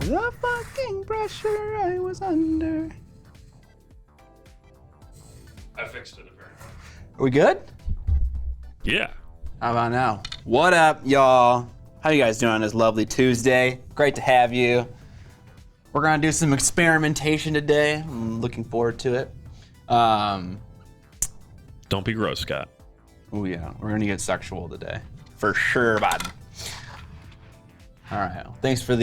The fucking pressure I was under. I fixed it apparently. Are we good? Yeah. How about now? What up, y'all? How you guys doing on this lovely Tuesday? Great to have you. We're gonna do some experimentation today. I'm looking forward to it. Don't be gross, Scott. Oh yeah, we're gonna get sexual today. For sure, bud. All right, well, thanks for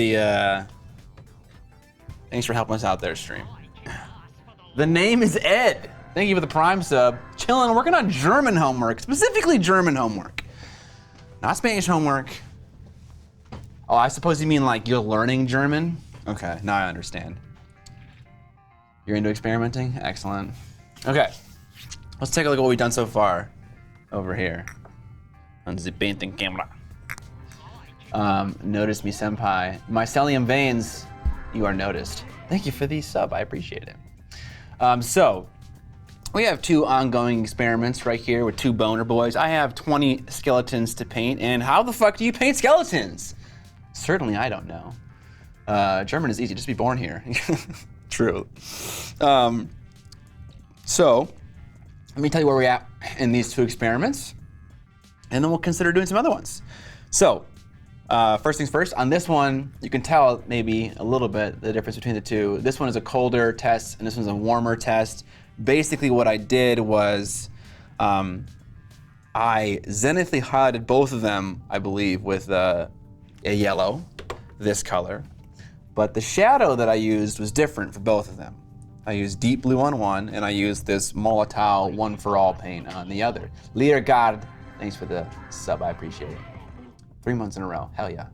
helping us out there, stream. The name is Ed. Thank you for the Prime sub. Chilling, working on German homework, specifically German homework. Not Spanish homework. Oh, I suppose you mean like you're learning German? Okay, now I understand. You're into experimenting? Excellent. Okay, let's take a look at what we've done so far over here on the painting camera. Notice me, senpai. Mycelium veins, you are noticed. Thank you for the sub, I appreciate it. So, we have two ongoing experiments right here with two boner boys. I have 20 skeletons to paint, and how the fuck do you paint skeletons? Certainly I don't know. German is easy, just be born here. True. So, let me tell you where we're at in these two experiments, and then we'll consider doing some other ones. So, first things first, on this one, you can tell maybe a little bit the difference between the two. This one is a colder test, and this one's a warmer test. Basically what I did was I zenithally highlighted both of them, I believe, with a yellow, this color. But the shadow that I used was different for both of them. I used deep blue on one, and I used this Molotov one for all paint on the other. Leargard, thanks for the sub, I appreciate it. 3 months in a row, hell yeah.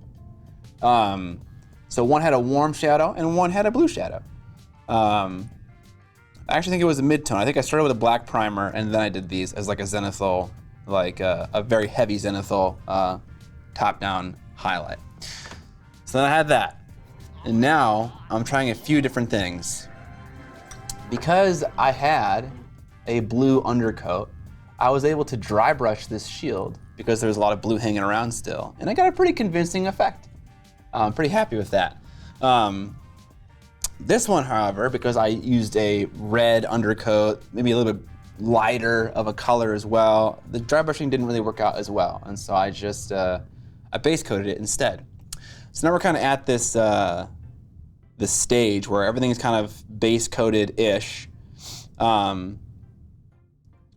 So one had a warm shadow, and one had a blue shadow. I actually think it was a mid-tone. I think I started with a black primer, and then I did these as like a zenithal, like a very heavy zenithal top-down highlight. So then I had that. And now I'm trying a few different things. Because I had a blue undercoat, I was able to dry brush this shield because there's a lot of blue hanging around still. And I got a pretty convincing effect. I'm pretty happy with that. This one, however, because I used a red undercoat, maybe a little bit lighter of a color as well, the dry brushing didn't really work out as well. And so I just, I base coated it instead. So now we're kind of at this, this stage where everything's kind of base coated-ish.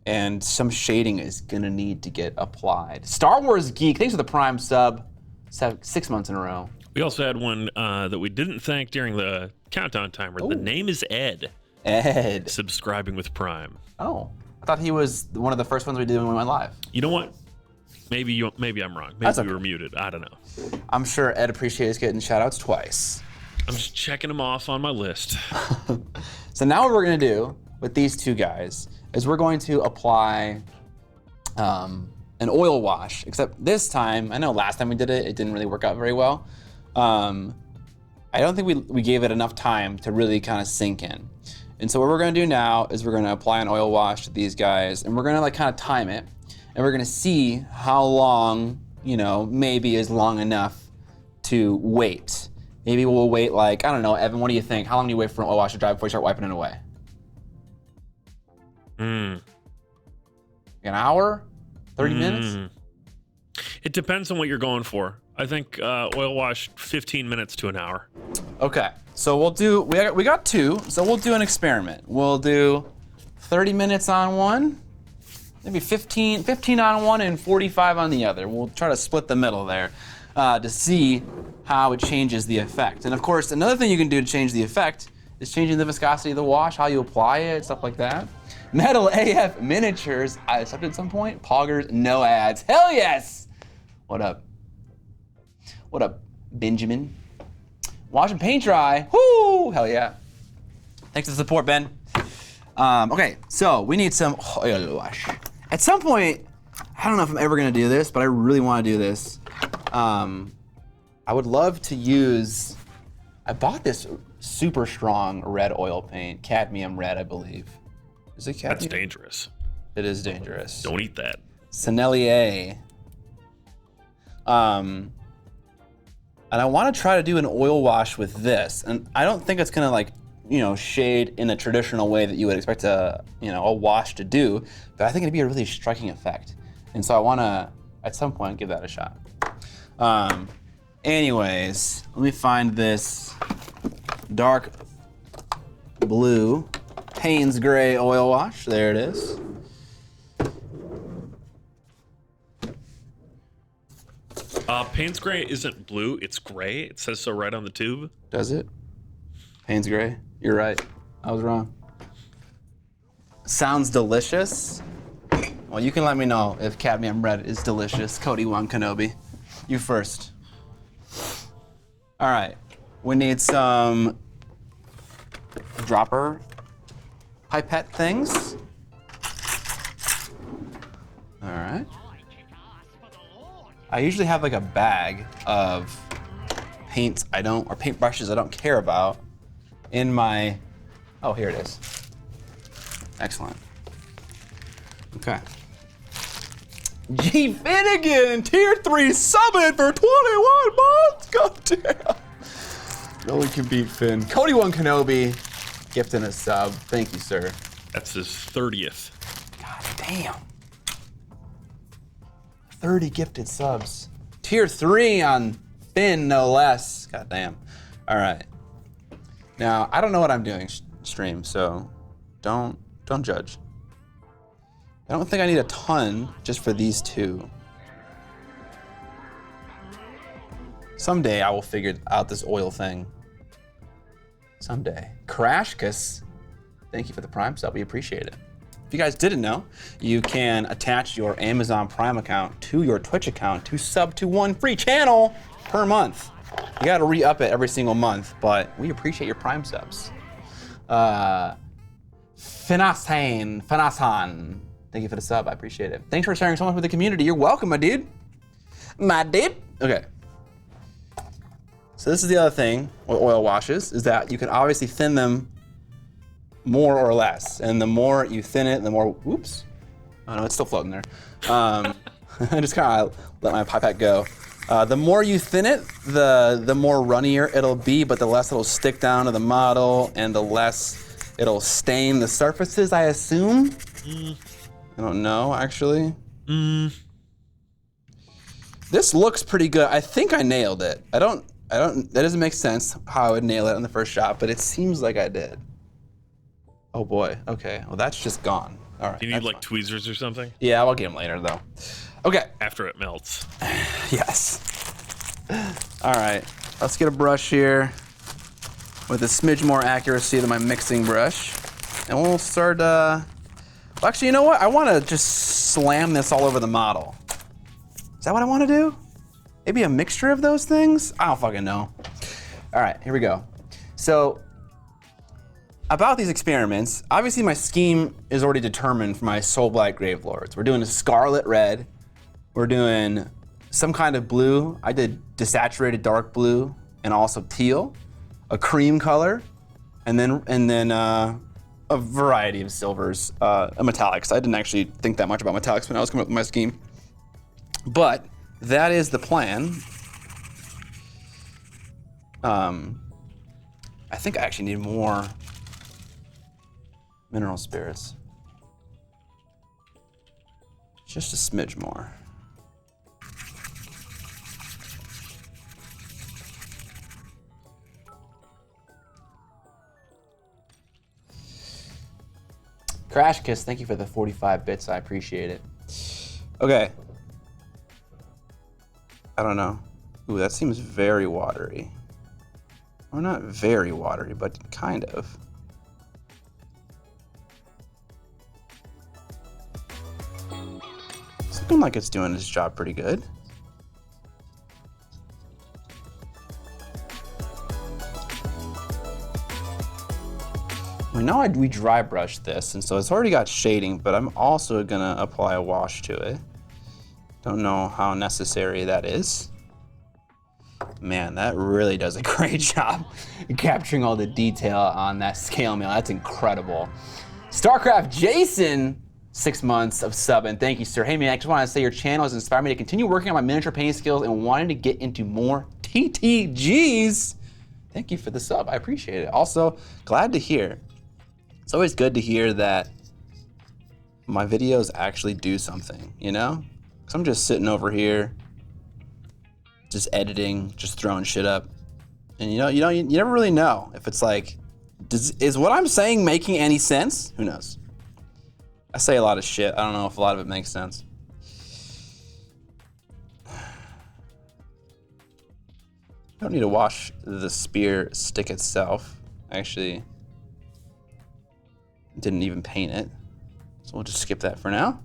And some shading is gonna need to get applied. Star Wars Geek, thanks for the Prime sub, 6 months in a row. We also had one that we didn't thank during the countdown timer. Ooh. The name is Ed. Ed. Subscribing with Prime. Oh, I thought he was one of the first ones we did when we went live. You know what? Maybe I'm wrong. Maybe That's okay. we were muted. I don't know. I'm sure Ed appreciates getting shout outs twice. I'm just checking them off on my list. So now what we're gonna do with these two guys is we're going to apply an oil wash, except this time, I know last time we did it, it didn't really work out very well. I don't think we gave it enough time to really kind of sink in. And so what we're gonna do now is we're gonna apply an oil wash to these guys, and we're gonna like kind of time it, and we're gonna see how long, you know, maybe is long enough to wait. Maybe we'll wait like, I don't know, Evan, what do you think? How long do you wait for an oil wash to dry before you start wiping it away? An hour? 30 minutes? It depends on what you're going for. I think oil wash 15 minutes to an hour. Okay, so we'll do, we got two, so we'll do an experiment. We'll do 30 minutes on one, maybe 15 on one and 45 on the other. We'll try to split the middle there to see how it changes the effect. And of course, another thing you can do to change the effect is changing the viscosity of the wash, how you apply it, stuff like that. Metal AF Miniatures, I accepted at some point. Poggers, no ads. Hell yes! What up? What up, Benjamin? Wash and paint dry. Whoo! Hell yeah. Thanks for the support, Ben. Okay, so we need some oil wash. At some point, I don't know if I'm ever gonna do this, but I really wanna do this. I would love to use, I bought this super strong red oil paint, cadmium red, I believe. Is it cadmium? That's dangerous. It is dangerous. Don't eat that. Sennelier. And I want to try to do an oil wash with this. And I don't think it's gonna like, you know, shade in a traditional way that you would expect a wash to do, but I think it'd be a really striking effect. And so I wanna, at some point, give that a shot. Anyways, let me find this dark blue Payne's Gray oil wash. There it is. Payne's Gray isn't blue, it's gray. It says so right on the tube. Does it? Payne's Gray? You're right. I was wrong. Sounds delicious. Well, you can let me know if cadmium red is delicious. Cody One Kenobi. You first. All right. We need some dropper pipette things. All right. I usually have like a bag of paints or paint brushes I don't care about in my, oh, here it is. Excellent. Okay. G Finnegan, tier 3 subbing for 21 months. God damn. No one can beat Finn. Cody One Kenobi, gifting a sub. Thank you, sir. That's his 30th. God damn. 30 gifted subs. Tier 3 on Finn, no less. God damn. All right. Now, I don't know what I'm doing stream, so don't judge. I don't think I need a ton just for these two. Someday I will figure out this oil thing. Someday. Crashkus, thank you for the Prime sub, we appreciate it. If you guys didn't know, you can attach your Amazon Prime account to your Twitch account to sub to one free channel per month. You gotta re-up it every single month, but we appreciate your Prime subs. Finasan, thank you for the sub, I appreciate it. Thanks for sharing so much with the community. You're welcome, my dude. My dude. Okay. So this is the other thing with oil washes, is that you can obviously thin them more or less. And the more you thin it, the more, whoops. Oh no, it's still floating there. I just kind of let my pipette go. The more you thin it, the more runnier it'll be, but the less it'll stick down to the model and the less it'll stain the surfaces, I assume. I don't know, actually. This looks pretty good. I think I nailed it. That doesn't make sense how I would nail it on the first shot, but it seems like I did. Oh boy, okay, well that's just gone. All right. Do you need like tweezers or something? Yeah, I'll get them later though. Okay. After it melts. Yes. All right, let's get a brush here with a smidge more accuracy than my mixing brush. And we'll start, well actually, you know what? I wanna just slam this all over the model. Is that what I wanna do? Maybe a mixture of those things? I don't fucking know. All right, here we go. So, about these experiments, obviously my scheme is already determined for my Soul Black Gravelords. We're doing a scarlet red. We're doing some kind of blue. I did desaturated dark blue and also teal, a cream color, and then a variety of silvers, metallics. I didn't actually think that much about metallics when I was coming up with my scheme. But that is the plan. I think I actually need more mineral spirits. Just a smidge more. Crash Kiss, thank you for the 45 bits, I appreciate it. Okay. I don't know. Ooh, that seems very watery. Or not very watery, but kind of. It's looking like it's doing its job pretty good. We dry brushed this, and so it's already got shading, but I'm also gonna apply a wash to it. Don't know how necessary that is. Man, that really does a great job capturing all the detail on that scale mail. That's incredible. StarCraft Jason, 6 months of subbing. Thank you, sir. Hey, man, I just want to say your channel has inspired me to continue working on my miniature painting skills and wanting to get into more PTGs. Thank you for the sub. I appreciate it. Also, glad to hear. It's always good to hear that my videos actually do something, you know? Because I'm just sitting over here, just editing, just throwing shit up. And you never really know if it's like, is what I'm saying making any sense? Who knows? I say a lot of shit. I don't know if a lot of it makes sense. I don't need to wash the spear stick itself. Actually, didn't even paint it. So we'll just skip that for now.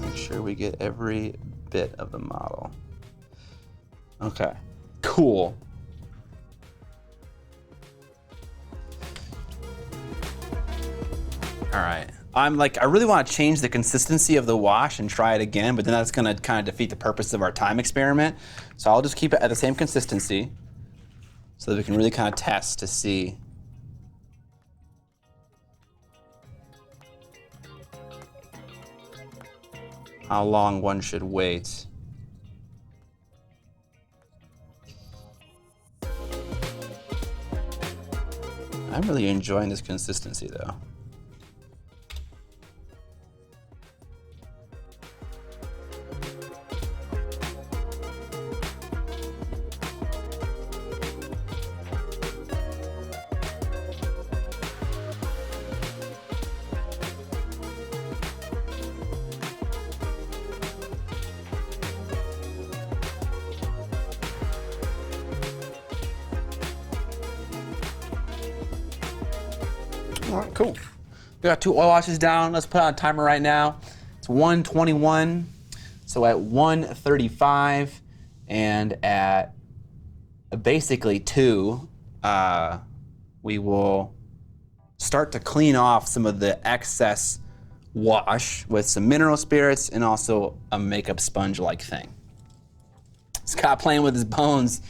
Make sure we get every bit of the model. Okay, cool. All right. I really want to change the consistency of the wash and try it again, but then that's gonna kind of defeat the purpose of our time experiment. So I'll just keep it at the same consistency so that we can really kind of test to see how long one should wait. I'm really enjoying this consistency though. All right, cool. We got 2 oil washes down. Let's put on a timer right now. It's 1:21. So at 1:35 and at basically 2, we will start to clean off some of the excess wash with some mineral spirits and also a makeup sponge-like thing. Scott playing with his bones.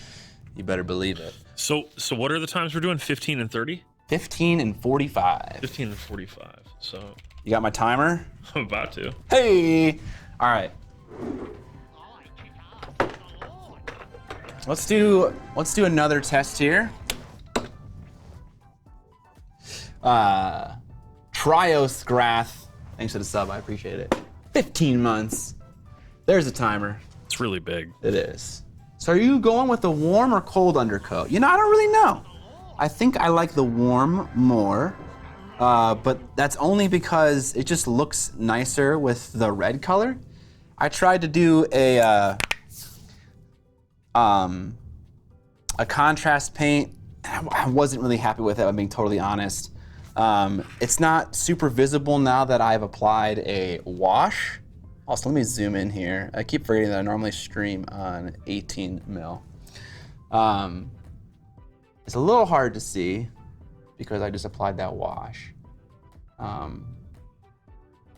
You better believe it. So what are the times we're doing? 15 and 30? 15 and 45. 15 and 45. So You got my timer? I'm about to. Hey! All right. Let's do another test here. Trios Grath. Thanks for the sub, I appreciate it. 15 months. There's a timer. It's really big. It is. So are you going with the warm or cold undercoat? You know, I don't really know. I think I like the warm more, but that's only because it just looks nicer with the red color. I tried to do a contrast paint. I wasn't really happy with it, I'm being totally honest. It's not super visible now that I've applied a wash. Also, let me zoom in here. I keep forgetting that I normally stream on 18 mil. It's a little hard to see because I just applied that wash.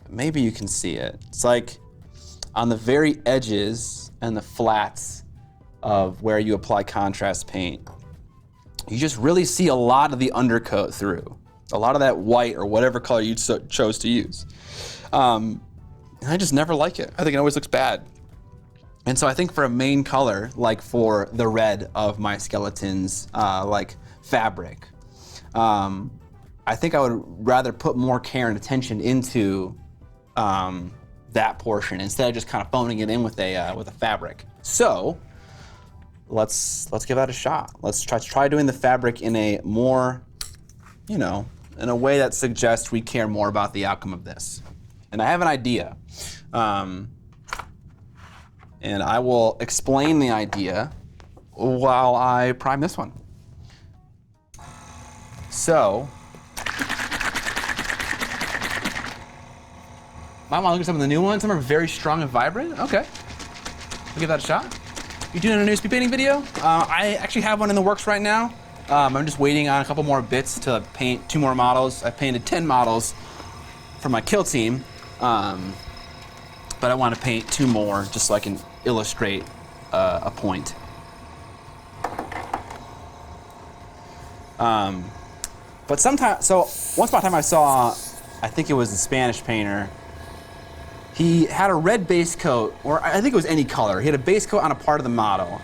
Maybe you can see it. It's like on the very edges and the flats of where you apply contrast paint, you just really see a lot of the undercoat through. A lot of that white or whatever color you chose to use. And I just never like it. I think it always looks bad. And so I think for a main color, like for the red of my skeleton's like fabric, I think I would rather put more care and attention into that portion instead of just kind of phoning it in with a fabric. So let's give that a shot. Let's try doing the fabric in a more, in a way that suggests we care more about the outcome of this. And I have an idea. And I will explain the idea while I prime this one. So, might want to look at some of the new ones. Some are very strong and vibrant. Okay, we'll give that a shot. You doing a new speed painting video? I actually have one in the works right now. I'm just waiting on a couple more bits to paint 2 more models. I painted 10 models for my kill team. But I want to paint 2 more just so I can illustrate a point. But sometimes, so once upon a time I saw, I think it was a Spanish painter, he had a red base coat, or I think it was any color. He had a base coat on a part of the model,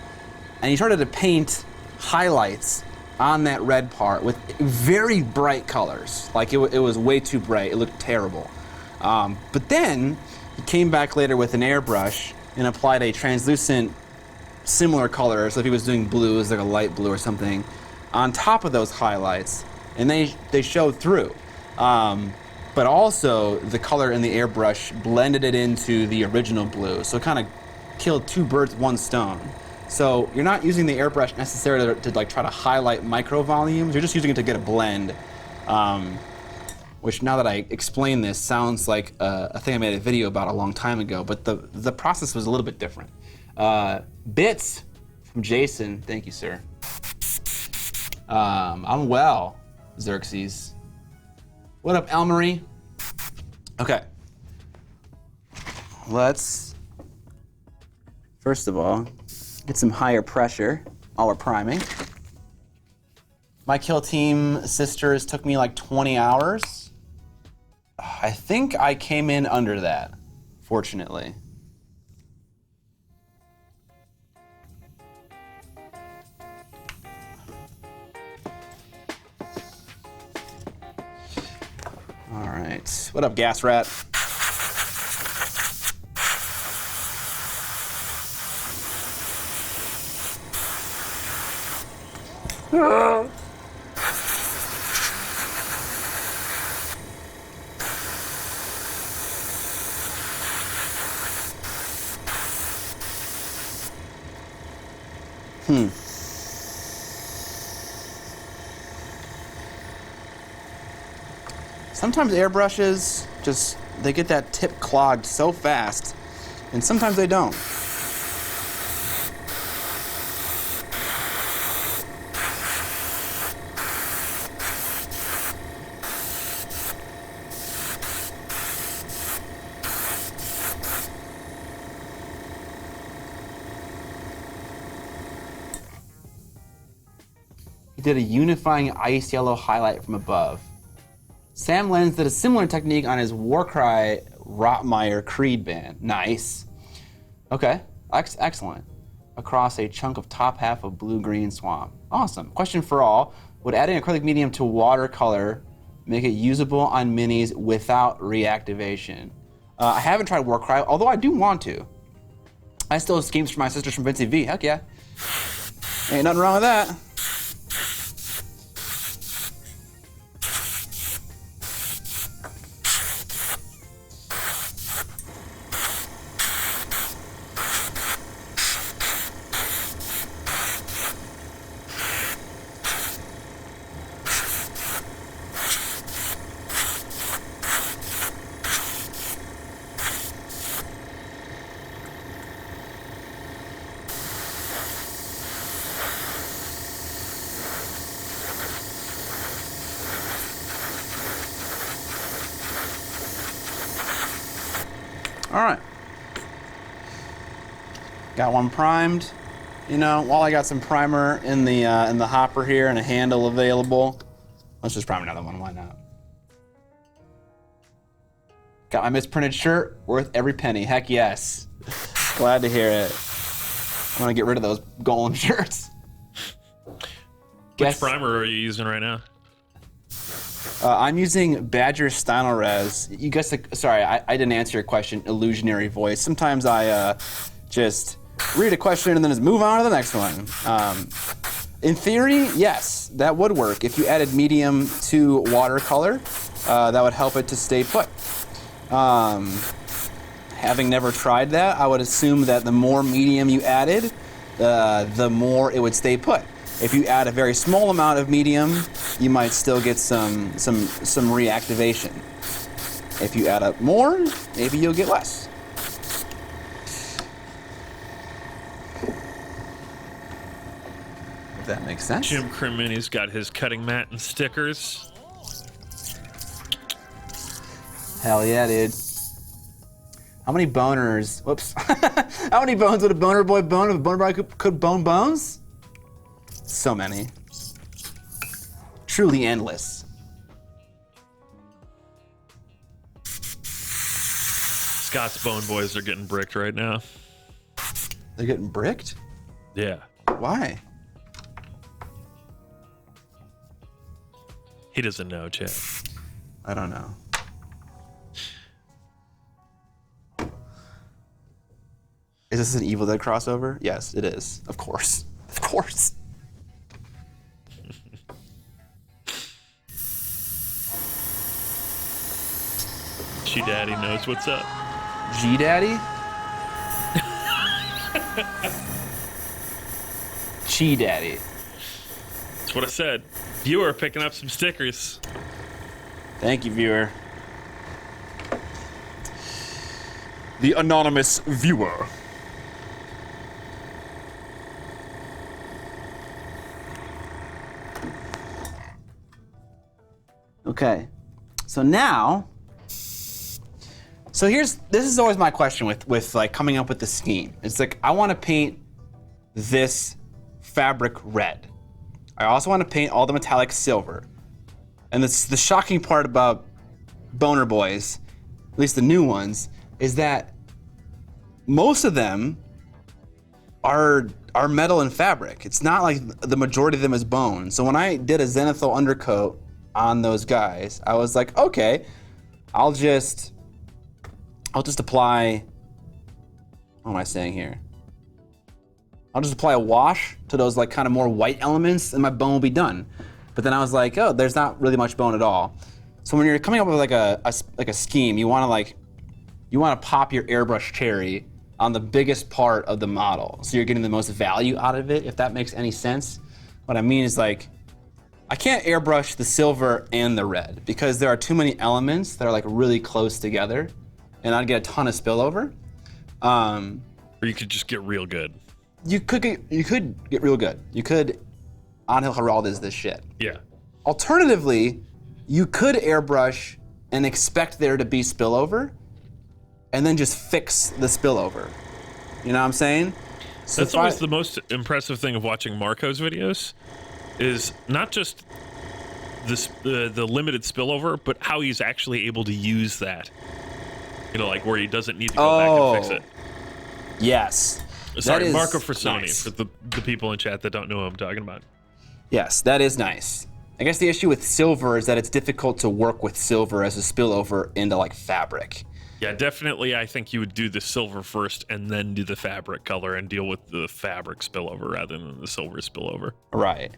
and he started to paint highlights on that red part with very bright colors. Like it was way too bright. It looked terrible. But then he came back later with an airbrush and applied a translucent similar color. So if he was doing blue, it was like a light blue or something, on top of those highlights, and they showed through. But also the color in the airbrush blended it into the original blue. So it kind of killed two birds with one stone. So you're not using the airbrush necessarily to like try to highlight micro volumes. You're just using it to get a blend. Which now that I explain this sounds like a thing I made a video about a long time ago, but the process was a little bit different. Bits from Jason, thank you, sir. I'm well, Xerxes. What up, Elmery? Okay. Let's, first of all, get some higher pressure while we're priming. My Kill Team Sisters took me like 20 hours. I think I came in under that, fortunately. All right, what up, Gas Rat? Sometimes airbrushes they get that tip clogged so fast, and sometimes they don't. He did a unifying ice yellow highlight from above. Sam Lenz did a similar technique on his Warcry Rotmeyer Creed band. Nice. Okay, excellent. Across a chunk of top half of blue-green swamp. Awesome. Question for all. Would adding acrylic medium to watercolor make it usable on minis without reactivation? I haven't tried Warcry, although I do want to. I still have schemes for my sisters from Vinci V. Heck yeah. Ain't nothing wrong with that. All right. Got one primed. You know, while I got some primer in the hopper here and a handle available, let's just prime another one. Why not? Got my misprinted shirt, worth every penny. Heck yes. Glad to hear it. I want to get rid of those golem shirts. Which primer are you using right now? I'm using Badger Stynylrez. You guys, sorry, I didn't answer your question. Illusionary voice. Sometimes I just read a question and then just move on to the next one. In theory, yes, that would work. If you added medium to watercolor, that would help it to stay put. Having never tried that, I would assume that the more medium you added, the more it would stay put. If you add a very small amount of medium, you might still get some reactivation. If you add up more, maybe you'll get less. If that makes sense. Jim Crimini's got his cutting mat and stickers. Hell yeah, dude. How many boners? Whoops. How many bones would a boner boy bone if a boner boy could bone bones? So many. Truly endless. Scott's Bone Boys are getting bricked right now. They're getting bricked? Yeah. Why? He doesn't know, Chad. I don't know. Is this an Evil Dead crossover? Yes, it is. Of course. Of course. She Daddy knows what's up. G-Daddy? G-Daddy. That's what I said. You are picking up some stickers. Thank you, viewer. The anonymous viewer. Okay, so now, this is always my question with like coming up with the scheme. It's like, I want to paint this fabric red. I also want to paint all the metallic silver. And the shocking part about Boner Boys, at least the new ones, is that most of them are metal and fabric. It's not like the majority of them is bone. So when I did a Zenithal undercoat on those guys, I was like, okay, I'll just apply, what am I saying here? I'll just apply a wash to those like kind of more white elements and my bone will be done. But then I was like, oh, there's not really much bone at all. So when you're coming up with like a scheme, you want to pop your airbrush cherry on the biggest part of the model, so you're getting the most value out of it, if that makes any sense. What I mean is, like, I can't airbrush the silver and the red because there are too many elements that are like really close together, and I'd get a ton of spillover. Or you could just get real good. You could get real good. You could Angel Giraldez this shit. Yeah. Alternatively, you could airbrush and expect there to be spillover, and then just fix the spillover. You know what I'm saying? So that's always the most impressive thing of watching Marco's videos, is not just this the limited spillover, but how he's actually able to use that. You know, like where he doesn't need to go back and fix it. Yes. Sorry, Marco for Sony, nice. for the people in chat that don't know who I'm talking about. Yes, that is nice. I guess the issue with silver is that it's difficult to work with silver as a spillover into like fabric. Yeah, definitely. I think you would do the silver first and then do the fabric color and deal with the fabric spillover rather than the silver spillover. Right.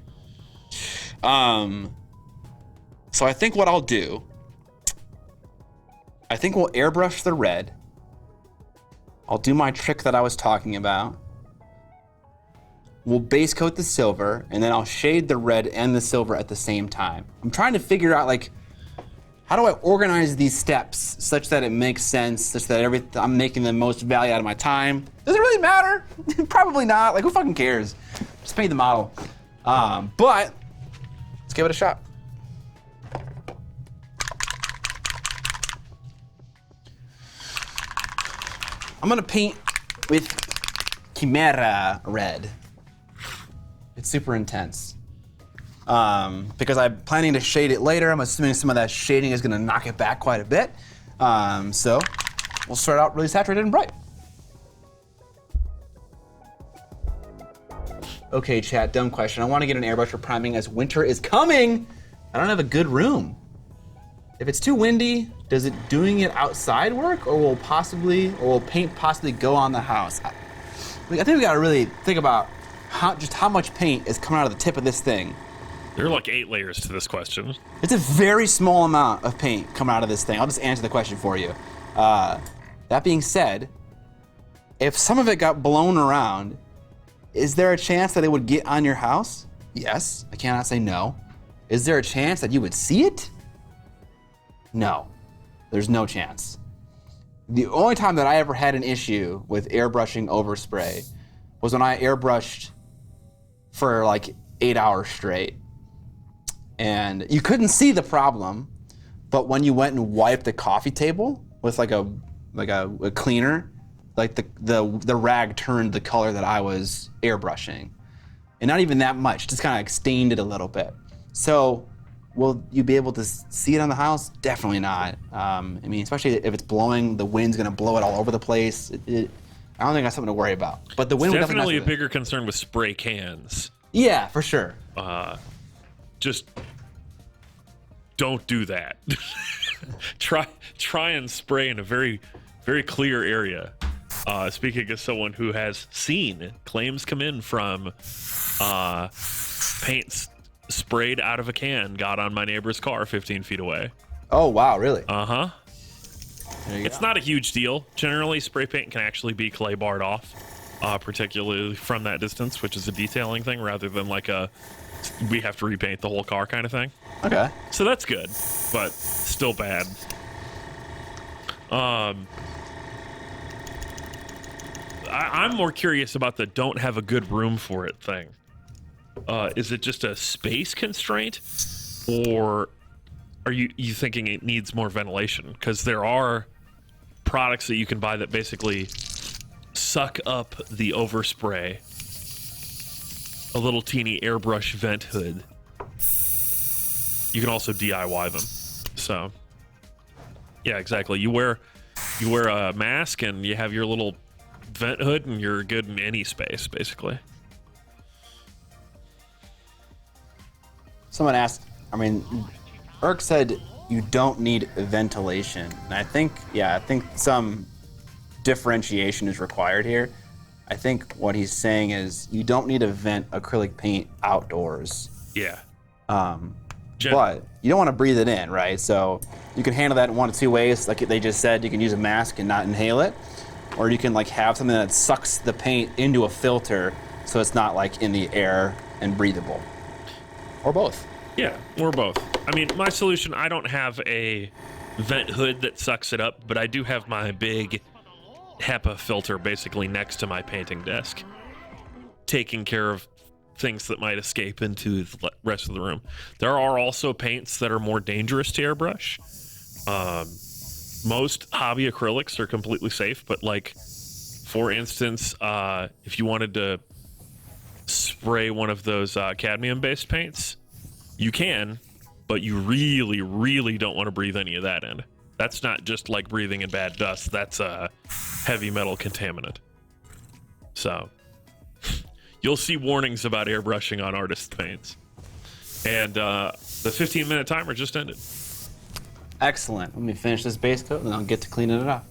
So I think what I'll do, I think we'll airbrush the red. I'll do my trick that I was talking about. We'll base coat the silver, and then I'll shade the red and the silver at the same time. I'm trying to figure out, like, how do I organize these steps such that it makes sense, such that I'm making the most value out of my time? Does it really matter? Probably not. Like, who fucking cares? Just paint the model. But let's give it a shot. I'm gonna paint with Chimera red. It's super intense. Because I'm planning to shade it later. I'm assuming some of that shading is gonna knock it back quite a bit. So we'll start out really saturated and bright. Okay, chat, dumb question. I wanna get an airbrush for priming as winter is coming. I don't have a good room. If it's too windy, does it doing it outside work, or will paint possibly go on the house? I think we gotta really think about how much paint is coming out of the tip of this thing. There are like 8 layers to this question. It's a very small amount of paint coming out of this thing. I'll just answer the question for you. That being said, if some of it got blown around, is there a chance that it would get on your house? Yes, I cannot say no. Is there a chance that you would see it? No, there's no chance. The only time that I ever had an issue with airbrushing overspray was when I airbrushed for like 8 hours straight. And you couldn't see the problem, but when you went and wiped the coffee table with like a cleaner, like the rag turned the color that I was airbrushing. And not even that much, just kind of like stained it a little bit. So will you be able to see it on the house? Definitely not. I mean, especially if it's blowing, the wind's gonna blow it all over the place. I don't think that's something to worry about. But the wind would Definitely a mess with it. bigger concern with spray cans. Yeah, for sure. Just don't do that. try and spray in a very, very clear area. Speaking as someone who has seen claims come in from paint sprayed out of a can got on my neighbor's car 15 feet away. Oh, wow, really? Uh-huh. It's not a huge deal. Generally, spray paint can actually be clay barred off, particularly from that distance, which is a detailing thing rather than like we have to repaint the whole car kind of thing. Okay. So that's good, but still bad. I'm more curious about the don't have a good room for it thing. Is it just a space constraint, or are you thinking it needs more ventilation? Because there are products that you can buy that basically suck up the overspray. A little teeny airbrush vent hood. You can also DIY them. So, yeah, exactly. You wear a mask and you have your little vent hood, and you're good in any space, basically. Someone asked, I mean, Erk said you don't need ventilation. And I think some differentiation is required here. I think what he's saying is you don't need to vent acrylic paint outdoors. Yeah. But you don't want to breathe it in, right? So you can handle that in one of two ways. Like they just said, you can use a mask and not inhale it. Or you can like have something that sucks the paint into a filter so it's not like in the air and breathable. Or both. Yeah, or both. I mean, my solution, I don't have a vent hood that sucks it up, but I do have my big HEPA filter basically next to my painting desk, taking care of things that might escape into the rest of the room. There are also paints that are more dangerous to airbrush. Most hobby acrylics are completely safe, but like, for instance, if you wanted to spray one of those cadmium-based paints, you can, but you really, really don't want to breathe any of that in. That's not just like breathing in bad dust. That's a heavy metal contaminant. So you'll see warnings about airbrushing on artist paints. And the 15-minute timer just ended. Excellent. Let me finish this base coat, and I'll get to cleaning it off.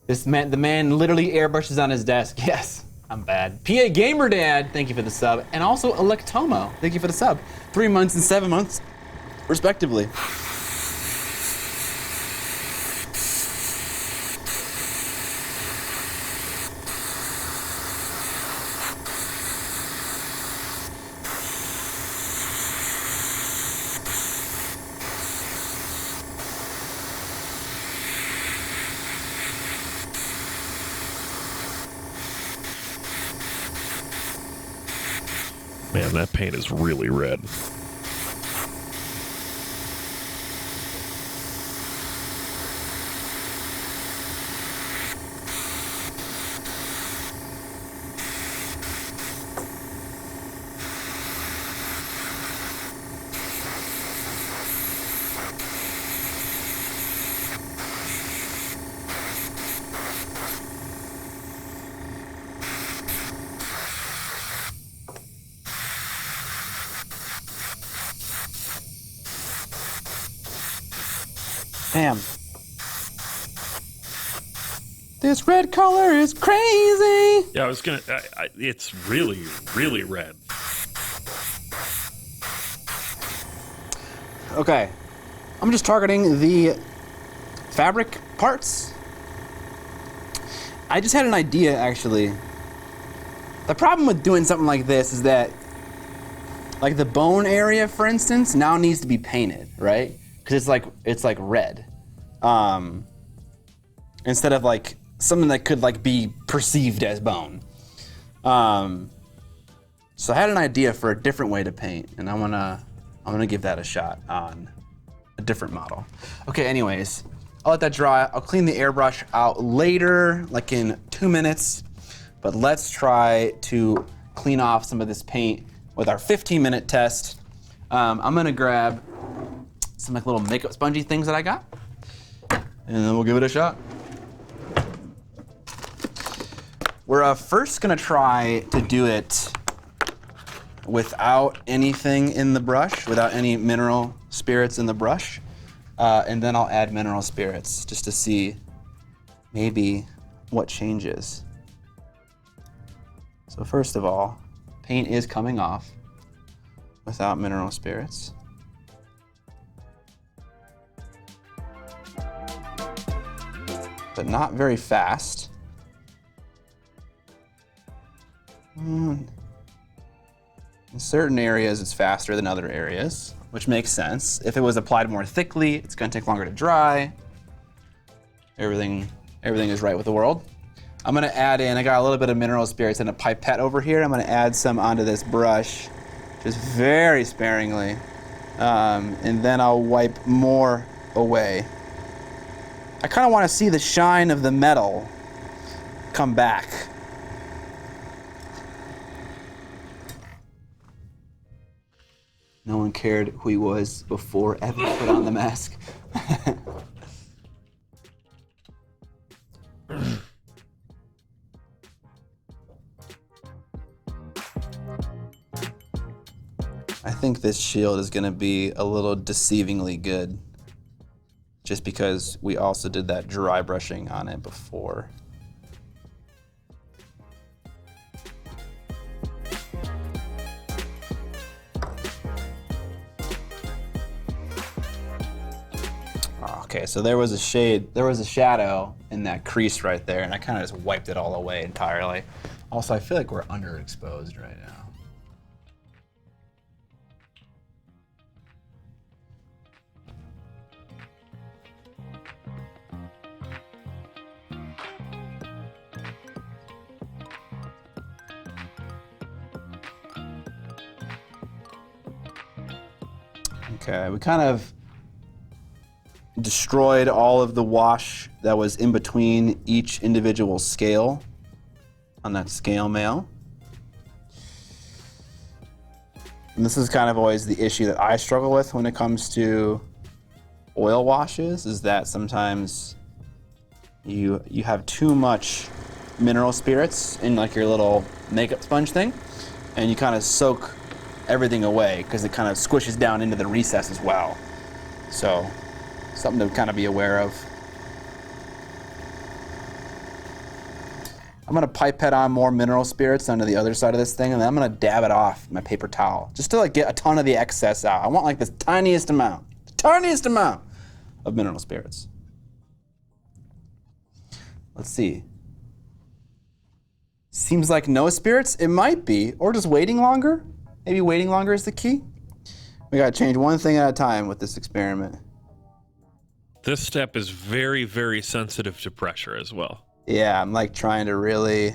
The man literally airbrushes on his desk. Yes, I'm bad. PA Gamer Dad, thank you for the sub. And also Electomo, thank you for the sub. 3 months and 7 months, respectively. Man, that paint is really red. Damn. This red color is crazy. Yeah, I was gonna. It's really, really red. Okay, I'm just targeting the fabric parts. I just had an idea, actually. The problem with doing something like this is that, like the bone area, for instance, now needs to be painted, right? Because it's like red, instead of like something that could like be perceived as bone. So I had an idea for a different way to paint, and I'm gonna give that a shot on a different model. Okay, anyways, I'll let that dry. I'll clean the airbrush out later, like in 2 minutes. But let's try to clean off some of this paint with our 15-minute test. I'm gonna grab some like little makeup spongy things that I got, and then we'll give it a shot. We're first gonna try to do it without anything in the brush, without any mineral spirits in the brush, and then I'll add mineral spirits just to see maybe what changes. So first of all, paint is coming off without mineral spirits. But not very fast. In certain areas, it's faster than other areas, which makes sense. If it was applied more thickly, it's gonna take longer to dry. Everything is right with the world. I'm gonna add in, I got a little bit of mineral spirits in a pipette over here. I'm gonna add some onto this brush, just very sparingly. And then I'll wipe more away. I kinda wanna see the shine of the metal come back. No one cared who he was before Evan put on the mask. I think this shield is gonna be a little deceivingly good, just because we also did that dry brushing on it before. Okay, so there was a shadow in that crease right there, and I kind of just wiped it all away entirely. Also, I feel like we're underexposed right now. Okay, we kind of destroyed all of the wash that was in between each individual scale on that scale mail. And this is kind of always the issue that I struggle with when it comes to oil washes, is that sometimes you have too much mineral spirits in like your little makeup sponge thing, and you kind of soak everything away because it kind of squishes down into the recess as well. So something to kind of be aware of. I'm gonna pipette on more mineral spirits onto the other side of this thing, and then I'm gonna dab it off with my paper towel, just to like get a ton of the excess out. I want like the tiniest amount of mineral spirits. Let's see. Seems like no spirits. It might be, or just waiting longer. Maybe waiting longer is the key. We gotta change one thing at a time with this experiment. This step is very, very sensitive to pressure as well. Yeah, I'm like trying to really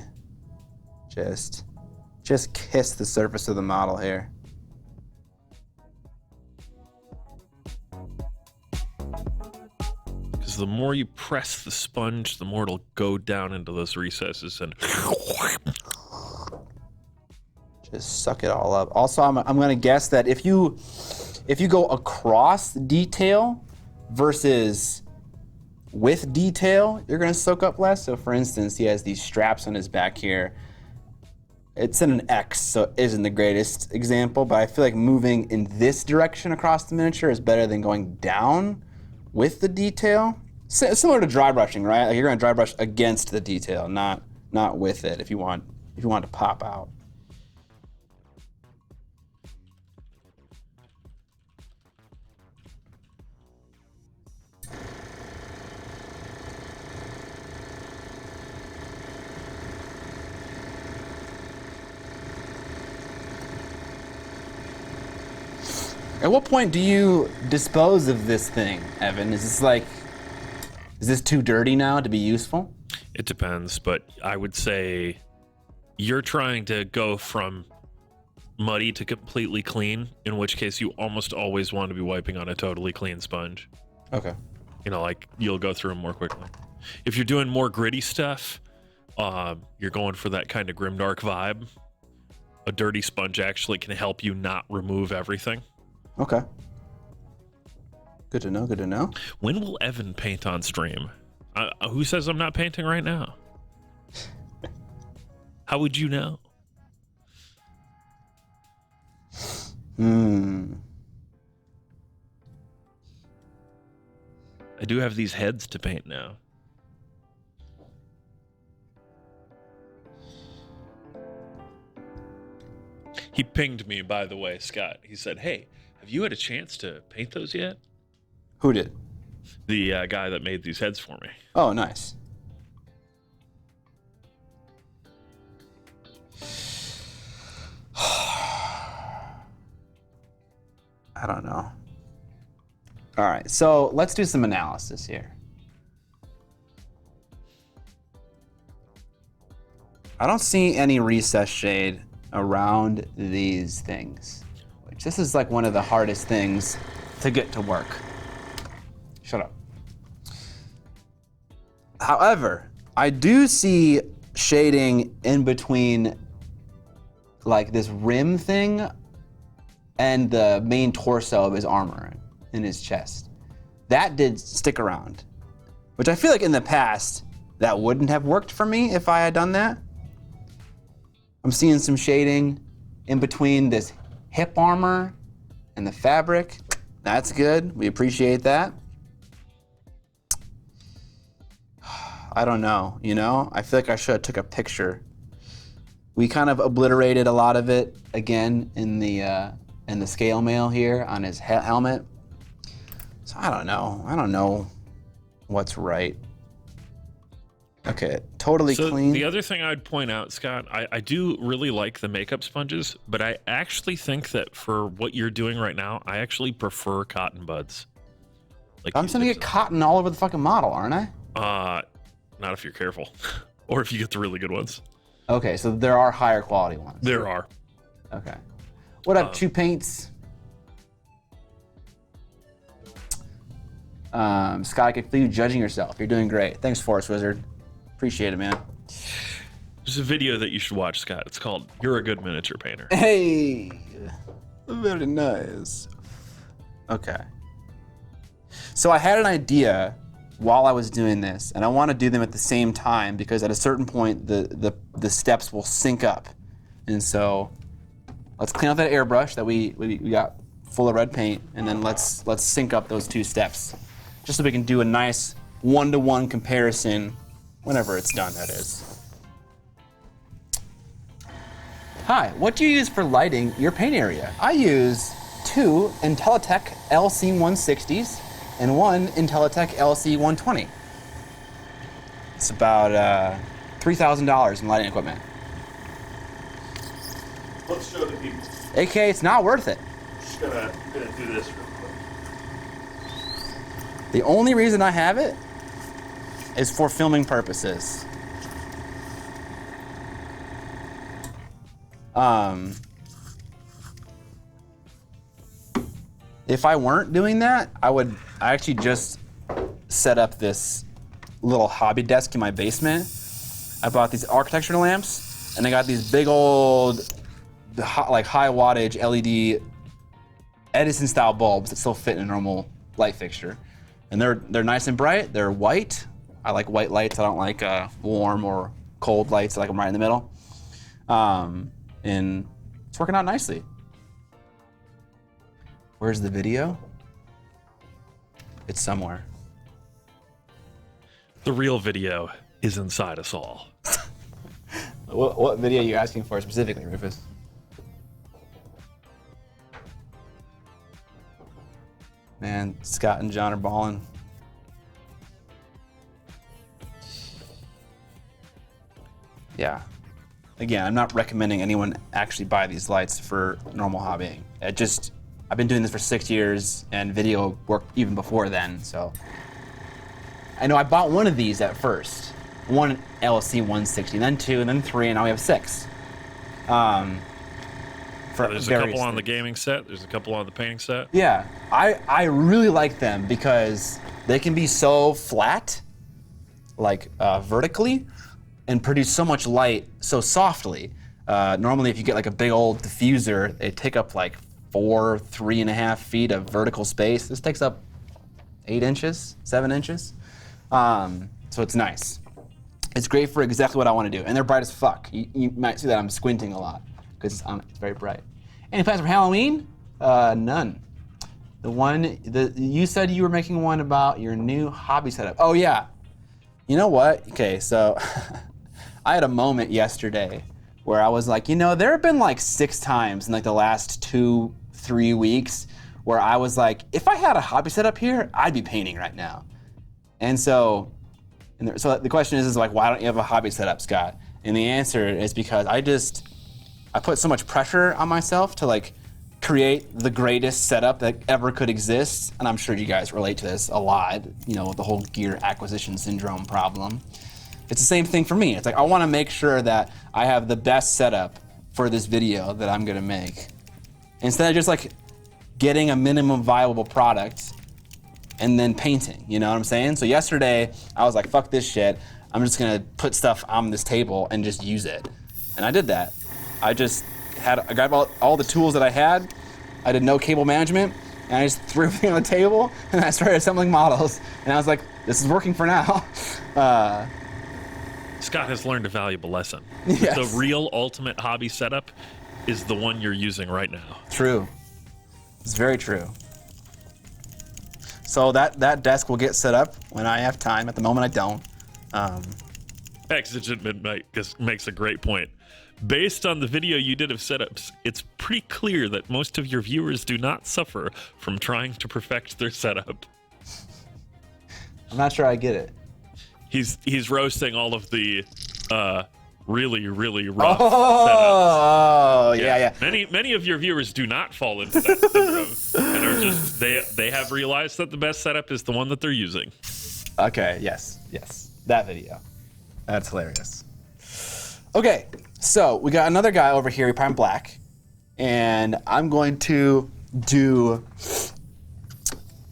just kiss the surface of the model here. Because the more you press the sponge, the more it'll go down into those recesses and just suck it all up. Also, I'm gonna guess that if you go across detail versus with detail, you're gonna soak up less. So for instance, he has these straps on his back here. It's in an X, so it isn't the greatest example, but I feel like moving in this direction across the miniature is better than going down with the detail. Similar to dry brushing, right? Like you're gonna dry brush against the detail, not with it if you want to pop out. At what point do you dispose of this thing, Evan? Is this too dirty now to be useful? it depends, but I would say you're trying to go from muddy to completely clean, in which case you almost always want to be wiping on a totally clean sponge. Okay. You know, like you'll go through them more quickly. If you're doing more gritty stuff, you're going for that kind of grimdark vibe. A dirty sponge actually can help you not remove everything. Okay. Good to know, good to know. When will Evan paint on stream? Who says I'm not painting right now? How would you know? I do have these heads to paint now. He pinged me, by the way, Scott. He said, hey, have you had a chance to paint those yet? Who did? The guy that made these heads for me. Oh, nice. I don't know. All right, so let's do some analysis here. I don't see any recess shade around these things, which this is like one of the hardest things to get to work. Shut up. However, I do see shading in between like this rim thing and the main torso of his armor in his chest. That did stick around, which I feel like in the past that wouldn't have worked for me if I had done that. I'm seeing some shading in between this hip armor and the fabric. That's good, we appreciate that. I don't know, you know? I feel like I should have took a picture. We kind of obliterated a lot of it again in the scale mail here on his helmet. So I don't know what's right. Okay, totally clean. The other thing I'd point out, Scott, I do really like the makeup sponges, but I actually think that for what you're doing right now, I actually prefer cotton buds. Like I'm just gonna get cotton all over the fucking model, aren't I? Not if you're careful, or if you get the really good ones. Okay, so there are higher quality ones. There are. Okay. What up, Chew Paints? Scott, I can feel you judging yourself. You're doing great. Thanks, Forest Wizard. Appreciate it, man. There's a video that you should watch, Scott. It's called "You're a Good Miniature Painter." Hey, very nice. Okay. So I had an idea while I was doing this, and I want to do them at the same time because at a certain point the steps will sync up. And so let's clean out that airbrush that we got full of red paint, and then let's sync up those two steps, just so we can do a nice one-to-one comparison whenever it's done, that is. Hi, what do you use for lighting your paint area? I use two Intelitech LC160s and one Intelitech LC120. It's about $3,000 in lighting equipment. Let's show the people. AK, it's not worth it. Just gonna do this real quick. The only reason I have it is for filming purposes. If I weren't doing that, I actually just set up this little hobby desk in my basement. I bought these architecture lamps, and they got these big old, like high wattage LED Edison style bulbs that still fit in a normal light fixture. And they're nice and bright, they're white. I like white lights, I don't like warm or cold lights, I like them right in the middle. And it's working out nicely. Where's the video? It's somewhere. The real video is inside us all. What video are you asking for specifically, Rufus? Man, Scott and John are balling. Yeah. Again, I'm not recommending anyone actually buy these lights for normal hobbying. I've been doing this for 6 years, and video worked even before then, so. I know I bought one of these at first. One LC 160, then two, and then three, and now we have six. There's a couple on the gaming set, there's a couple on the painting set. Yeah, I really like them because they can be so flat, like vertically, and produce so much light so softly. Normally if you get like a big old diffuser, they take up like 3.5 feet of vertical space. This takes up 8 inches, 7 inches. So it's nice. It's great for exactly what I want to do. And they're bright as fuck. You might see that I'm squinting a lot because it's very bright. Any plans for Halloween? None. You said you were making one about your new hobby setup. Oh yeah. You know what? Okay, so I had a moment yesterday where I was like, there have been like 6 times in like the last 2-3 weeks where I was like, if I had a hobby setup here, I'd be painting right now. And so the question is like, why don't you have a hobby setup, Scott? And the answer is because I put so much pressure on myself to like create the greatest setup that ever could exist. And I'm sure you guys relate to this a lot, with the whole gear acquisition syndrome problem. It's the same thing for me. It's like, I want to make sure that I have the best setup for this video that I'm gonna make. Instead of just like getting a minimum viable product and then painting, you know what I'm saying? So yesterday, I was like, fuck this shit. I'm just gonna put stuff on this table and just use it. And I did that. I got all the tools that I had. I did no cable management, and I just threw everything on the table, and I started assembling models. And I was like, this is working for now. Scott has learned a valuable lesson. Yes. The real ultimate hobby setup is the one you're using right now. True. It's very true. So that desk will get set up when I have time. At the moment, I don't. Exigent Midnight makes a great point. Based on the video you did of setups, it's pretty clear that most of your viewers do not suffer from trying to perfect their setup. I'm not sure I get it. He's roasting all of the really, really rough setups. Oh, yeah. Many of your viewers do not fall into that syndrome and are just they have realized that the best setup is the one that they're using. Okay, yes. That video. That's hilarious. Okay, so we got another guy over here, he primed black, and I'm going to do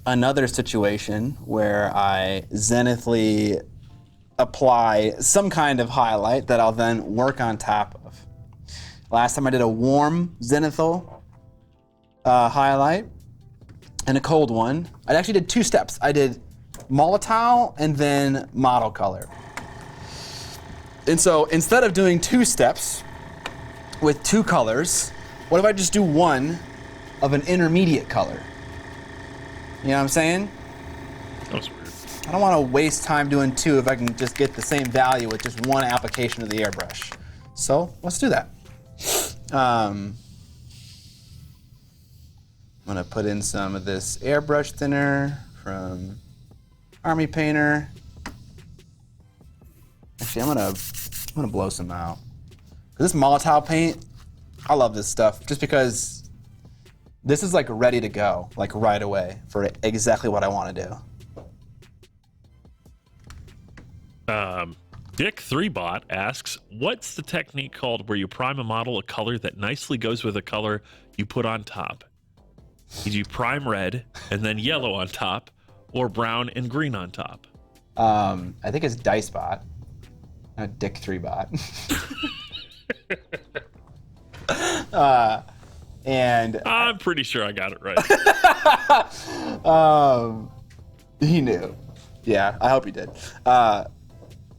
another situation where I zenithally apply some kind of highlight that I'll then work on top of. Last time I did a warm zenithal highlight and a cold one. I actually did 2 steps. I did Molotov and then model color. And so instead of doing 2 steps with 2 colors, what if I just do one of an intermediate color? You know what I'm saying? That was weird. I don't want to waste time doing 2 if I can just get the same value with just one application of the airbrush. So let's do that. I'm gonna put in some of this airbrush thinner from Army Painter. Actually, I'm gonna blow some out. This Molotov paint, I love this stuff just because this is like ready to go, like right away for exactly what I want to do. Dick3Bot asks, what's the technique called where you prime a model a color that nicely goes with a color you put on top? You prime red and then yellow on top, or brown and green on top? I think it's DiceBot, not Dick3Bot. And I'm pretty sure I got it right. he knew. Yeah, I hope he did.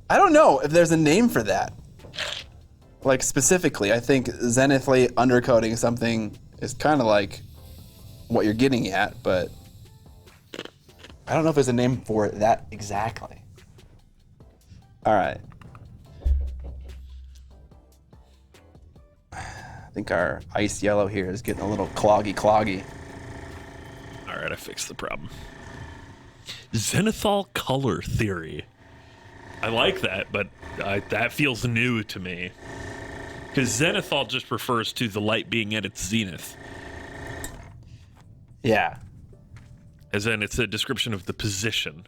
I don't know if there's a name for that. Like specifically, I think zenithally undercoating something is kind of like what you're getting at, but I don't know if there's a name for that exactly. All right. I think our ice yellow here is getting a little cloggy. All right, I fixed the problem. Zenithal color theory. I like that, but that feels new to me. Because zenithal just refers to the light being at its zenith. Yeah. As in, it's a description of the position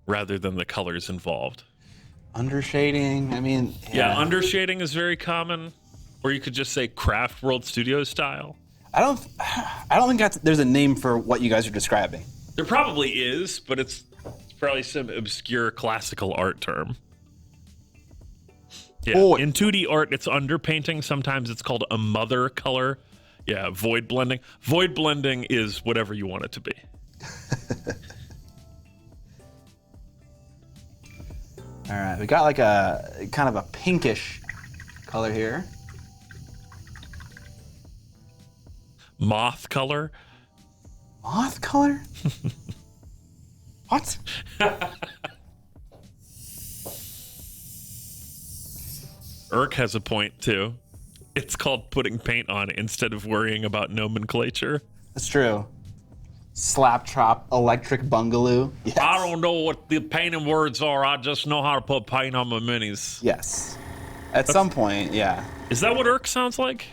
rather than the colors involved. Undershading, I mean... Yeah, undershading is very common. Or you could just say Craft World Studio style. I don't think there's a name for what you guys are describing. There probably is, but it's probably some obscure classical art term. Yeah, Oh. in 2D art, it's underpainting. Sometimes it's called a mother color. Yeah, void blending. Void blending is whatever you want it to be. All right, we got like a kind of a pinkish color here. Moth color. Moth color? What? Urk has a point too. It's called putting paint on instead of worrying about nomenclature. That's true. Slap chop electric bungalow. Yes. I don't know what the painting words are. I just know how to put paint on my minis. Yes. At some point, yeah. Is that what Urk sounds like?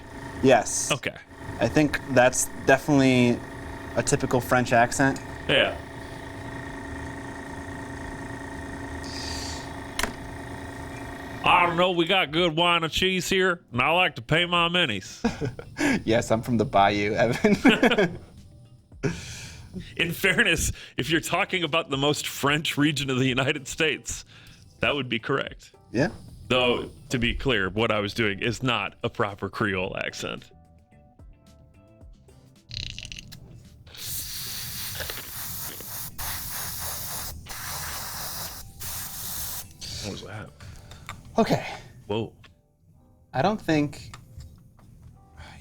Yes. Okay. I think that's definitely a typical French accent. Yeah. I don't know. We got good wine and cheese here, and I like to paint my minis. Yes, I'm from the Bayou, Evan. In fairness, if you're talking about the most French region of the United States, that would be correct. Yeah. Though, to be clear, what I was doing is not a proper Creole accent. What was that? Okay. Whoa. I don't think.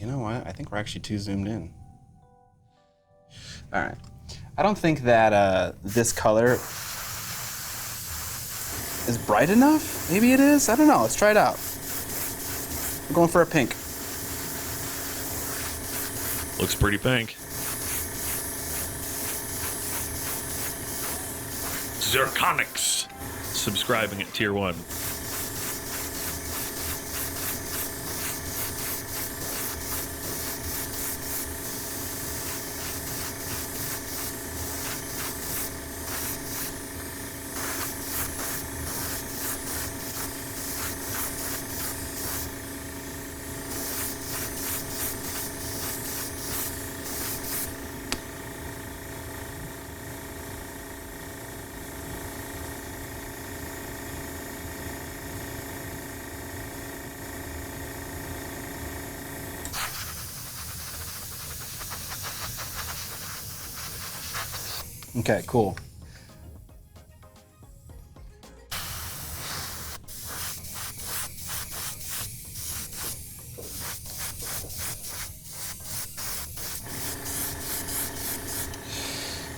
You know what? I think we're actually too zoomed in. All right. I don't think that this color is bright enough. Maybe it is. I don't know. Let's try it out. I'm going for a pink. Looks pretty pink. Zirconics. Subscribing at tier 1. Okay, cool.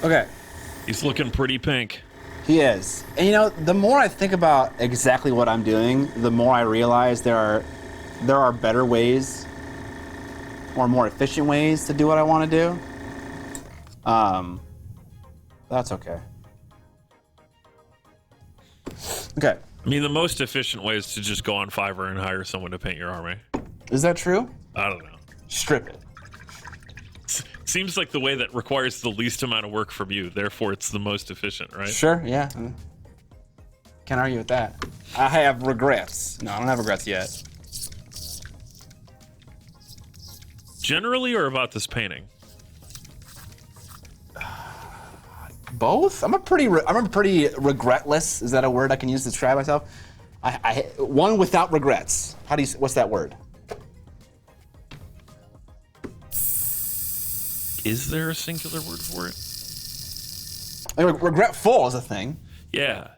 Okay. He's looking pretty pink. He is. And you know, the more I think about exactly what I'm doing, the more I realize there are better ways or more efficient ways to do what I want to do. That's okay. Okay. I mean, the most efficient way is to just go on Fiverr and hire someone to paint your army. Is that true? I don't know. Strip it. Seems like the way that requires the least amount of work from you. Therefore, it's the most efficient, right? Sure, yeah. Can't argue with that. I have regrets. No, I don't have regrets yet. Generally, or about this painting? Both? I'm a pretty regretless. Is that a word I can use to describe myself? One without regrets. What's that word? Is there a singular word for it? I mean, regretful is a thing. Yeah.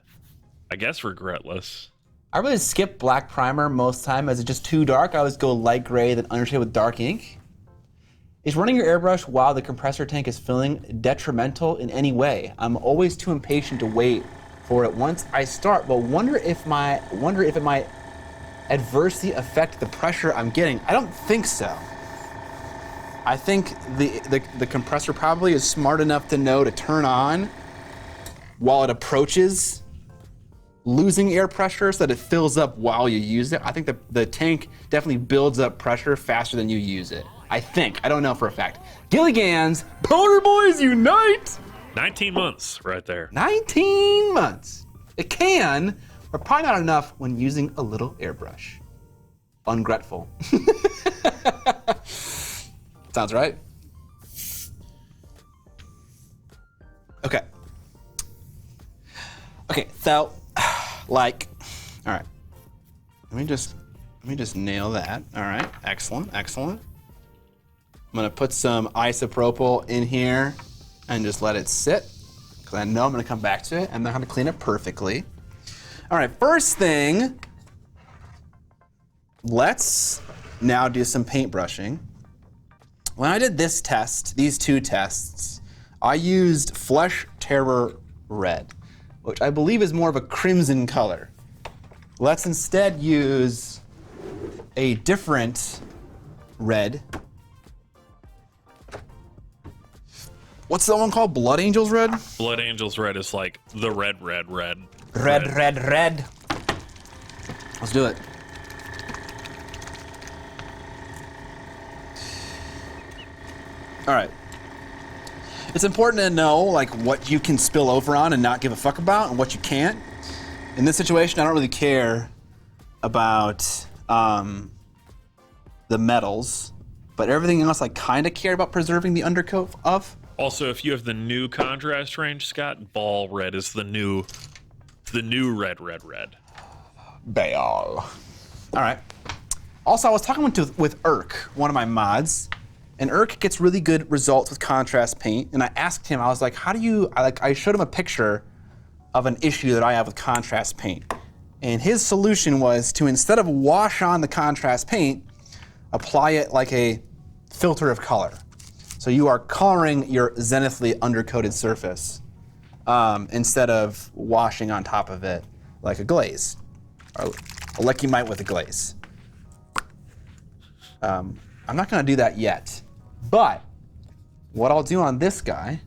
I guess regretless. I really skip black primer most time as it's just too dark. I always go light gray, then undershade with dark ink. Is running your airbrush while the compressor tank is filling detrimental in any way? I'm always too impatient to wait for it once I start, but wonder if it might adversely affect the pressure I'm getting. I don't think so. I think the compressor probably is smart enough to know to turn on while it approaches losing air pressure so that it fills up while you use it. I think the tank definitely builds up pressure faster than you use it. I think. I don't know for a fact. Gilligan's Powder Boys Unite! 19 months right there. 19 months. It can, but probably not enough when using a little airbrush. Ungrateful. Sounds right. Okay. Okay, so, like, all right. Let me just nail that. All right, excellent, excellent. I'm gonna put some isopropyl in here and just let it sit, because I know I'm gonna come back to it. I'm not gonna clean it perfectly. All right, first thing, let's now do some paint brushing. When I did this test, these two tests, I used Flesh Terror Red, which I believe is more of a crimson color. Let's instead use a different red. What's that one called? Blood Angels Red? Blood Angels Red is like the red. Red. Let's do it. All right. It's important to know like what you can spill over on and not give a fuck about, and what you can't. In this situation, I don't really care about the metals, but everything else I kind of care about preserving the undercoat of. Also, if you have the new contrast range, Scott, ball red is the new red. Ball. All right. Also, I was talking with Irk, one of my mods, and Irk gets really good results with contrast paint. And I asked him, I was like, how do you, I showed him a picture of an issue that I have with contrast paint. And his solution was to, instead of wash on the contrast paint, apply it like a filter of color. So you are coloring your zenithally undercoated surface instead of washing on top of it like a glaze, or like you might with a glaze. I'm not gonna do that yet, but what I'll do on this guy,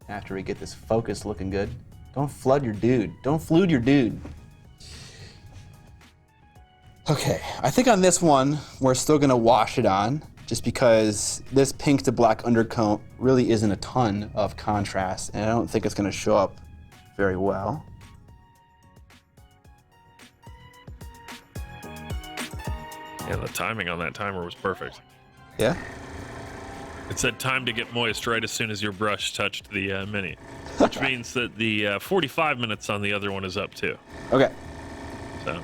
after we get this focus looking good, don't flood your dude. Don't flood your dude. Okay, I think on this one, we're still gonna wash it on, just because this pink to black undercoat really isn't a ton of contrast, and I don't think it's gonna show up very well. Yeah, the timing on that timer was perfect. Yeah? It said time to get moist right as soon as your brush touched the Mini, which means that the 45 minutes on the other one is up too. Okay. So.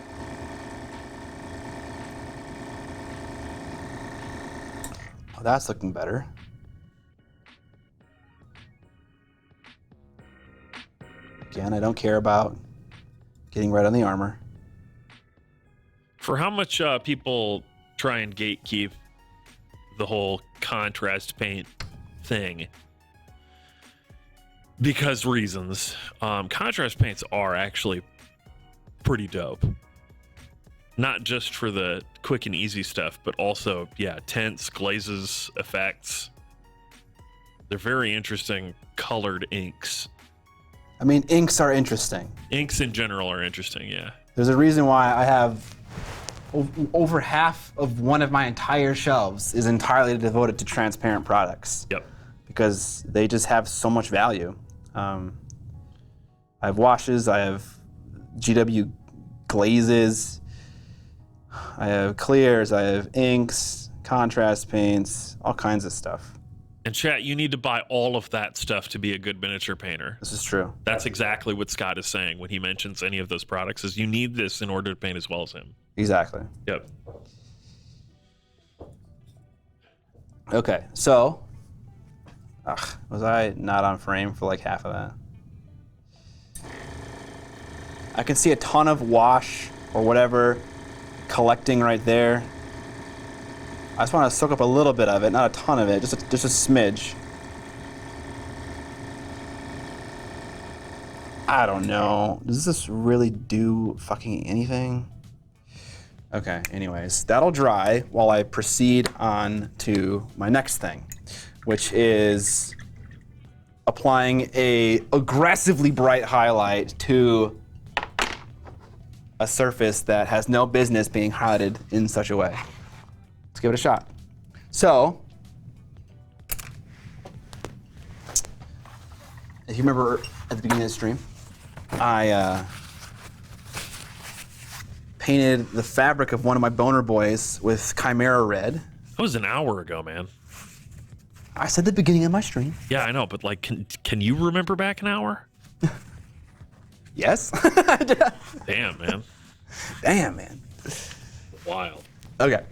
Oh, that's looking better. Again, I don't care about getting red on the armor. For how much people try and gatekeep the whole contrast paint thing, because reasons, contrast paints are actually pretty dope. Not just for the quick and easy stuff, but also, yeah, tints, glazes, effects. They're very interesting colored inks. I mean, inks are interesting. Inks in general are interesting, yeah. There's a reason why I have over half of one of my entire shelves is entirely devoted to transparent products. Yep. Because they just have so much value. I have washes, I have GW glazes, I have clears, I have inks, contrast paints, all kinds of stuff. And chat, you need to buy all of that stuff to be a good miniature painter. This is true. That's exactly what Scott is saying when he mentions any of those products, is you need this in order to paint as well as him. Exactly. Yep. Okay, so, was I not on frame for like half of that? I can see a ton of wash or whatever collecting right there. I just want to soak up a little bit of it, not a ton of it, just a smidge. I don't know. Does this really do fucking anything? Okay, anyways, that'll dry while I proceed on to my next thing, which is applying a aggressively bright highlight to a surface that has no business being highlighted in such a way. Let's give it a shot. So, if you remember at the beginning of the stream, I painted the fabric of one of my boner boys with Chimera Red. That was an hour ago, man. I said the beginning of my stream. Yeah, I know, but like, can you remember back an hour? Yes. Damn, man. Damn, man. Wild. Okay.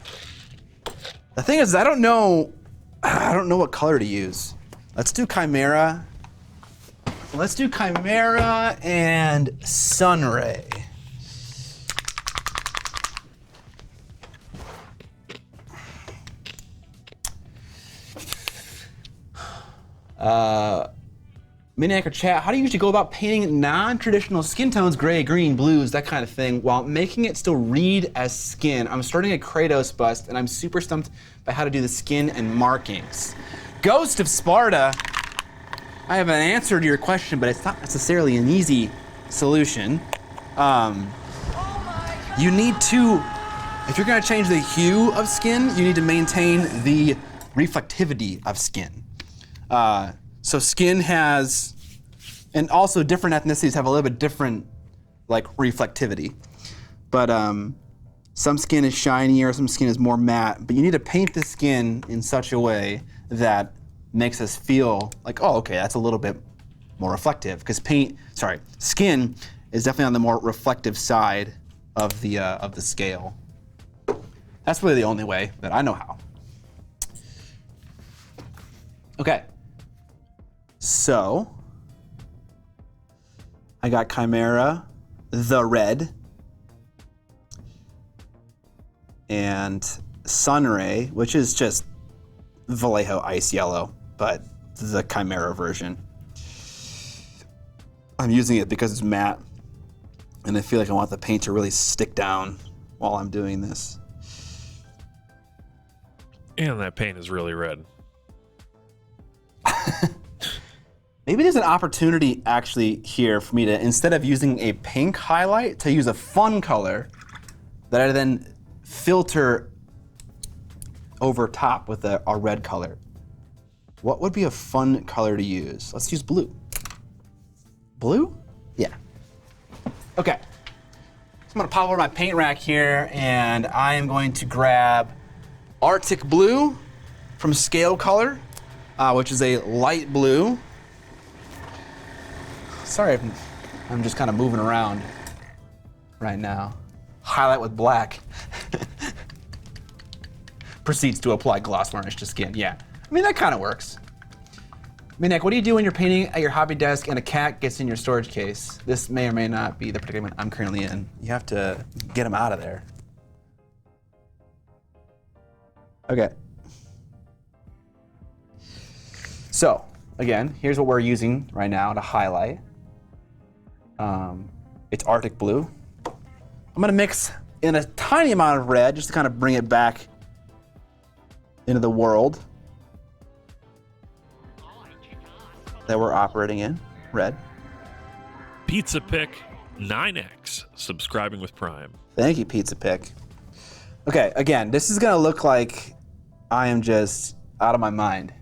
The thing is, I don't know what color to use. Let's do Chimera. Let's do Chimera and Sunray. Miniac or chat, how do you usually go about painting non-traditional skin tones, gray, green, blues, that kind of thing, while making it still read as skin? I'm starting a Kratos bust, and I'm super stumped by how to do the skin and markings. Ghost of Sparta, I have an answer to your question, but it's not necessarily an easy solution. You need to, if you're gonna change the hue of skin, you need to maintain the reflectivity of skin. So skin has, and also different ethnicities have a little bit different like reflectivity. But some skin is shinier, some skin is more matte, but you need to paint the skin in such a way that makes us feel like, oh, okay, that's a little bit more reflective. Because skin is definitely on the more reflective side of the scale. That's really the only way that I know how. Okay. So, I got Chimera, the red, and Sunray, which is just Vallejo Ice Yellow, but the Chimera version. I'm using it because it's matte, and I feel like I want the paint to really stick down while I'm doing this. And that paint is really red. Maybe there's an opportunity actually here for me to, instead of using a pink highlight, to use a fun color that I then filter over top with a red color. What would be a fun color to use? Let's use blue. Blue? Yeah. Okay. So I'm gonna pop over my paint rack here, and I am going to grab Arctic Blue from Scale Color, which is a light blue. Sorry if I'm just kind of moving around right now. Highlight with black. Proceeds to apply gloss varnish to skin. Yeah, I mean, that kind of works. Miniac, what do you do when you're painting at your hobby desk and a cat gets in your storage case? This may or may not be the predicament I'm currently in. You have to get him out of there. Okay. So, again, here's what we're using right now to highlight. It's Arctic Blue. I'm gonna mix in a tiny amount of red just to kind of bring it back into the world that we're operating in. Red. Pizza Pick 9X, subscribing with Prime. Thank you, Pizza Pick. Okay, again, this is gonna look like I am just out of my mind.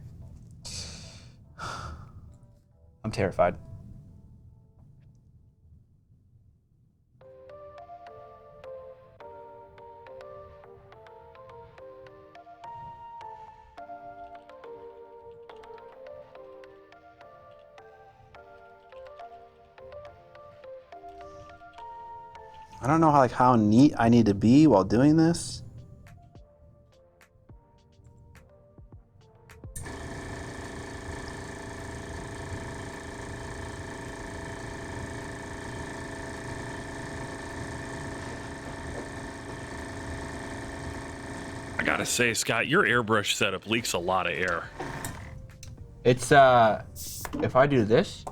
I'm terrified. I don't know how neat I need to be while doing this. I gotta say, Scott, your airbrush setup leaks a lot of air. It's if I do this,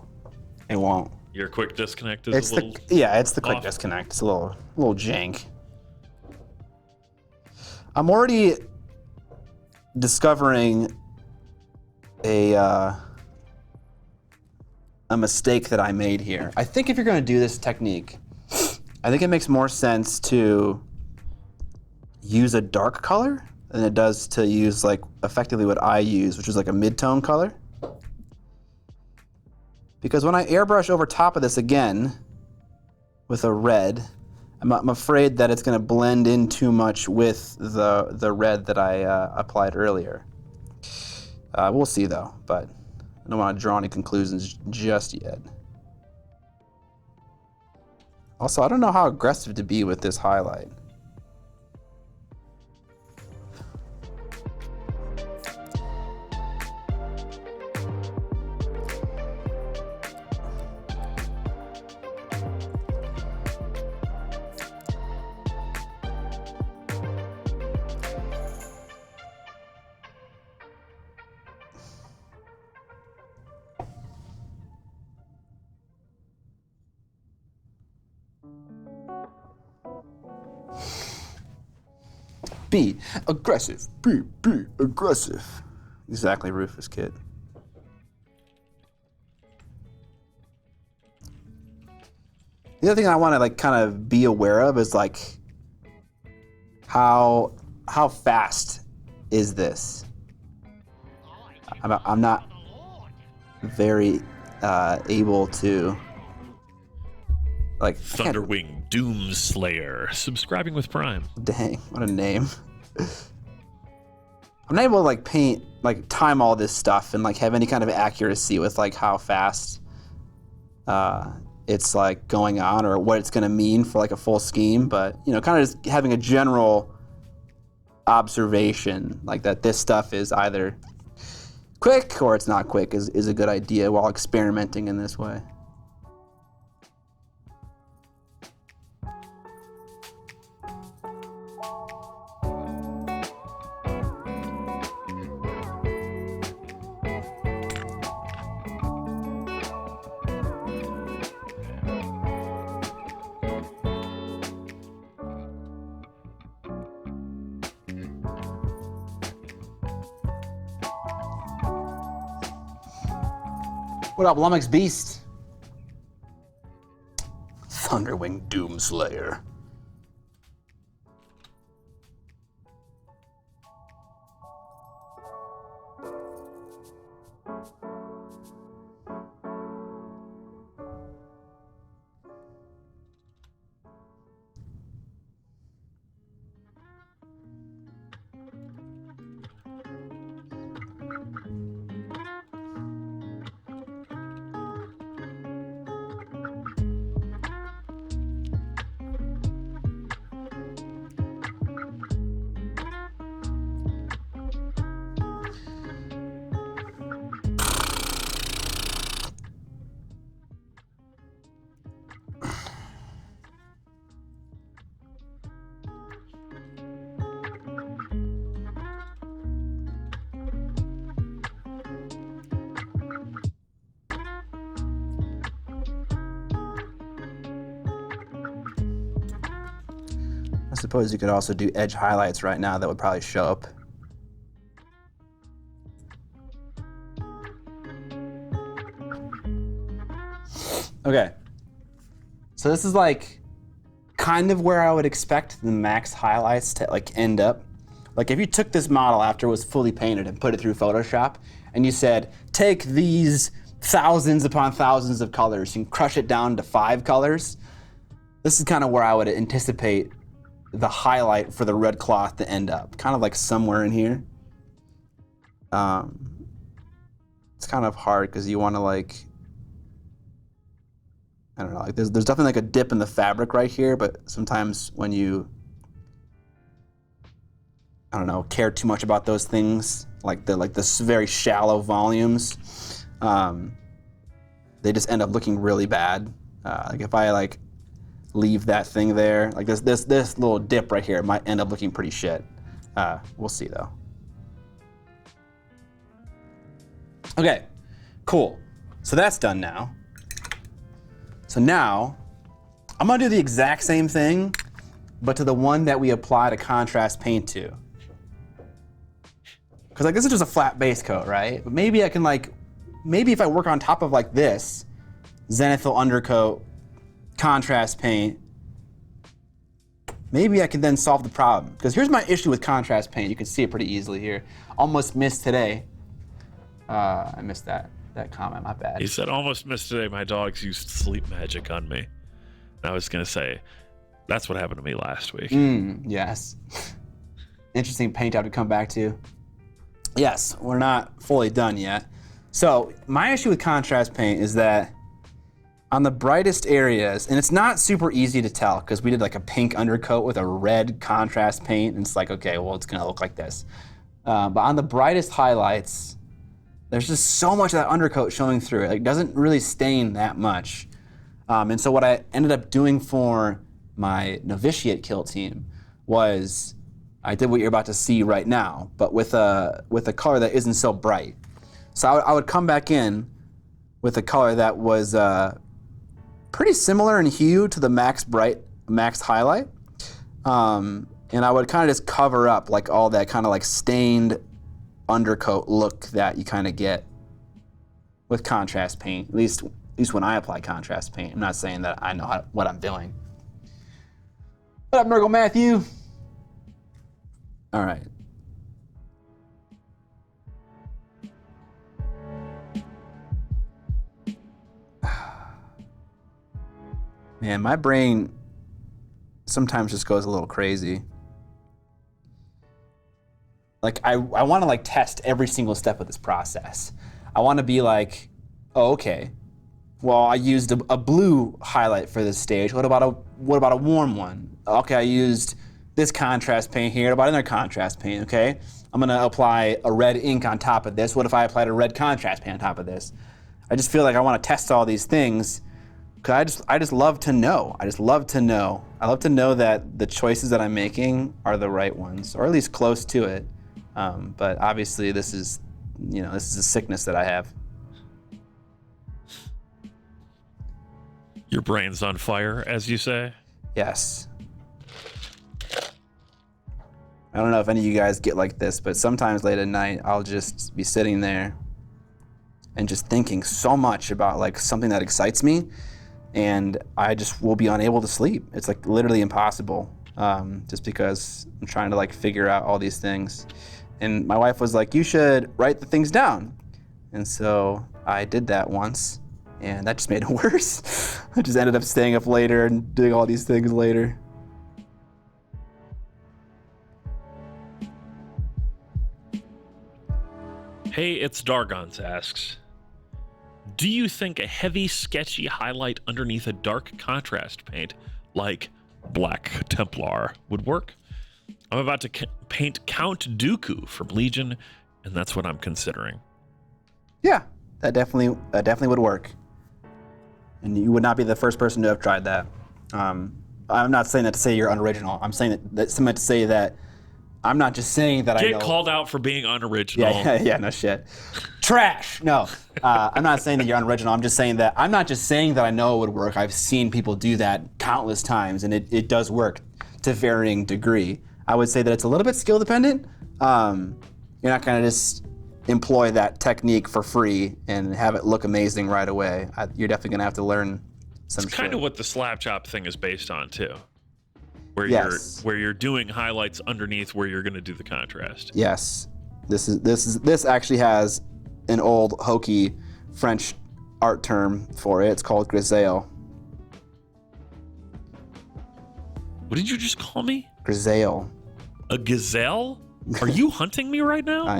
it won't. Your quick disconnect is a little it's the quick off. disconnect. It's a little jank. I'm already discovering a mistake that I made here. I think if you're going to do this technique, I think it makes more sense to use a dark color than it does to use like effectively what I use, which is like a mid-tone color. Because when I airbrush over top of this again with a red, I'm afraid that it's going to blend in too much with the red that I applied earlier. We'll see though, but I don't want to draw any conclusions just yet. Also, I don't know how aggressive to be with this highlight. Be aggressive. Be aggressive. Exactly, Rufus Kid. The other thing I want to like kind of be aware of is like how fast is this? I'm not very able to like Thunderwing Doomslayer subscribing with Prime. Dang, what a name. I'm not able to like paint, like time all this stuff and like have any kind of accuracy with like how fast it's like going on or what it's gonna mean for like a full scheme, but you know, kind of just having a general observation like that this stuff is either quick or it's not quick is a good idea while experimenting in this way. What up, Lummox Beast? Thunderwing Doomslayer. I suppose you could also do edge highlights right now. That would probably show up. Okay. So this is like kind of where I would expect the max highlights to like end up. Like if you took this model after it was fully painted and put it through Photoshop and you said, take these thousands upon thousands of colors and crush it down to 5 colors, this is kind of where I would anticipate the highlight for the red cloth to end up, kind of like somewhere in here. It's kind of hard because you want to like, I don't know, like there's definitely like a dip in the fabric right here, but sometimes when you, I don't know, care too much about those things, like this very shallow volumes, they just end up looking really bad. Like if I like leave that thing there, like this little dip right here, it might end up looking pretty shit. We'll see though. Okay, cool. So that's done now. So now I'm gonna do the exact same thing, but to the one that we applied a contrast paint to. Cause like this is just a flat base coat, right? But maybe I can like, maybe if I work on top of like this, Zenithal undercoat, contrast paint, maybe I can then solve the problem. Because here's my issue with contrast paint. You can see it pretty easily here. Almost missed today. I missed that comment, my bad. He said, almost missed today. My dogs used sleep magic on me. And I was going to say, that's what happened to me last week. Yes. Interesting paint job to come back to. Yes, we're not fully done yet. So my issue with contrast paint is that on the brightest areas, and it's not super easy to tell because we did like a pink undercoat with a red contrast paint, and it's like, okay, well, it's gonna look like this. But on the brightest highlights, there's just so much of that undercoat showing through it. Like, it doesn't really stain that much. And so what I ended up doing for my novitiate kill team was I did what you're about to see right now, but with a color that isn't so bright. So I would come back in with a color that was pretty similar in hue to the max highlight, And I would kind of just cover up like all that kind of like stained undercoat look that you kind of get with contrast paint. At least when I apply contrast paint. I'm not saying that I know what I'm doing. What up, Nurgle Matthew? All right. Man, my brain sometimes just goes a little crazy. Like I want to like test every single step of this process. I want to be like, oh, okay. Well, I used a blue highlight for this stage. What about a warm one? Okay, I used this contrast paint here. What about another contrast paint? Okay, I'm gonna apply a red ink on top of this. What if I applied a red contrast paint on top of this? I just feel like I want to test all these things. Cause I just love to know. I just love to know. I love to know that the choices that I'm making are the right ones, or at least close to it. But obviously, this is a sickness that I have. Your brain's on fire, as you say. Yes. I don't know if any of you guys get like this, but sometimes late at night, I'll just be sitting there and just thinking so much about like something that excites me. And I just will be unable to sleep. It's like literally impossible, just because I'm trying to like figure out all these things. And my wife was like, you should write the things down. And so I did that once, and that just made it worse. I just ended up staying up later and doing all these things later. Hey, it's Dargons asks, do you think a heavy, sketchy highlight underneath a dark contrast paint, like Black Templar, would work? I'm about to paint Count Dooku from Legion, and that's what I'm considering. Yeah, that definitely would work. And you would not be the first person to have tried that. I'm not saying that to say you're unoriginal. I'm saying that's meant to say that I'm not just saying that I know. Get called out for being unoriginal. Yeah, no shit. Trash. No, I'm not saying that you're unoriginal. I'm just saying that I'm not just saying that I know it would work. I've seen people do that countless times, and it does work to varying degree. I would say that it's a little bit skill dependent. You're not gonna just employ that technique for free and have it look amazing right away. You're definitely gonna have to learn some shit. It's kind of what the slab chop thing is based on too. Where you're doing highlights underneath where you're going to do the contrast. Yes, this actually has an old hokey French art term for it. It's called grisaille. What did you just call me? Grisaille. A gazelle? Are you hunting me right now? I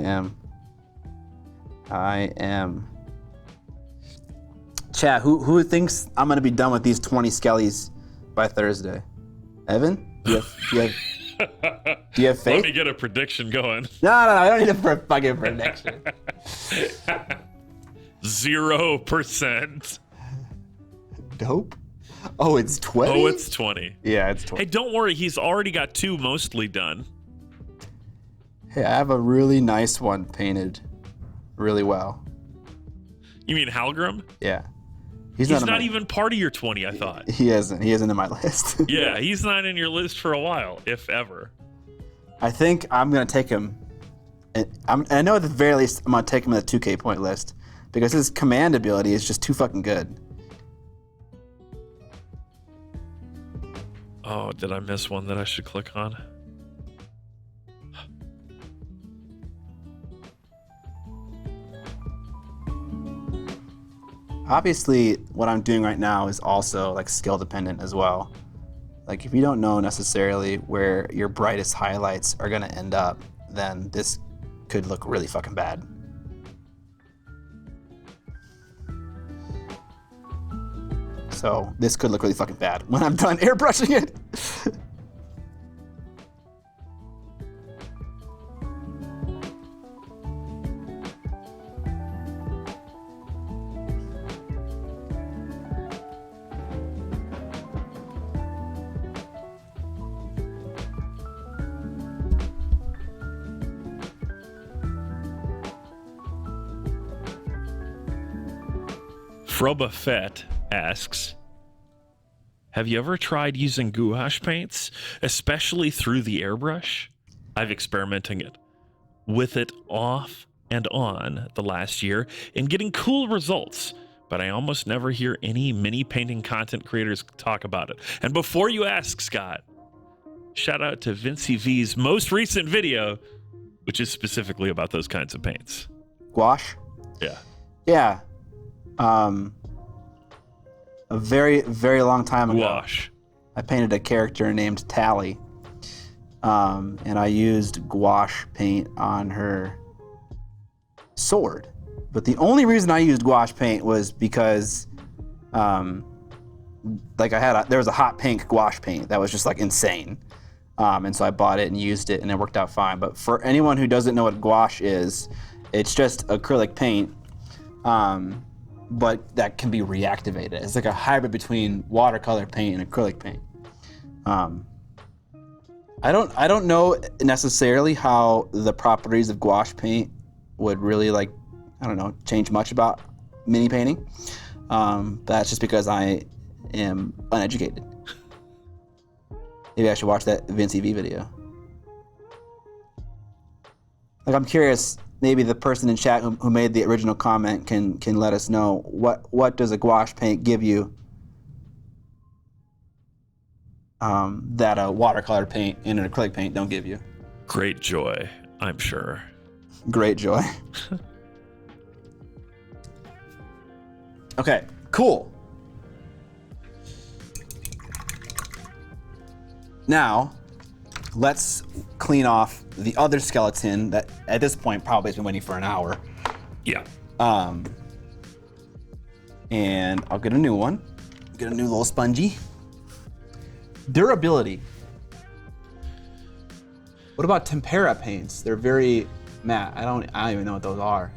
am. Chat, who thinks I'm going to be done with these 20 skellies by Thursday? Evan? Do you have faith? Let me get a prediction going. No, I don't need a fucking prediction. 0%. Dope. Oh, it's 20? Oh, it's 20. Yeah, it's 20. Hey, don't worry. He's already got 2 mostly done. Hey, I have a really nice one painted really well. You mean Halgrim? Yeah. He's not even part of your 20, I thought. He isn't in my list. Yeah, he's not in your list for a while, if ever. I think I'm going to take him. I know at the very least I'm going to take him in the 2K point list because his command ability is just too fucking good. Oh, did I miss one that I should click on? Obviously, what I'm doing right now is also like skill dependent as well. Like if you don't know necessarily where your brightest highlights are gonna end up, then this could look really fucking bad. So this could look really fucking bad when I'm done airbrushing it. Froba Fett asks, Have you ever tried using gouache paints, especially through the airbrush? I've experimenting it with it off and on the last year and getting cool results, but I almost never hear any mini painting content creators talk about it. And before you ask, Scott, shout out to Vincey V's most recent video, which is specifically about those kinds of paints. Gouache? Yeah. Yeah. A very, very long time ago, Gouache. I painted a character named Tally, and I used gouache paint on her sword. But the only reason I used gouache paint was because, like there was a hot pink gouache paint that was just like insane, and so I bought it and used it, and it worked out fine. But for anyone who doesn't know what gouache is, it's just acrylic paint. But that can be reactivated. It's like a hybrid between watercolor paint and acrylic paint. I don't know necessarily how the properties of gouache paint would really change much about mini painting. That's just because I am uneducated. Maybe I should watch that Vincey V video. Like, I'm curious. Maybe the person in chat who made the original comment can let us know what does a gouache paint give you that a watercolor paint and an acrylic paint don't give you. Great joy, I'm sure. Great joy. Okay, cool. Now, let's clean off the other skeleton that at this point probably has been waiting for an hour. Yeah. And I'll get a new one. Get a new little spongy. Durability. What about tempera paints? They're very matte. I don't even know what those are.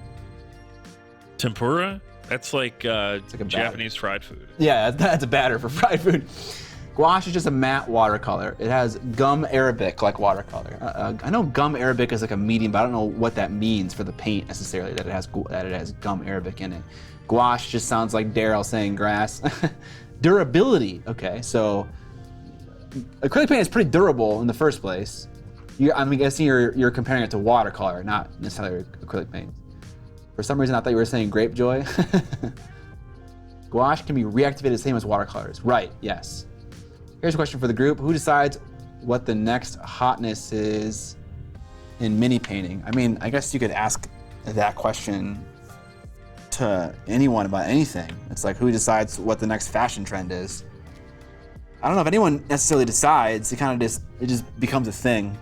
Tempura? That's like, like a Japanese fried food. Yeah, that's a batter for fried food. Gouache is just a matte watercolor. It has gum arabic like watercolor. I know gum arabic is like a medium, but I don't know what that means for the paint necessarily, that it has gum arabic in it. Gouache just sounds like Daryl saying grass. Durability. Okay, so acrylic paint is pretty durable in the first place. I'm guessing you're comparing it to watercolor, not necessarily acrylic paint. For some reason, I thought you were saying grape joy. Gouache can be reactivated the same as watercolors. Right, yes. Here's a question for the group. Who decides what the next hotness is in mini painting? I mean, I guess you could ask that question to anyone about anything. It's like, who decides what the next fashion trend is? I don't know if anyone necessarily decides. It just becomes a thing.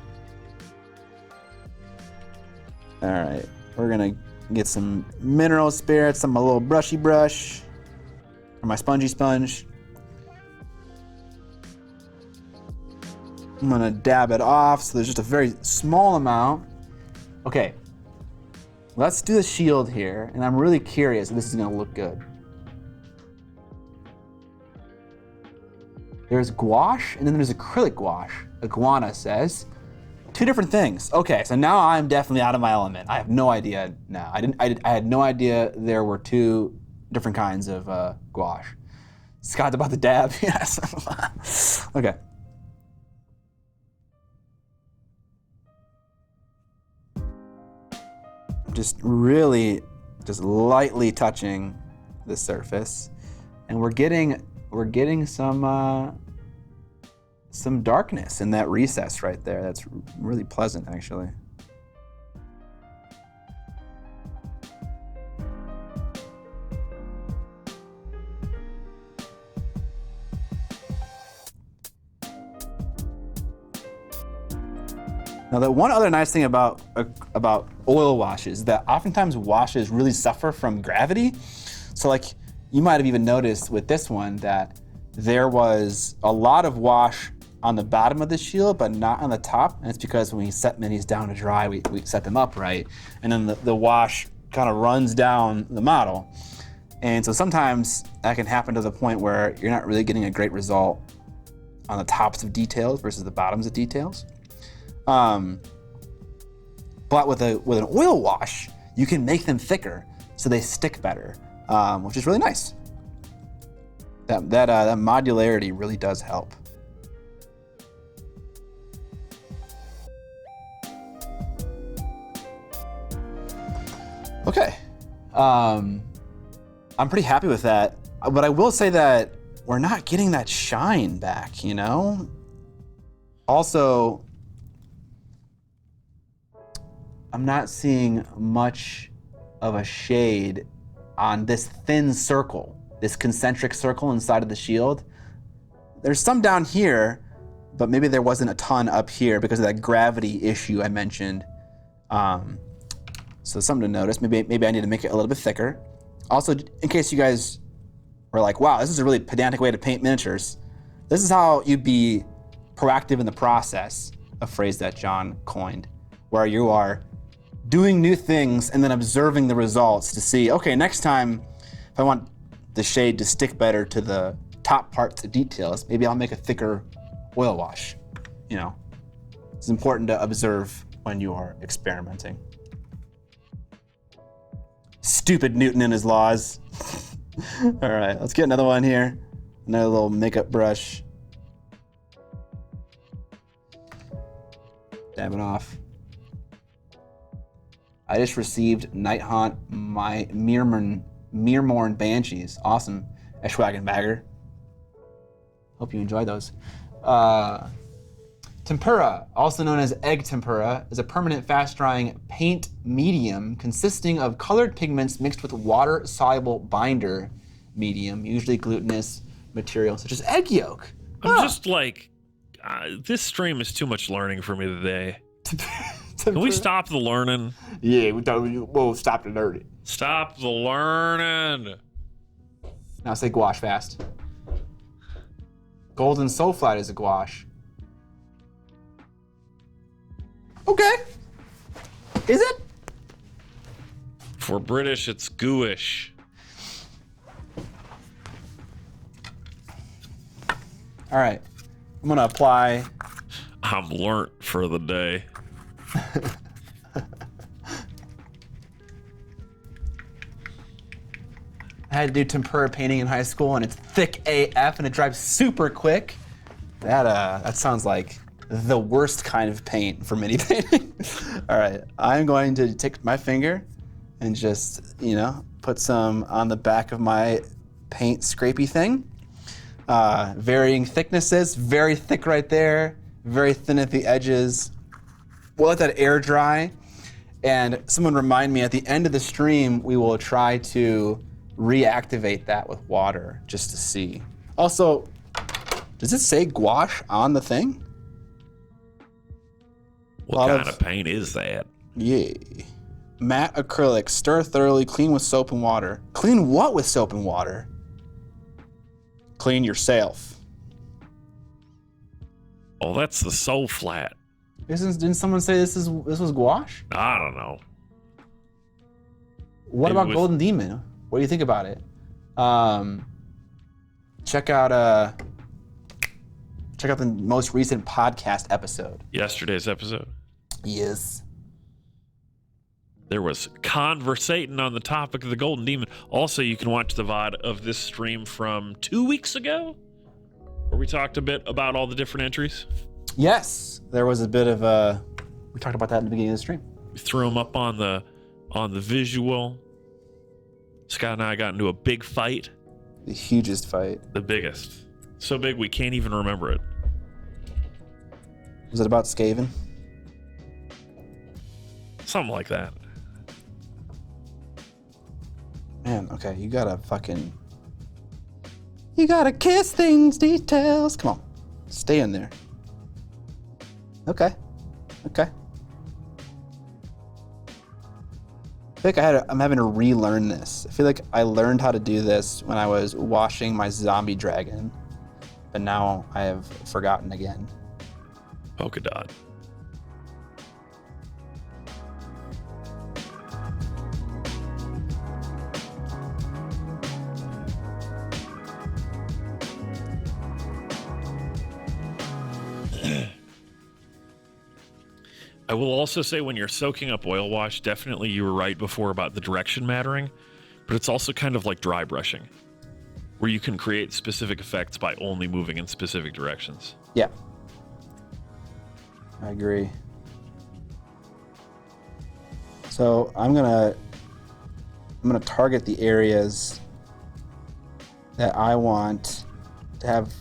All right, we're gonna get some mineral spirits, some a little brushy brush, or my spongy sponge. I'm gonna dab it off so there's just a very small amount. Okay, let's do the shield here, and I'm really curious if this is gonna look good. There's gouache, and then there's acrylic gouache. Iguana says. Two different things. Okay, so now I'm definitely out of my element. I have no idea now. I had no idea there were two different kinds of gouache. Scott's about to dab. Yes. Okay. Just lightly touching the surface, and we're getting some darkness in that recess right there. That's really pleasant, actually. Now, the one other nice thing about oil washes is that oftentimes washes really suffer from gravity. So, like, you might have even noticed with this one that there was a lot of wash on the bottom of the shield, but not on the top. And it's because when we set minis down to dry, we set them up right. And then the wash kind of runs down the model. And so sometimes that can happen to the point where you're not really getting a great result on the tops of details versus the bottoms of details. But with an oil wash, you can make them thicker so they stick better, which is really nice. That modularity really does help. Okay. I'm pretty happy with that, but I will say that we're not getting that shine back, you know? Also, I'm not seeing much of a shade on this thin circle, this concentric circle inside of the shield. There's some down here, but maybe there wasn't a ton up here because of that gravity issue I mentioned. So something to notice. Maybe I need to make it a little bit thicker. Also, in case you guys were like, wow, this is a really pedantic way to paint miniatures. This is how you'd be proactive in the process, a phrase that John coined, where you are doing new things and then observing the results to see, okay, next time, if I want the shade to stick better to the top parts of details, maybe I'll make a thicker oil wash. You know, it's important to observe when you are experimenting. Stupid Newton and his laws. All right, let's get another one here. Another little makeup brush. Dab it off. I just received Night Haunt, my Mirmorn Banshees. Awesome. Eschwagen Bagger. Hope you enjoy those. Tempera, also known as egg tempera, is a permanent fast-drying paint medium consisting of colored pigments mixed with water-soluble binder medium, usually glutinous material such as egg yolk. I'm just like, this stream is too much learning for me today. Can we stop the learning? Yeah, we'll stop the learning. Stop the learning. Now say gouache fast. Golden Soulflight is a gouache. Okay. Is it? For British, it's gooish. All right. I'm gonna apply. I'm learnt for the day. I had to do tempera painting in high school, and it's thick AF, and it dries super quick. That sounds like the worst kind of paint for mini painting. All right, I'm going to take my finger and just, put some on the back of my paint scrapey thing. Varying thicknesses, very thick right there, very thin at the edges. We'll let that air dry. And someone remind me, at the end of the stream, we will try to reactivate that with water just to see. Also, does it say gouache on the thing? What kind of paint is that? Yeah. Matte acrylic, stir thoroughly, clean with soap and water. Clean what with soap and water? Clean yourself. Oh, that's the Soul Flat. Didn't someone say this was gouache? I don't know. What about Golden Demon? What do you think about it? Check out the most recent podcast episode. Yesterday's episode. Yes. There was conversating on the topic of the Golden Demon. Also, you can watch the VOD of this stream from 2 weeks ago, where we talked a bit about all the different entries. Yes, there was a bit of we talked about that in the beginning of the stream. We threw them up on the visual. Scott and I got into a big fight. The hugest fight. The biggest. So big we can't even remember it. Was it about Skaven? Something like that. Man, okay, you gotta kiss things, details. Come on, stay in there. Okay. I feel like I'm having to relearn this. I feel like I learned how to do this when I was washing my zombie dragon, but now I have forgotten again. Polka dot. I will also say, when you're soaking up oil wash, definitely you were right before about the direction mattering, but it's also kind of like dry brushing. where you can create specific effects by only moving in specific directions. Yeah. I agree. So I'm gonna target the areas that I want to have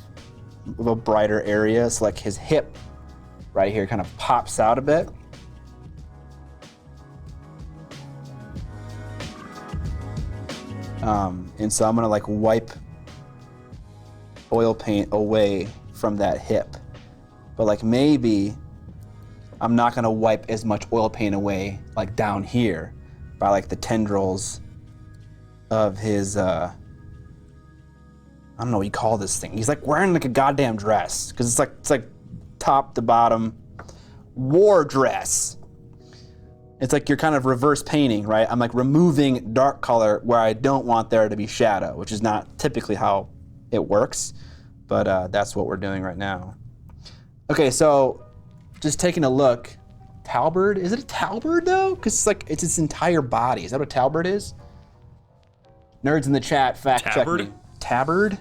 a brighter area. So like his hip right here kind of pops out a bit. And so I'm gonna like wipe oil paint away from that hip. But like maybe I'm not gonna wipe as much oil paint away like down here by like the tendrils of his, I don't know what you call this thing. He's like wearing like a goddamn dress because it's like top to bottom war dress. It's like you're kind of reverse painting, right? I'm like removing dark color where I don't want there to be shadow, which is not typically how it works, but that's what we're doing right now. Okay, so just taking a look, Talbert, is it a Talbert though? Because it's like, it's its entire body. Is that what Talbert is? Nerds in the chat, fact check me. Tabard?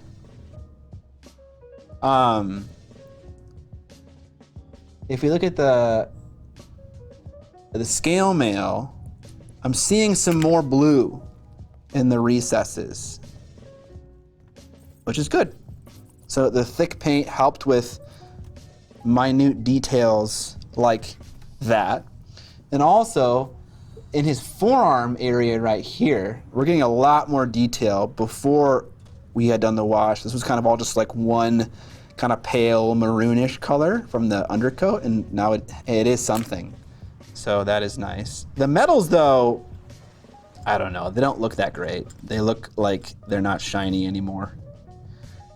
If you look at the scale mail, I'm seeing some more blue in the recesses, which is good. So the thick paint helped with minute details like that. And also in his forearm area right here, we're getting a lot more detail. Before we had done the wash, this was kind of all just like one kind of pale maroonish color from the undercoat, and now it is something. So that is nice. The metals though, I don't know, they don't look that great. They look like they're not shiny anymore.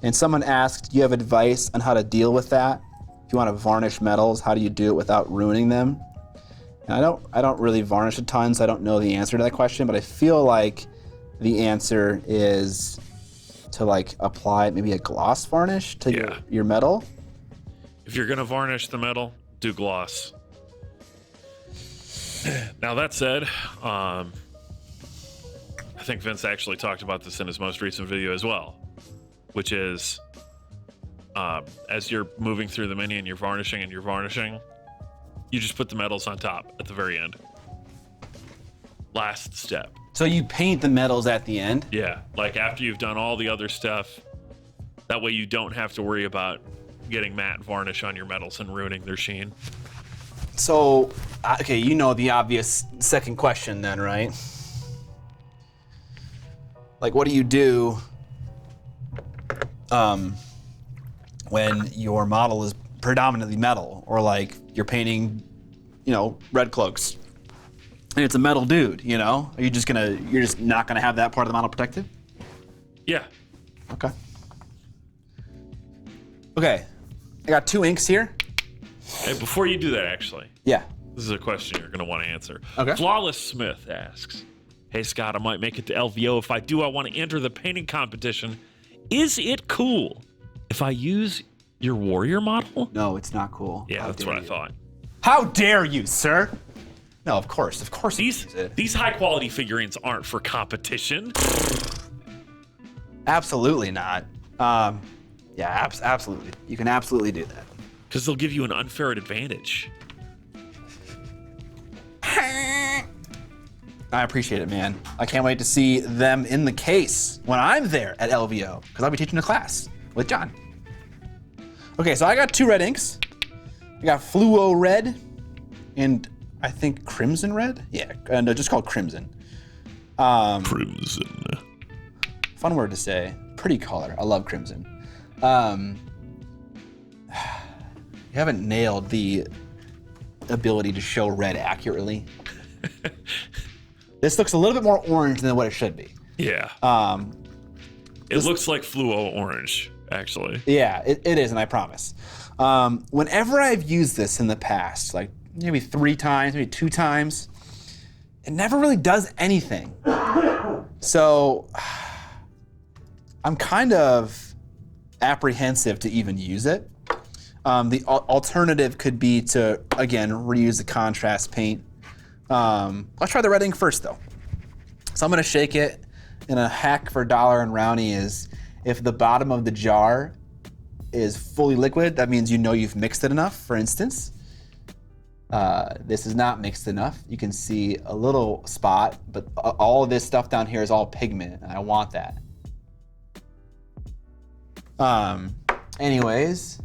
And someone asked, do you have advice on how to deal with that? If you want to varnish metals, how do you do it without ruining them? And I don't really varnish a ton, so I don't know the answer to that question, but I feel like the answer is to like apply maybe a gloss varnish to your metal. If you're gonna varnish the metal, do gloss. Now that said, I think Vince actually talked about this in his most recent video as well, which is as you're moving through the mini and you're varnishing, you just put the metals on top at the very end. Last step. So you paint the metals at the end? Yeah, like after you've done all the other stuff, that way you don't have to worry about getting matte varnish on your metals and ruining their sheen. So, okay, you know the obvious second question then, right? Like, what do you do when your model is predominantly metal, or like you're painting, you know, red cloaks, and it's a metal dude, you know? You're just not gonna have that part of the model protected? Yeah. Okay. Okay, I got 2 inks here. Hey, before you do that, actually. Yeah. This is a question you're going to want to answer. Okay. Flawless Smith asks, hey, Scott, I might make it to LVO. If I do, I want to enter the painting competition. Is it cool if I use your warrior model? No, it's not cool. Yeah, that's what I thought. How dare you, sir? No, of course. These high-quality figurines aren't for competition. Absolutely not. Yeah, absolutely. You can absolutely do that. Because they'll give you an unfair advantage. I appreciate it, man. I can't wait to see them in the case when I'm there at LVO, because I'll be teaching a class with John. Okay, so I got 2 red inks. I got fluo red and I think crimson red? Yeah, no, just called crimson. Crimson. Fun word to say. Pretty color. I love crimson. You haven't nailed the ability to show red accurately. This looks a little bit more orange than what it should be. Yeah. It looks like fluo orange, actually. Yeah, it is, and I promise. Whenever I've used this in the past, like maybe 3 times, maybe 2 times, it never really does anything. So I'm kind of apprehensive to even use it. The alternative could be to, again, reuse the contrast paint. Let's try the red ink first, though. So I'm gonna shake it, and a hack for Dollar and Rowney is If the bottom of the jar is fully liquid, that means you know you've mixed it enough. For instance, this is not mixed enough. You can see a little spot, but all of this stuff down here is all pigment, and I want that. Anyways,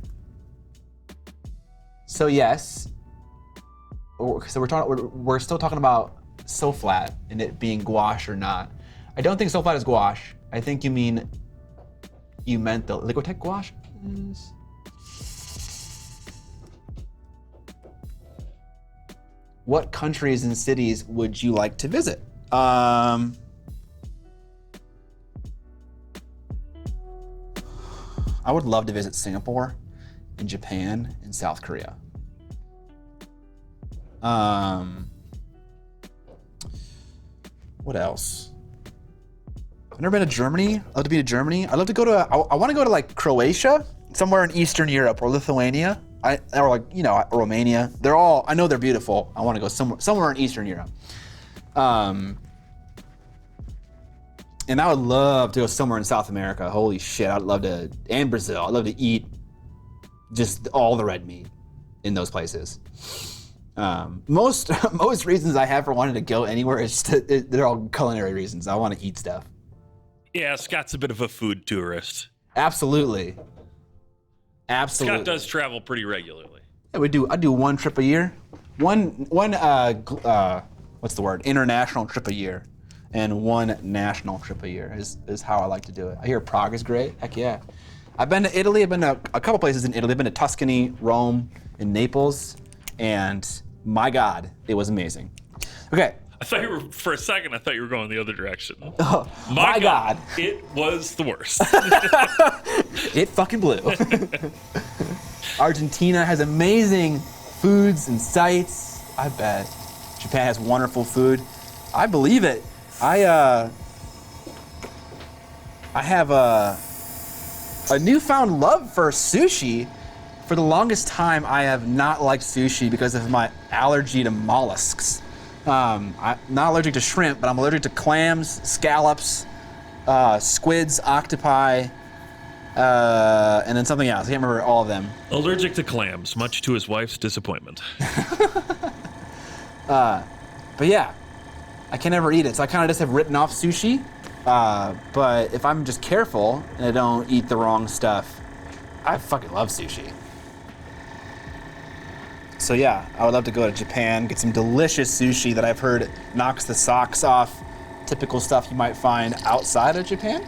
so yes, so we're still talking about so flat and it being gouache or not. I don't think so flat is gouache. I think you meant the Liquitex gouache. What countries and cities would you like to visit? I would love to visit Singapore and Japan and South Korea. What else? I've never been to Germany. I'd love to be to Germany. I'd love to go to, I want to go to like Croatia, somewhere in Eastern Europe, or Lithuania, or like, you know, Romania. They're all, I know they're beautiful. I want to go somewhere in Eastern Europe. And I would love to go somewhere in South America. Holy shit, I'd love to, and Brazil. I'd love to eat just all the red meat in those places. Most reasons I have for wanting to go anywhere is they're all culinary reasons. I want to eat stuff. Yeah, Scott's a bit of a food tourist. Absolutely. Scott does travel pretty regularly. Yeah, I do one trip a year. One what's the word? International trip a year. And one national trip a year is how I like to do it. I hear Prague is great. Heck yeah. I've been to Italy. I've been to a couple places in Italy. I've been to Tuscany, Rome, and Naples. And my God, it was amazing. Okay. For a second, I thought you were going the other direction. Oh, my God. It was the worst. It fucking blew. Argentina has amazing foods and sights. I bet. Japan has wonderful food. I believe it. I have a newfound love for sushi. For the longest time, I have not liked sushi because of my allergy to mollusks. I'm not allergic to shrimp, but I'm allergic to clams, scallops, squids, octopi, and then something else. I can't remember all of them. Allergic to clams, much to his wife's disappointment. But yeah, I can never eat it, so I kind of just have written off sushi. But if I'm just careful and I don't eat the wrong stuff, I fucking love sushi. So yeah, I would love to go to Japan, get some delicious sushi that I've heard knocks the socks off typical stuff you might find outside of Japan.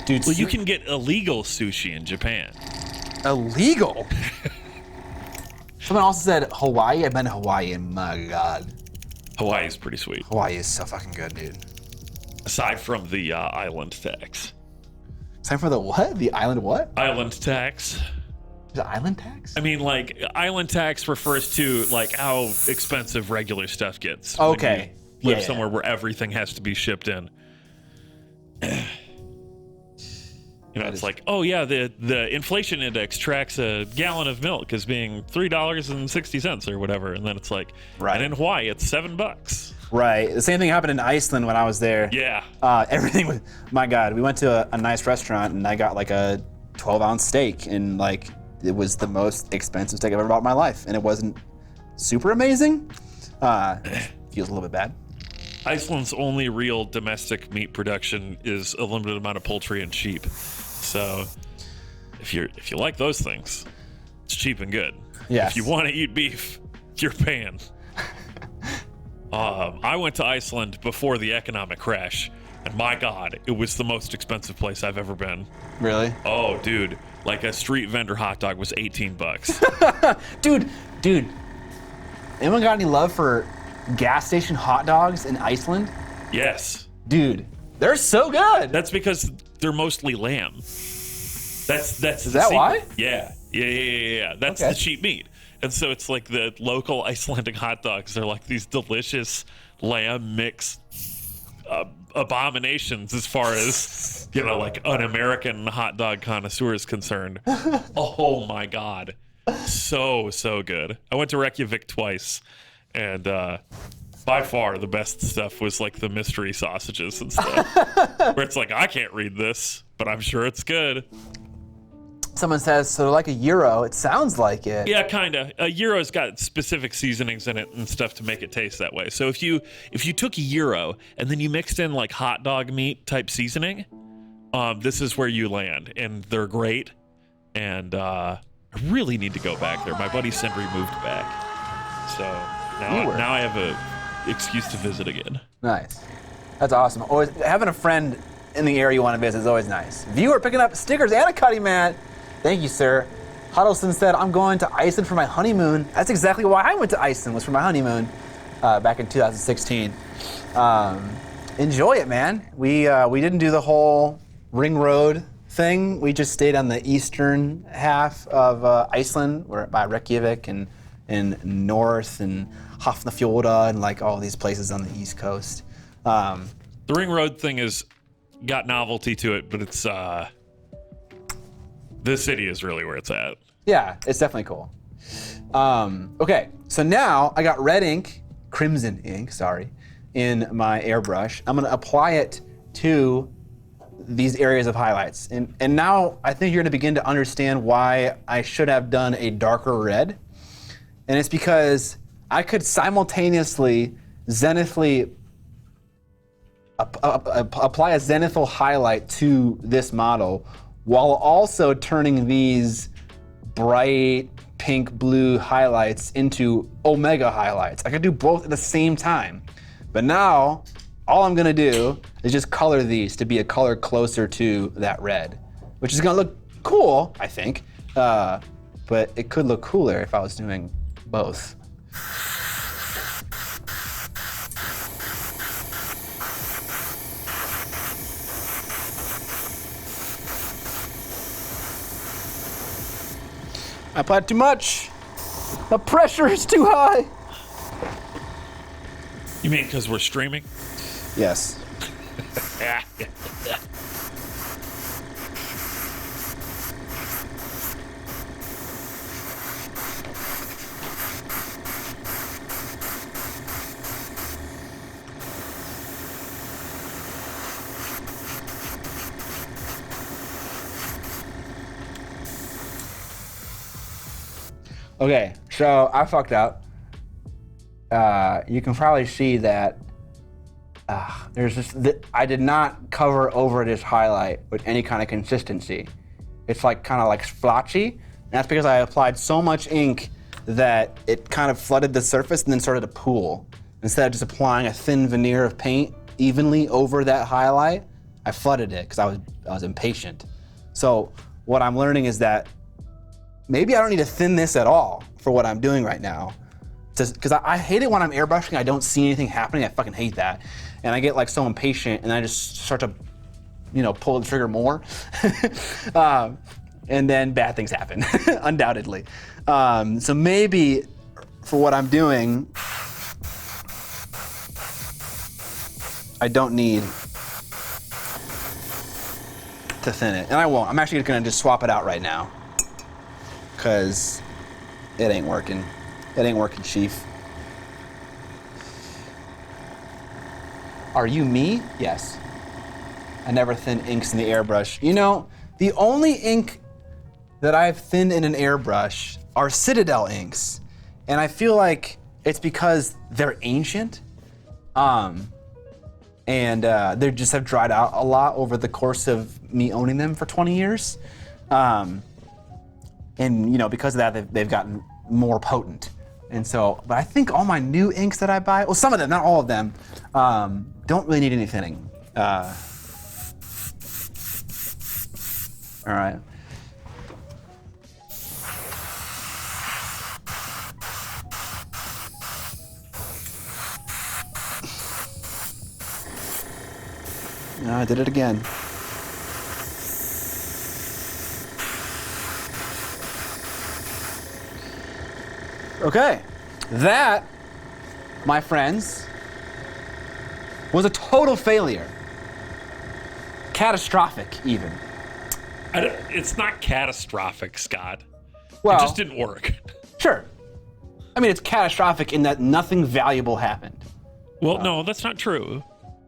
Dude, well, you can get illegal sushi in Japan. Illegal? Someone also said Hawaii. I've been to Hawaii, and my God. Hawaii is pretty sweet. Hawaii is so fucking good, dude. Aside from the island tax. Aside from the what? The island what? Island tax. The island tax? I mean, like, island tax refers to, like, how expensive regular stuff gets. Okay. When you live somewhere where everything has to be shipped in. You know, it's like, oh yeah, the inflation index tracks a gallon of milk as being $3.60 or whatever, and then it's like, right. And in Hawaii, it's $7. Right. The same thing happened in Iceland when I was there. Yeah. Everything was, my God, we went to a nice restaurant and I got like a 12-ounce steak, and like it was the most expensive steak I've ever bought in my life, and it wasn't super amazing. Feels a little bit bad. Iceland's only real domestic meat production is a limited amount of poultry and sheep. So if you like those things, it's cheap and good. Yes. If you want to eat beef, you're paying. I went to Iceland before the economic crash, and my God, it was the most expensive place I've ever been. Really? Oh, dude. Like a street vendor hot dog was $18. Dude. Anyone got any love for gas station hot dogs in Iceland? Yes. Dude, they're so good. That's because they're mostly lamb. That's Is that why? Yeah. That's okay. The cheap meat. And so it's like the local Icelandic hot dogs are like these delicious lamb mix abominations as far as, you know, like an American hot dog connoisseur is concerned. Oh my God. So good. I went to Reykjavik twice, and By far, the best stuff was like the mystery sausages and stuff, where it's like, I can't read this, but I'm sure it's good. Someone says, so like a gyro, it sounds like it. Yeah, kind of. A gyro's got specific seasonings in it and stuff to make it taste that way. So if you took a gyro and then you mixed in like hot dog meat type seasoning, this is where you land, and they're great. And I really need to go back there. My buddy Sindri moved back, so now I have a excuse to visit again. Nice. That's awesome. Always having a friend in the area you want to visit is always nice. Viewer picking up stickers and a cutting mat. Thank you, sir. Huddleston said, I'm going to Iceland for my honeymoon. That's exactly why I went to Iceland, was for my honeymoon back in 2016. Enjoy it, man. We didn't do the whole ring road thing. We just stayed on the eastern half of Iceland. We're by Reykjavik and north and Hafnarfjorda and like all these places on the east coast. The ring road thing has got novelty to it, but it's the city is really where it's at. Yeah, it's definitely cool. Okay, so now I got red ink, crimson ink, sorry, in my airbrush. I'm gonna apply it to these areas of highlights. And now I think you're gonna begin to understand why I should have done a darker red. And it's because I could simultaneously apply a zenithal highlight to this model while also turning these bright pink blue highlights into omega highlights. I could do both at the same time. But now, all I'm gonna do is just color these to be a color closer to that red, which is gonna look cool, I think. But it could look cooler if I was doing both. I applied too much. The pressure is too high. You mean because we're streaming? Yes. Okay, so I fucked up. You can probably see that there's this. I did not cover over this highlight with any kind of consistency. It's like kind of like splotchy, and that's because I applied so much ink that it kind of flooded the surface and then started to pool. Instead of just applying a thin veneer of paint evenly over that highlight, I flooded it because I was impatient. So what I'm learning is that maybe I don't need to thin this at all for what I'm doing right now. Because I hate it when I'm airbrushing, I don't see anything happening. I fucking hate that. And I get like so impatient and I just start to, pull the trigger more. And then bad things happen, undoubtedly. So maybe for what I'm doing, I don't need to thin it. And I won't. I'm actually gonna just swap it out right now, because it ain't working. It ain't working, Chief. Are you me? Yes. I never thin inks in the airbrush. The only ink that I've thinned in an airbrush are Citadel inks. And I feel like it's because they're ancient. And they just have dried out a lot over the course of me owning them for 20 years. And because of that, they've gotten more potent. And so, but I think all my new inks that I buy, well, some of them, not all of them, don't really need any thinning. All right. I did it again. Okay, that, my friends, was a total failure. Catastrophic, even. It's not catastrophic, Scott. Well, it just didn't work. Sure. I mean, it's catastrophic in that nothing valuable happened. Well, no, that's not true.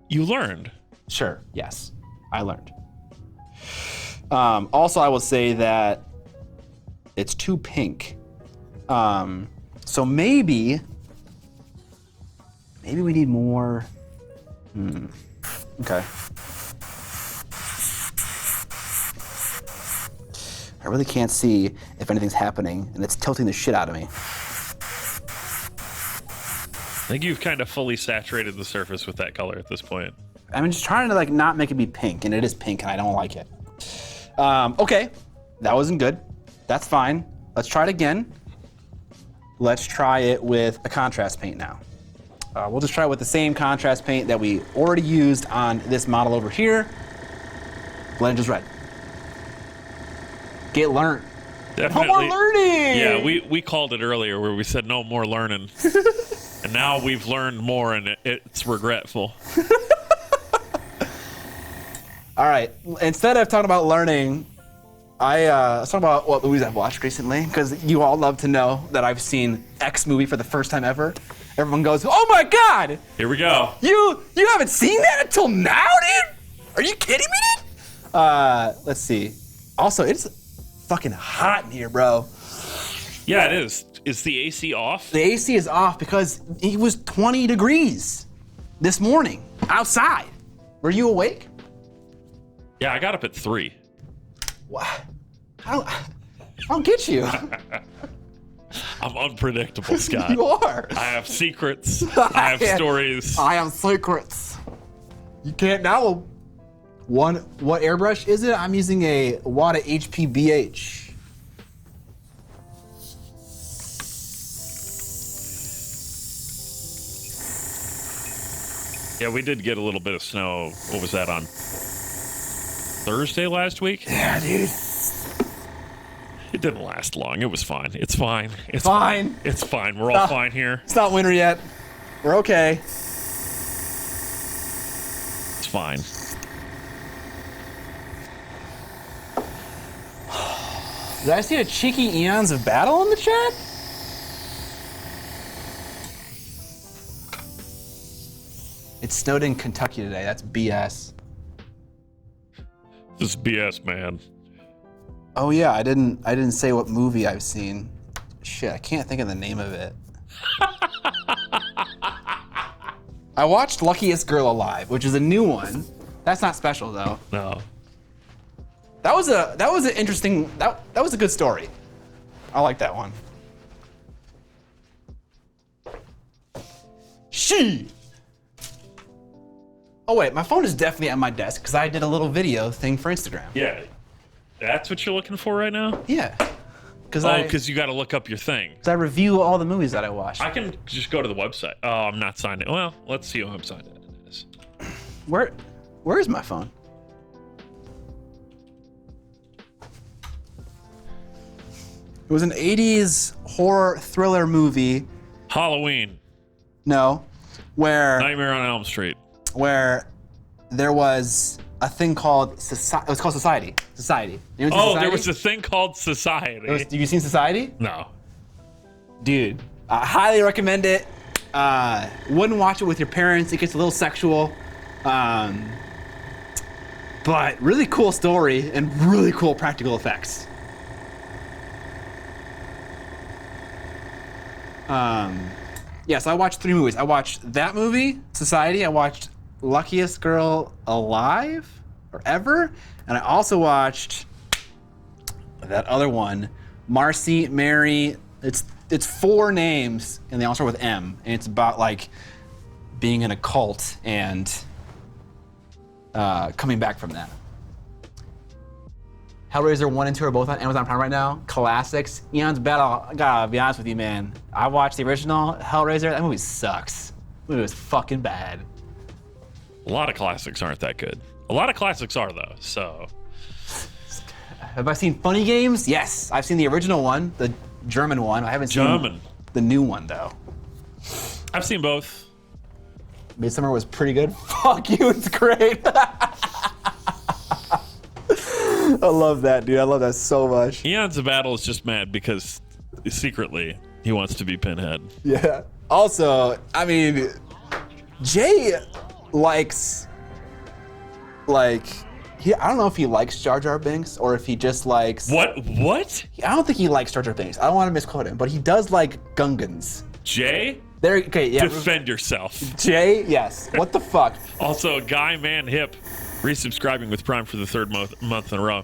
You learned. Sure. Yes, I learned. Also, I will say that it's too pink. So maybe we need more. Okay. I really can't see if anything's happening, and it's tilting the shit out of me. I think you've kind of fully saturated the surface with that color at this point. I'm just trying to like not make it be pink, and it is pink, and I don't like it. Okay, that wasn't good. That's fine. Let's try it again. Let's try it with a contrast paint now. We'll just try it with the same contrast paint that we already used on this model over here. Blend just red. Get learned. Definitely. No more learning! Yeah, we called it earlier where we said no more learning. And now we've learned more, and it's regretful. All right, instead of talking about learning, let's talk about what movies I've watched recently, because you all love to know that I've seen X movie for the first time ever. Everyone goes, oh my God! Here we go. You haven't seen that until now, dude? Are you kidding me, dude? Let's see. Also, it's fucking hot in here, bro. Yeah, it is. Is the AC off? The AC is off because it was 20 degrees this morning outside. Were you awake? Yeah, I got up at 3. What? I don't get you. I'm unpredictable, Scott. You are. I have secrets. I have stories. I have secrets. You can't now. What airbrush is it? I'm using a Wada HPBH. Yeah, we did get a little bit of snow. What was that, on Thursday last week? Yeah, dude. It didn't last long. It was fine. It's fine. It's Fine. It's fine. We're all fine here. It's not winter yet. We're okay. It's fine. Did I see a cheeky Eons of Battle in the chat? It snowed in Kentucky today. That's BS. This is BS, man. Oh yeah, I didn't say what movie I've seen. Shit, I can't think of the name of it. I watched Luckiest Girl Alive, which is a new one. That's not special though. No. That was an interesting. That was a good story. I like that one. She. Oh wait, my phone is definitely at my desk because I did a little video thing for Instagram. Yeah. That's what you're looking for right now? Yeah. Because you got to look up your thing. I review all the movies that I watched. I can just go to the website. Oh, I'm not signed in. Well, let's see who I'm signed in as. Where is my phone? It was an 80s horror thriller movie. Halloween. No, where Nightmare on Elm Street. Where there was a thing called Society. It was called Society. Society. You ever seen Oh, Society? there was a thing called Society. Have you seen Society? No. Dude, I highly recommend it. Wouldn't watch it with your parents. It gets a little sexual. But really cool story and really cool practical effects. Yeah, so I watched 3 movies. I watched that movie, Society. I watched Luckiest Girl Alive or Ever, and I also watched that other one, Marcy, Mary. It's 4 names, and they all start with M, and it's about like being in a cult and coming back from that. Hellraiser 1 and 2 are both on Amazon Prime right now. Classics. Eon's Battle, I gotta be honest with you, man. I watched the original Hellraiser. That movie sucks. That movie was fucking bad. A lot of classics aren't that good. A lot of classics are, though, so. Have I seen Funny Games? Yes. I've seen the original one, the German one. I haven't seen the new one, though. I've seen both. Midsummer was pretty good. Fuck you, it's great. I love that, dude. I love that so much. Eon's Battle is just mad because secretly he wants to be Pinhead. Yeah. Also, I mean, Jay likes, like, I don't know if he likes Jar Jar Binks or if he just likes. What? I don't think he likes Jar Jar Binks. I don't want to misquote him, but he does like Gungans. Jay? There, okay, yeah. Defend yourself. Jay, yes. What the fuck? Also, Guy Man Hip resubscribing with Prime for the third month in a row.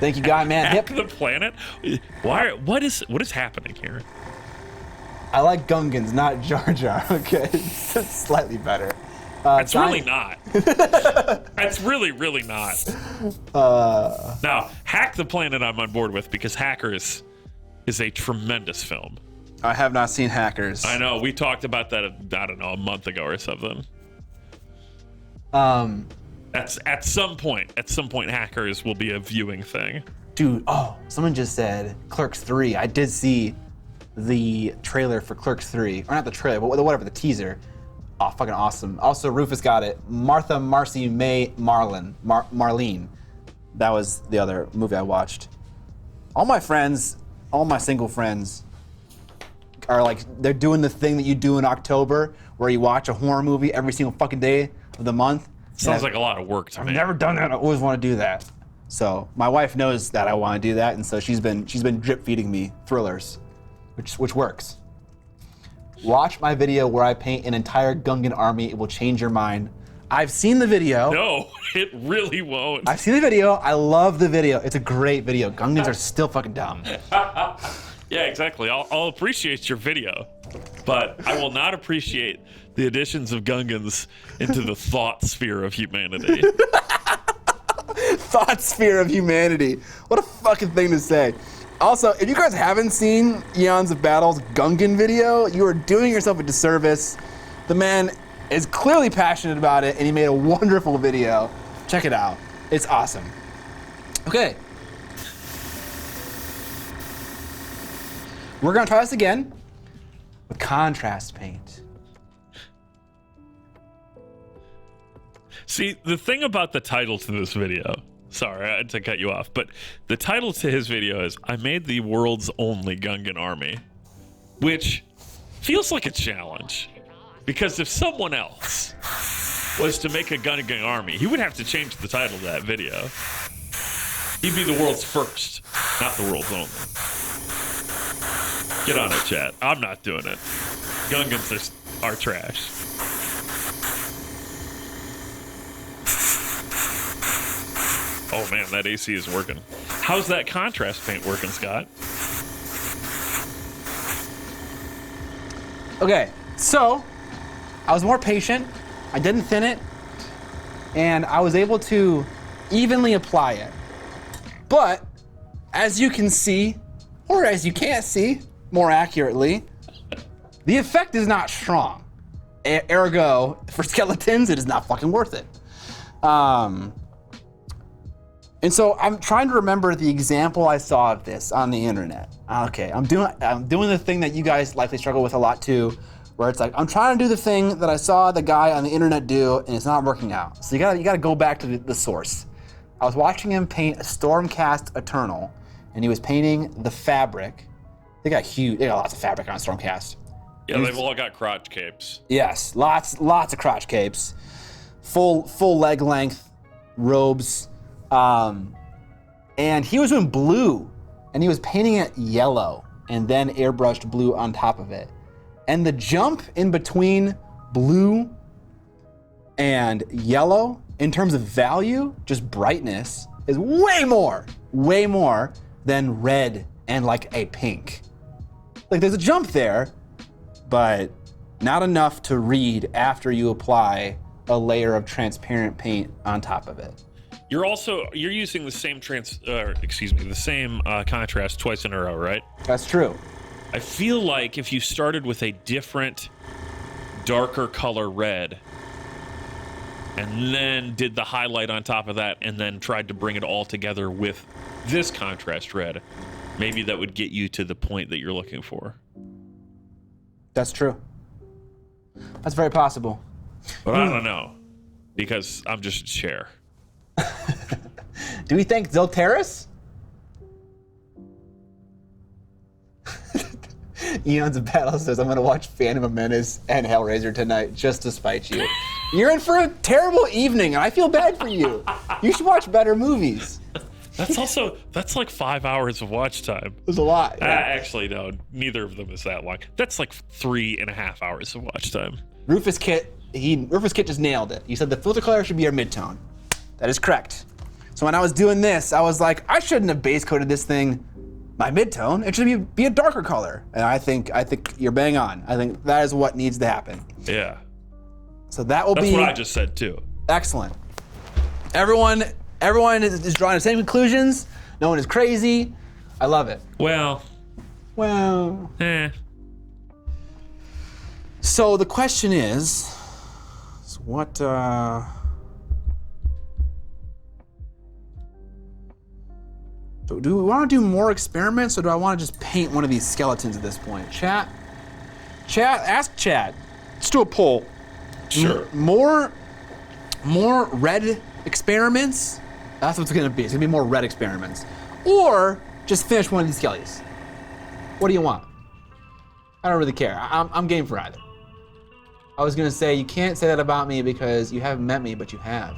Thank you, Guy Man Hip. Hack the planet? Why? What is happening here? I like Gungans, not Jar Jar. Okay, it's slightly better. It's really not. That's really not. Now, Hack the Planet I'm on board with because Hackers is a tremendous film. I have not seen Hackers. I know. We talked about that, I don't know, a month ago or something. That's at some point, Hackers will be a viewing thing. Dude, someone just said Clerks 3. I did see the trailer for Clerks 3. Or not the trailer, but whatever, the teaser. Oh, fucking awesome. Also, Rufus got it. Martha, Marcy, May, Marlene. That was the other movie I watched. All my single friends are like, they're doing the thing that you do in October where you watch a horror movie every single fucking day of the month. Sounds like a lot of work to me. I've never done that. I always want to do that. So my wife knows that I want to do that, and so she's been drip feeding me thrillers, which works. Watch my video where I paint an entire Gungan army. It will change your mind. I've seen the video. No, it really won't. I've seen the video. I love the video. It's a great video. Gungans are still fucking dumb. Yeah, exactly. I'll appreciate your video, but I will not appreciate the additions of Gungans into the thought sphere of humanity. Thought sphere of humanity. What a fucking thing to say. Also, if you guys haven't seen Eons of Battle's Gungan video, you are doing yourself a disservice. The man is clearly passionate about it, and he made a wonderful video. Check it out. It's awesome. Okay. We're gonna try this again with contrast paint. See, the thing about the title to this video, sorry, I had to cut you off, but the title to his video is, I made the world's only Gungan army, which feels like a challenge. Because if someone else was to make a Gungan army, he would have to change the title of that video. He'd be the world's first, not the world's only. Get on it, chat. I'm not doing it. Gungans are trash. Oh man, that AC is working. How's that contrast paint working, Scott? Okay, so I was more patient. I didn't thin it, and I was able to evenly apply it. But as you can see, or as you can't see more accurately, the effect is not strong. Ergo, for skeletons, it is not fucking worth it. And so I'm trying to remember the example I saw of this on the internet. Okay, I'm doing the thing that you guys likely struggle with a lot too, where it's like, I'm trying to do the thing that I saw the guy on the internet do, and it's not working out. So you gotta go back to the source. I was watching him paint a Stormcast Eternal, and he was painting the fabric. They got lots of fabric on Stormcast. Yeah, they've all got crotch capes. Yes, lots of crotch capes, full leg length robes. And he was doing blue, and he was painting it yellow, and then airbrushed blue on top of it. And the jump in between blue and yellow, in terms of value, just brightness, is way more than red and like a pink. Like there's a jump there, but not enough to read after you apply a layer of transparent paint on top of it. You're using the same the same contrast twice in a row, right? That's true. I feel like if you started with a different, darker color red, and then did the highlight on top of that, and then tried to bring it all together with this contrast red, maybe that would get you to the point that you're looking for. That's true. That's very possible. But I don't know, because I'm just a chair. Do we thank Zilteris? Eon's Battle says, I'm going to watch Phantom Menace and Hellraiser tonight just to spite you. You're in for a terrible evening, and I feel bad for you. You should watch better movies. That's like 5 hours of watch time. There's a lot. Yeah. Actually, no, neither of them is that long. That's like 3.5 hours of watch time. Rufus Kit just nailed it. He said the filter color should be our midtone. That is correct. So when I was doing this, I was like, I shouldn't have base coated this thing my midtone. It should be a darker color. And I think you're bang on. I think that is what needs to happen. Yeah. So that's what I just said too. Excellent. Everyone is drawing the same conclusions. No one is crazy. I love it. Well. So the question is, what? Do we want to do more experiments, or do I want to just paint one of these skeletons at this point? Chat, ask chat. Let's do a poll. Sure. More red experiments. That's what it's gonna be. It's gonna be more red experiments, or just finish one of these skellies. What do you want? I don't really care. I'm game for either. I was gonna say you can't say that about me because you haven't met me, but you have.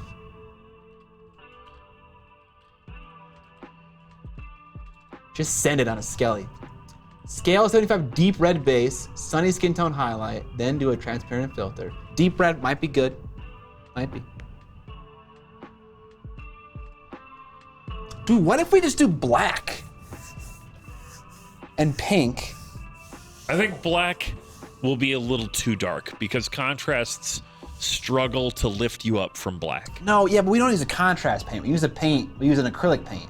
Just send it on a skelly. Scale 75 deep red base, sunny skin tone highlight, then do a transparent filter. Deep red might be good. Might be. Dude, what if we just do black and pink? I think black will be a little too dark because contrasts struggle to lift you up from black. No, yeah, but we don't use a contrast paint. We use an acrylic paint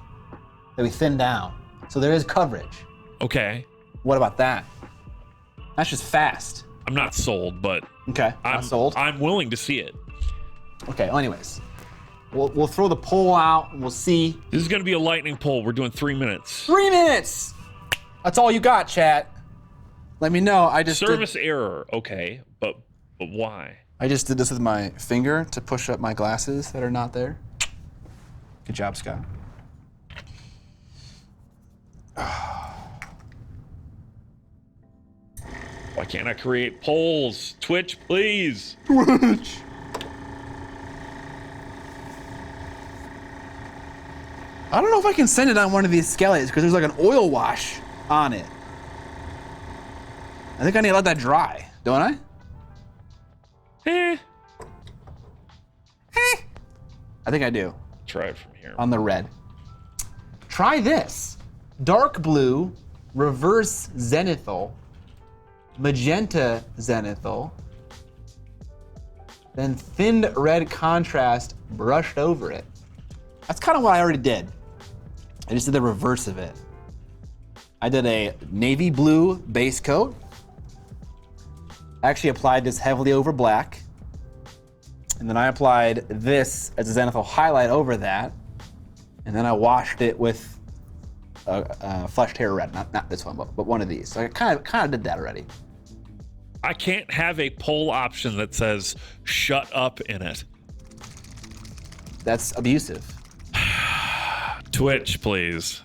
that we thin down. So there is coverage. Okay. What about that? That's just fast. I'm not sold, but okay, I'm sold. I'm willing to see it. Okay, well, anyways. We'll throw the poll out and we'll see. This is gonna be a lightning poll. We're doing 3 minutes. 3 minutes! That's all you got, chat. Let me know. Service error, okay, but why? I just did this with my finger to push up my glasses that are not there. Good job, Scott. Why can't I create polls? Twitch, please. Twitch. I don't know if I can send it on one of these skellies because there's like an oil wash on it. I think I need to let that dry, don't I? I think I do. Try it from here. On the red. Try this. Dark blue, reverse zenithal, magenta zenithal, then thinned red contrast brushed over it. That's kind of what I already did. I just did the reverse of it. I did a navy blue base coat. I actually applied this heavily over black. And then I applied this as a zenithal highlight over that. And then I washed it with fleshed hair red, not this one, but one of these. So I kind of did that already. I can't have a poll option that says "shut up" in it. That's abusive. Twitch, please.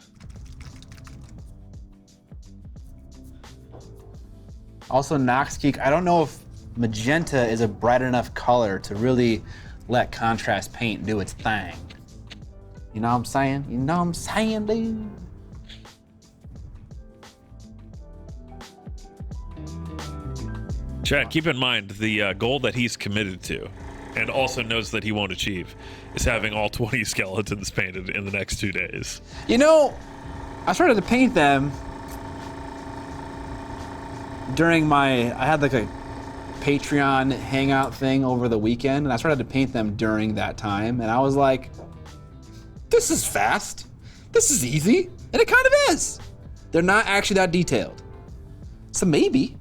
Also, Noxgeek, I don't know if magenta is a bright enough color to really let contrast paint do its thing. You know what I'm saying? You know what I'm saying, dude? Chad, keep in mind the goal that he's committed to and also knows that he won't achieve is having all 20 skeletons painted in the next 2 days. You know, I started to paint them during I had like a Patreon hangout thing over the weekend, and I started to paint them during that time, and I was like, this is fast. This is easy. And it kind of is. They're not actually that detailed. So maybe,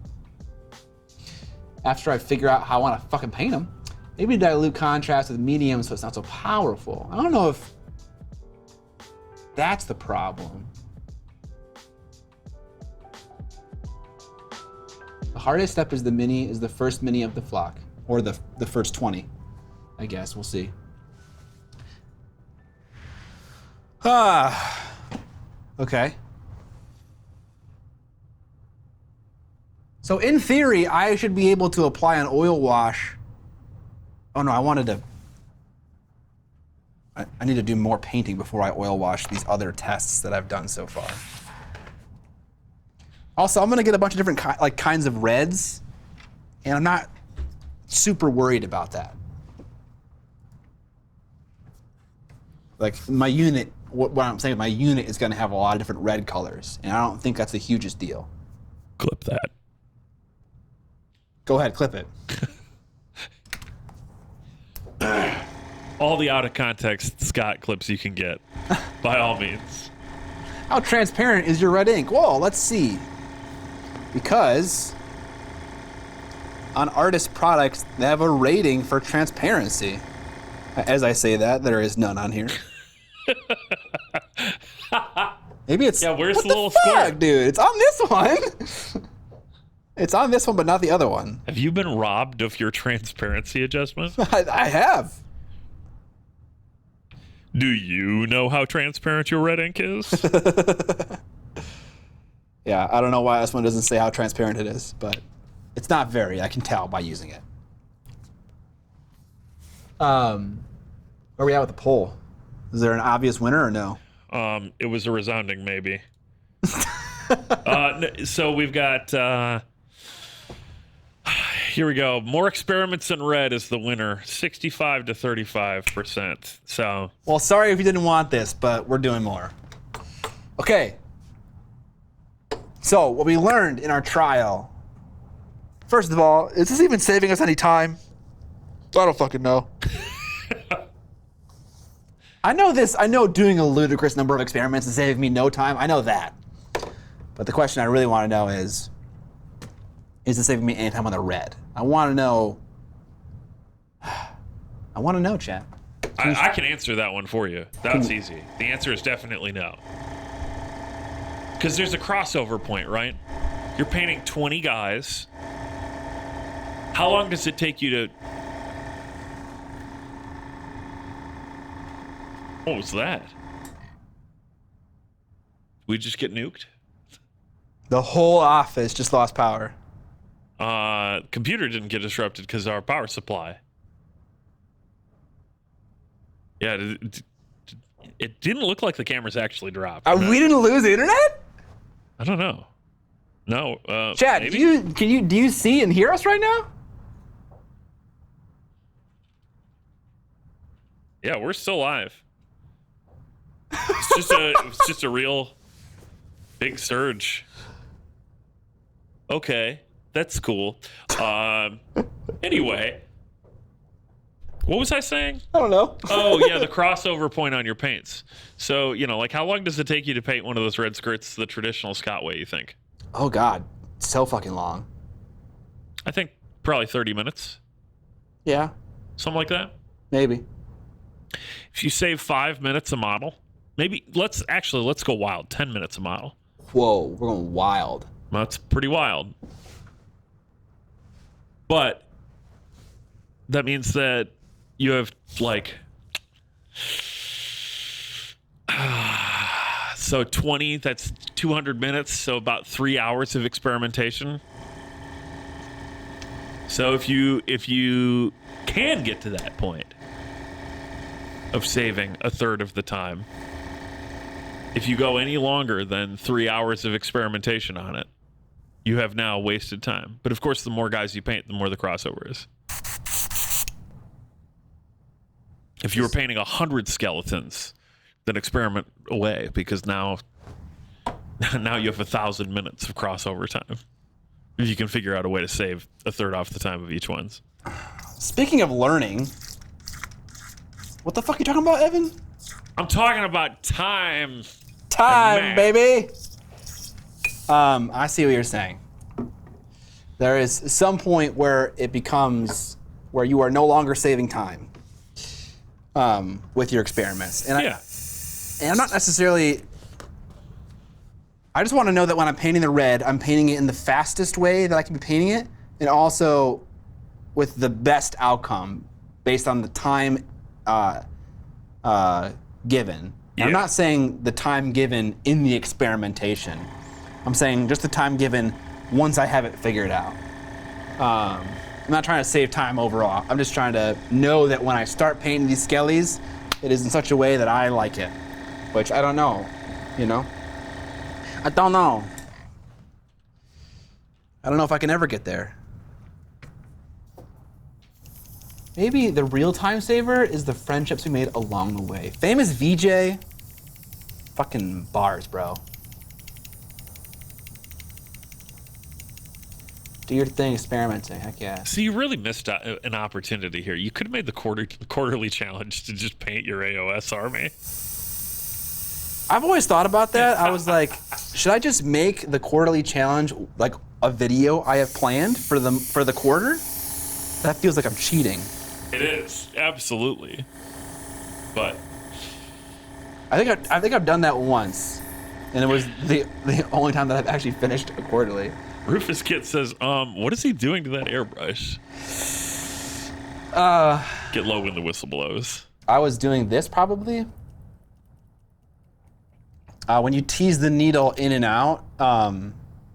after I figure out how I want to fucking paint them, maybe dilute contrast with medium so it's not so powerful. I don't know if that's the problem. The hardest step is the first mini of the flock, or the first 20, I guess. We'll see. Okay. So in theory, I should be able to apply an oil wash. Oh no, I wanted to. I need to do more painting before I oil wash these other tests that I've done so far. Also, I'm gonna get a bunch of different kinds of reds, and I'm not super worried about that. Like my unit, what I'm saying, my unit is gonna have a lot of different red colors, and I don't think that's the hugest deal. Clip that. Go ahead, clip it. All the out of context Scott clips you can get, by all means. How transparent is your red ink? Whoa, let's see. Because on artist products, they have a rating for transparency. As I say that, there is none on here. Maybe it's. Yeah, where's what the little square? Dude, it's on this one. It's on this one, but not the other one. Have you been robbed of your transparency adjustment? I have. Do you know how transparent your red ink is? Yeah, I don't know why this one doesn't say how transparent it is, but it's not very. I can tell by using it. Where are we at with the poll? Is there an obvious winner or no? It was a resounding maybe. So we've got, here we go. More experiments in red is the winner, 65 to 35%. So, well, sorry if you didn't want this, but we're doing more. Okay. So what we learned in our trial, first of all, is this even saving us any time? I don't fucking know. I know doing a ludicrous number of experiments is saving me no time. I know that. But the question I really want to know is it saving me any time on the red? I want to know. I want to know, chat. I can answer that one for you. That's easy. The answer is definitely no. Because there's a crossover point, right? You're painting 20 guys. How long does it take you to... What was that? We just get nuked? The whole office just lost power. Computer didn't get disrupted because of our power supply. Yeah, it didn't look like the cameras actually dropped. We didn't lose internet? I don't know. No. Chad, maybe? do you see and hear us right now? Yeah, we're still live. It's just a real big surge. Okay, that's cool. Anyway, what was I saying? I don't know. Oh yeah, the crossover point on your paints. So like how long does it take you to paint one of those red skirts the traditional Scott way? You think? Oh God, so fucking long. I think probably 30 minutes. Yeah. Something like that. Maybe. If you save 5 minutes a model, maybe let's go wild. 10 minutes a model. Whoa, we're going wild. That's pretty wild. But that means that you have so 20, that's 200 minutes, so about 3 hours of experimentation. So if you can get to that point of saving a third of the time, if you go any longer than 3 hours of experimentation on it, you have now wasted time. But of course, the more guys you paint, the more the crossover is. If you were painting 100 skeletons, then experiment away, because now you have 1,000 minutes of crossover time. If you can figure out a way to save a third off the time of each one's. Speaking of learning, what the fuck are you talking about, Evan? I'm talking about time. Time, baby. I see what you're saying. There is some point where it becomes where you are no longer saving time with your experiments. And Yeah. I'm not necessarily. I just want to know that when I'm painting the red, I'm painting it in the fastest way that I can be painting it, and also with the best outcome based on the time given. Yeah. I'm not saying the time given in the experimentation. I'm saying just the time given once I have it figured out. I'm not trying to save time overall. I'm just trying to know that when I start painting these skellies, it is in such a way that I like it, which I don't know, you know? I don't know. I don't know if I can ever get there. Maybe the real time saver is the friendships we made along the way. Famous VJ, fucking bars, bro. Do your thing, experimenting, heck yeah. So you really missed out an opportunity here. You could have made the quarterly challenge to just paint your AOS army. I've always thought about that. I was like, should I just make the quarterly challenge like a video I have planned for the quarter? That feels like I'm cheating. It is, absolutely. But I think I've done that once, and it was the only time that I've actually finished a quarterly. Rufus Kit says, what is he doing to that airbrush? Get low when the whistle blows. I was doing this probably. When you tease the needle in and out,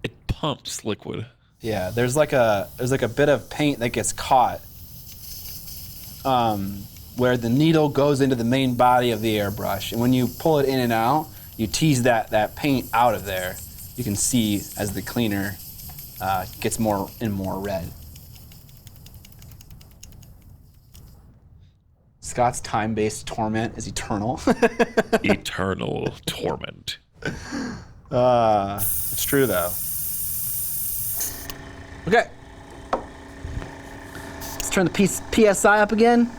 it pumps liquid. Yeah, there's like a bit of paint that gets caught, where the needle goes into the main body of the airbrush, and when you pull it in and out, you tease that paint out of there. You can see as the cleaner gets more and more red. Scott's time-based torment is eternal. Eternal torment. It's true though. Okay. Let's turn the PSI up again.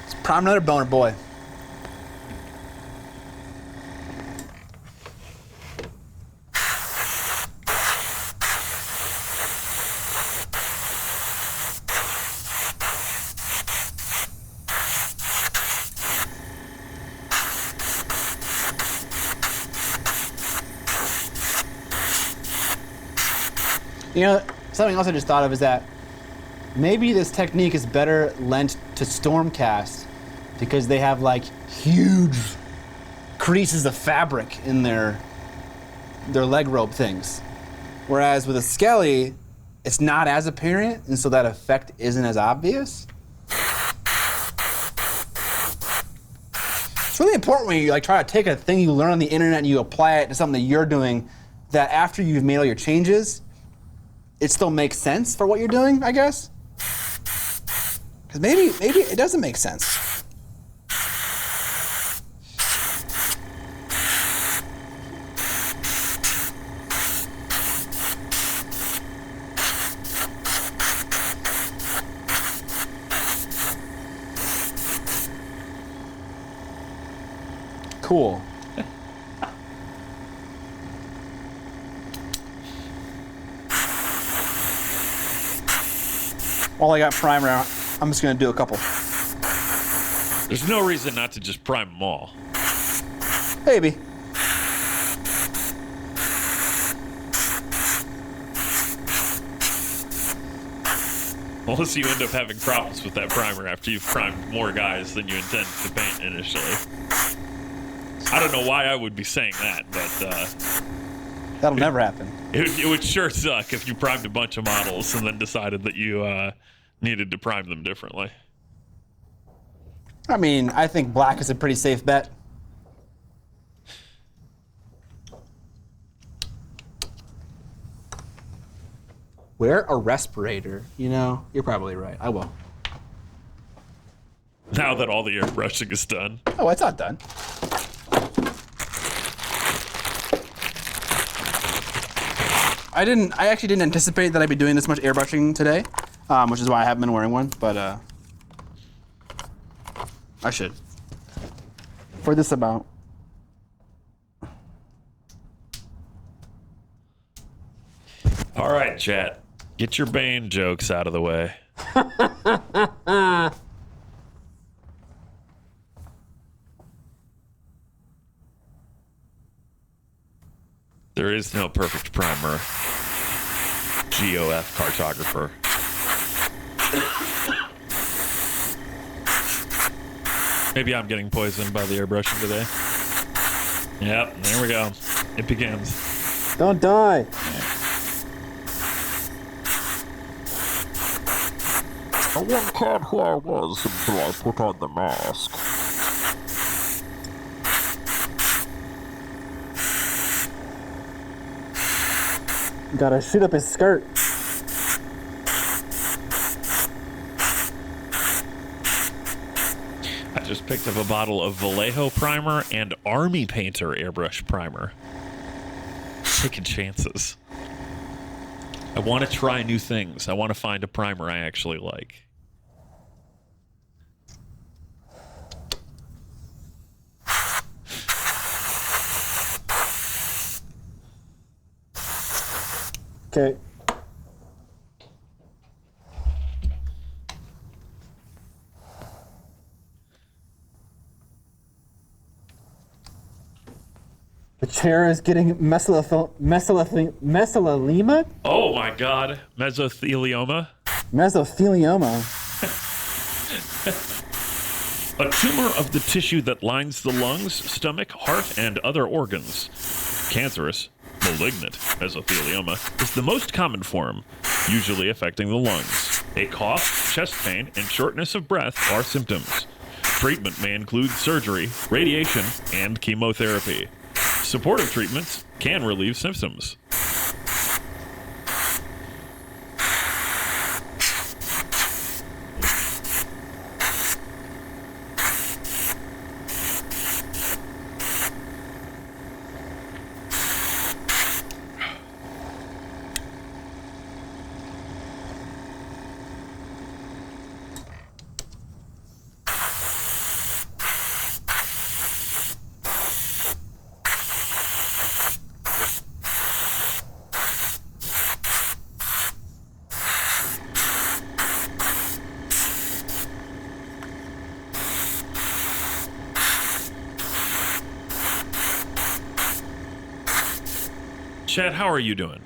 Let's prime another boner boy. You know, something else I just thought of is that maybe this technique is better lent to Stormcast because they have like huge creases of fabric in their leg robe things. Whereas with a Skelly, it's not as apparent, and so that effect isn't as obvious. It's really important when you like try to take a thing you learn on the internet and you apply it to something that you're doing, that after you've made all your changes, it still makes sense for what you're doing, I guess. Because maybe it doesn't make sense. Cool. While I got primer out, I'm just gonna do a couple. There's no reason not to just prime them all. Maybe. Unless you end up having problems with that primer after you've primed more guys than you intended to paint initially. I don't know why I would be saying that, but That'll never happen. it would sure suck if you primed a bunch of models and then decided that you needed to prime them differently. I mean, I think black is a pretty safe bet. Wear a respirator. You know, you're probably right. I will. Now that all the airbrushing is done. Oh, it's not done. I actually didn't anticipate that I'd be doing this much airbrushing today, which is why I haven't been wearing one, but I should. For this amount. All right, chat. Get your Bane jokes out of the way. There is no perfect primer. GOF cartographer. Maybe I'm getting poisoned by the airbrushing today. Yep, there we go. It begins. Don't die. No one cared who I was until I put on the mask. Gotta shoot up his skirt. I just picked up a bottle of Vallejo primer and Army Painter airbrush primer. Taking chances. I want to try new things. I want to find a primer I actually like. Okay. The chair is getting mesothelioma? Oh my god. Mesothelioma. Mesothelioma. A tumor of the tissue that lines the lungs, stomach, heart, and other organs. Cancerous, malignant mesothelioma is the most common form, usually affecting the lungs. A cough, chest pain, and shortness of breath are symptoms. Treatment may include surgery, radiation, and chemotherapy. Supportive treatments can relieve symptoms. Chad, how are you doing?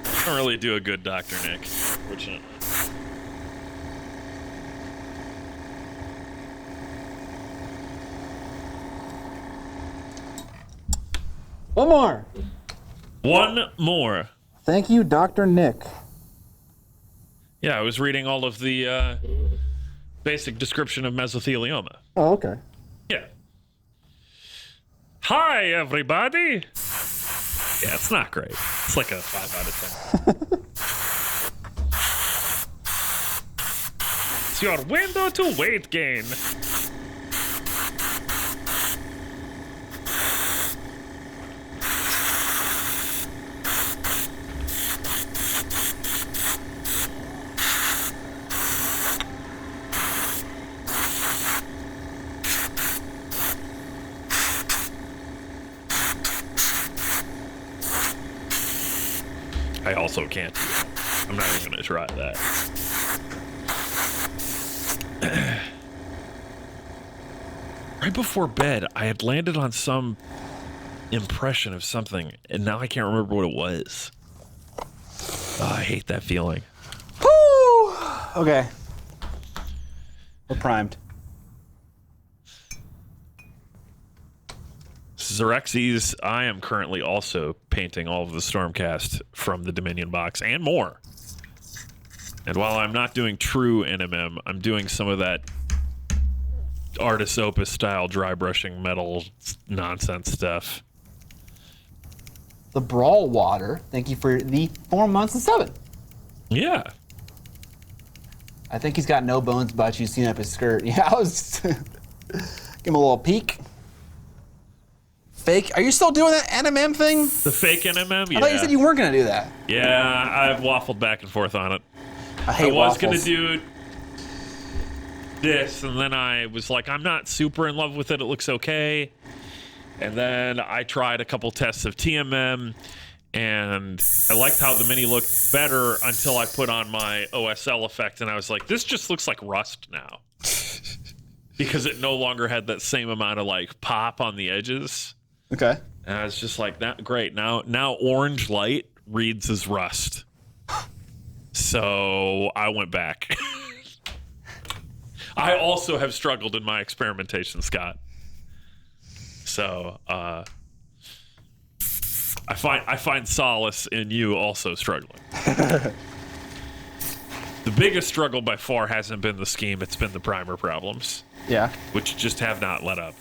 I don't really do a good Dr. Nick, fortunately. One more. One more. Thank you, Dr. Nick. Yeah, I was reading all of the basic description of mesothelioma. Oh, okay. Yeah. Hi, everybody. Yeah, it's not great. It's like a 5 out of 10. It's your window to weight gain. I also can't. I'm not even gonna try that. Right before bed, I had landed on some impression of something, and now I can't remember what it was. Oh, I hate that feeling. Woo! Okay. We're primed. Xerexes, I am currently also painting all of the Stormcast from the Dominion box and more. And while I'm not doing true NMM, I'm doing some of that Artis Opus style dry brushing metal nonsense stuff. The Brawl Water, thank you for the 4 months and 7. Yeah. I think he's got no bones about you seeing up his skirt. Yeah, I was give him a little peek. Fake? Are you still doing that NMM thing? The fake NMM? Yeah. I thought you said you weren't gonna do that. Yeah, I've waffled back and forth on it. I hate was waffles. gonna do this, and then I was like, I'm not super in love with it. It looks okay. And then I tried a couple tests of TMM, and I liked how the mini looked better until I put on my OSL effect, and I was like, this just looks like rust now. Because it no longer had that same amount of like pop on the edges. Okay. And I was just like, that great. Now orange light reads as rust. So I went back. I also have struggled in my experimentation, Scott. So I find solace in you also struggling. The biggest struggle by far hasn't been the scheme; it's been the primer problems. Yeah. Which just have not let up.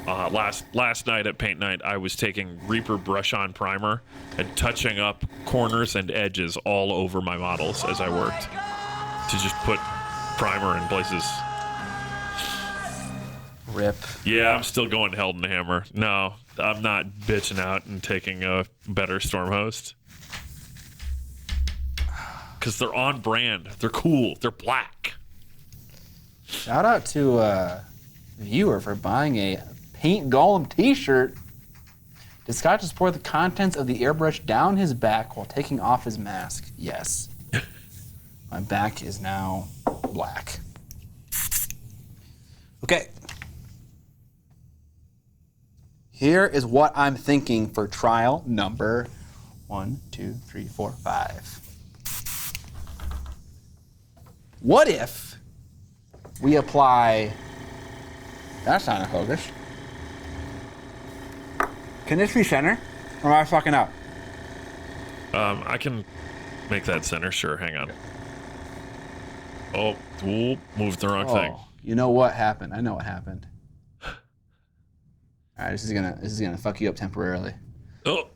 Last night at paint night, I was taking Reaper brush on primer and touching up corners and edges all over my models as I worked to just put primer in places. Rip. Yeah, I'm still going to Helden Hammer. No, I'm not bitching out and taking a better Storm Host. Because they're on brand. They're cool. They're black. Shout out to a viewer for buying a Paint Golem t-shirt. Did Scott just pour the contents of the airbrush down his back while taking off his mask? Yes. My back is now black. Okay. Here is what I'm thinking for trial number 1, 2, 3, 4, 5. What if we apply... That's not a focus. Can this be center? Or am I fucking up? I can make that center. Sure, hang on. Oh, ooh, moved the wrong thing. You know what happened? I know what happened. All right, this is gonna fuck you up temporarily. Oh,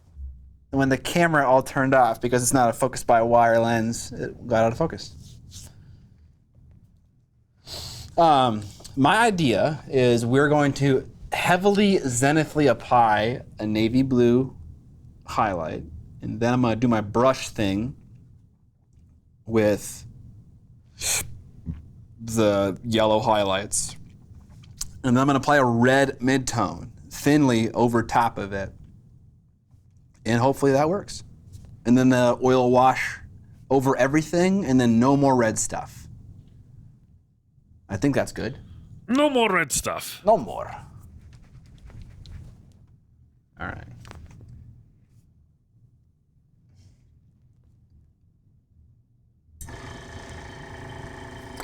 When the camera all turned off because it's not a focus by wire lens, it got out of focus. My idea is we're going to heavily zenithally apply a navy blue highlight, and then I'm gonna do my brush thing with the yellow highlights, and then I'm gonna apply a red midtone thinly over top of it, and hopefully that works. And then the oil wash over everything, and then no more red stuff. I think that's good. no more red stuff. No more. All right.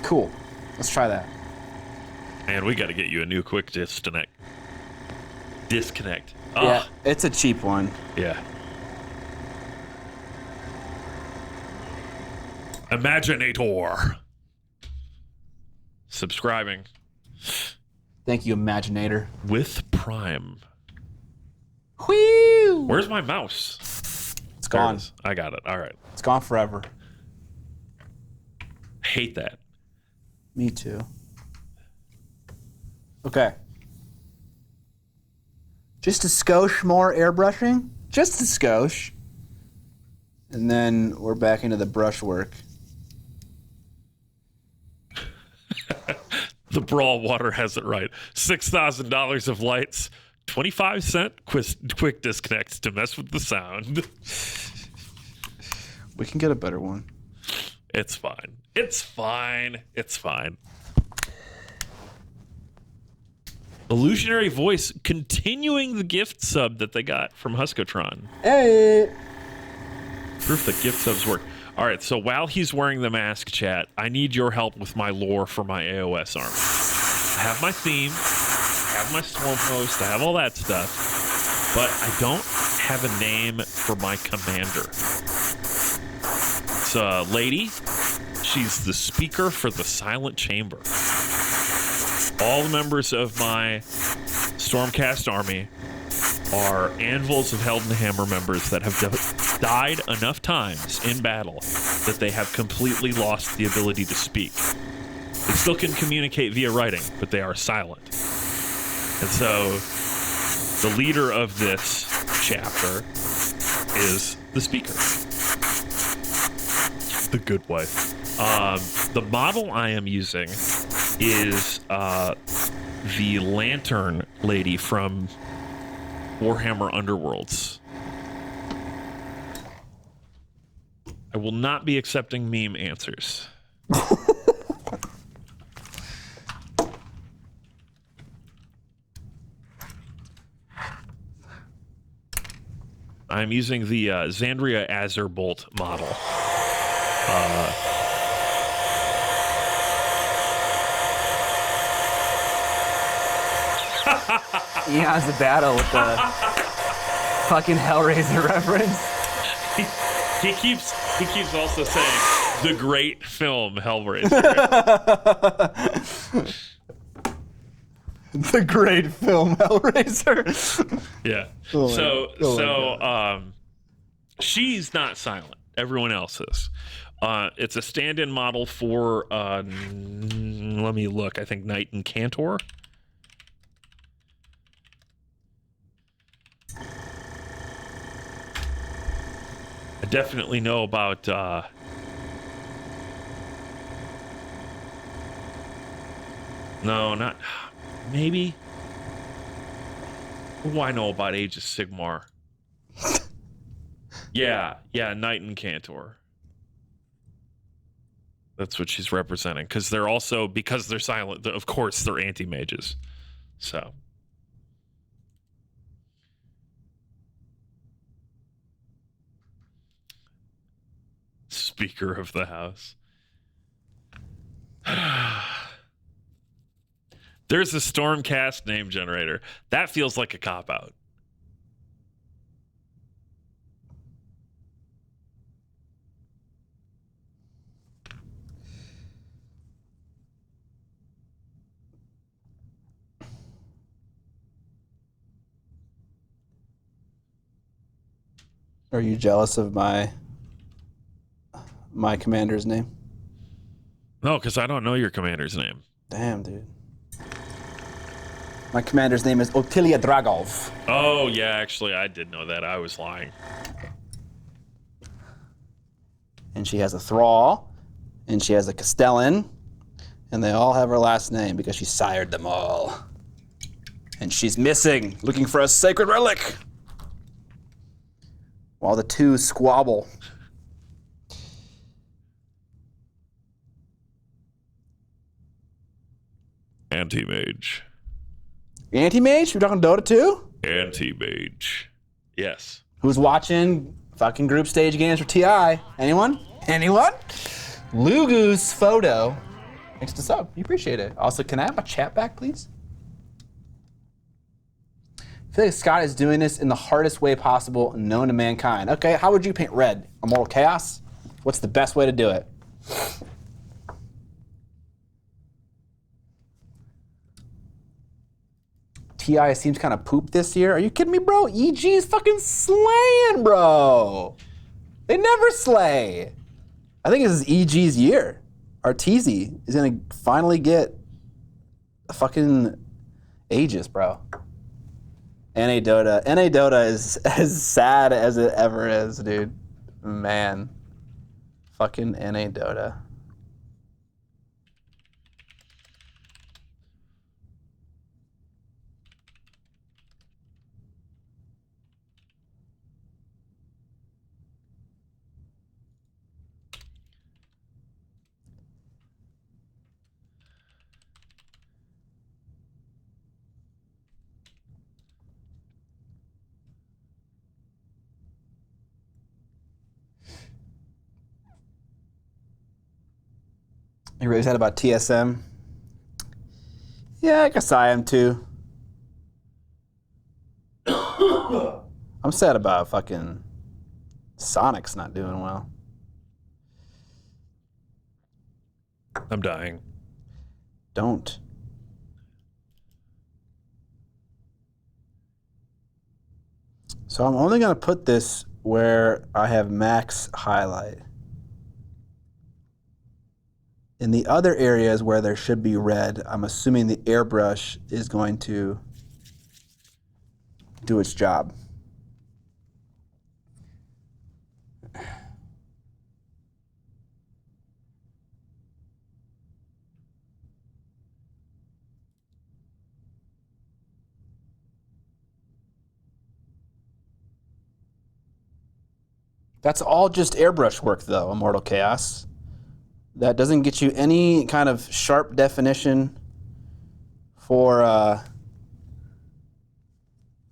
Cool. Let's try that. Man, we got to get you a new quick disconnect. Disconnect. Yeah, it's a cheap one. Yeah. Imaginator. Subscribing Thank you, Imaginator. with Prime. Whee! Where's my mouse? It's There it gone. is. I got it. All right. It's gone forever. Hate that. Me too. Okay. Just a skosh more airbrushing. Just a skosh. And then we're back into the brush work. The Brawl Water has it right. $6,000 of lights, 25-cent quick disconnects to mess with the sound. We can get a better one. It's fine. It's fine. It's fine. Illusionary Voice continuing the gift sub that they got from Huskotron. Hey! Proof that gift subs work. All right, so while he's wearing the mask, chat, I need your help with my lore for my AOS armor. I have my theme, I have my storm post, I have all that stuff, but I don't have a name for my commander. It's a lady. She's the speaker for the Silent Chamber. All the members of my Stormcast army are Anvils of Helden Hammer members that have died enough times in battle that they have completely lost the ability to speak. They still can communicate via writing, but they are silent. And so the leader of this chapter is the speaker. The good wife. The model I am using is the Lantern Lady from Warhammer Underworlds. I will not be accepting meme answers. I'm using the Xandria Azurbolt model. Eon's the battle with the fucking Hellraiser reference. He keeps also saying the great film Hellraiser. The great film Hellraiser. Yeah. She's not silent. Everyone else is. It's a stand-in model for let me look. I think Knight and Cantor. I definitely know about no, not maybe. What do I know about Age of Sigmar? Yeah, Knight and Cantor. That's what she's representing, because they're also, because they're silent, of course they're anti-mages. So Speaker of the House. There's a Stormcast name generator. That feels like a cop-out. Are you jealous of my commander's name? No, because I don't know your commander's name. Damn, dude. My commander's name is Otilia Dragov. Oh, yeah, actually, I did know that. I was lying. And she has a thrall, and she has a castellan, and they all have her last name because she sired them all. And she's missing, looking for a sacred relic, while the two squabble. Anti-mage. Anti-mage? We're talking Dota 2? Anti-mage. Yes. Who's watching fucking group stage games for TI? Anyone? Anyone? Lugu's photo. Thanks to sub. You appreciate it. Also, can I have my chat back, please? I feel like Scott is doing this in the hardest way possible known to mankind. Okay, how would you paint red? Immortal Chaos? What's the best way to do it? TI seems kind of poop this year. Are you kidding me, bro? EG is fucking slaying, bro. They never slay. I think this is EG's year. Arteezy is gonna finally get a fucking Aegis, bro. NA Dota is as sad as it ever is, dude. Man. Fucking NA Dota. You really sad about TSM? Yeah, I guess I am too. I'm sad about fucking Sonic's not doing well. I'm dying. Don't. So I'm only gonna put this where I have max highlight. In the other areas where there should be red, I'm assuming the airbrush is going to do its job. That's all just airbrush work though, Immortal Chaos. That doesn't get you any kind of sharp definition for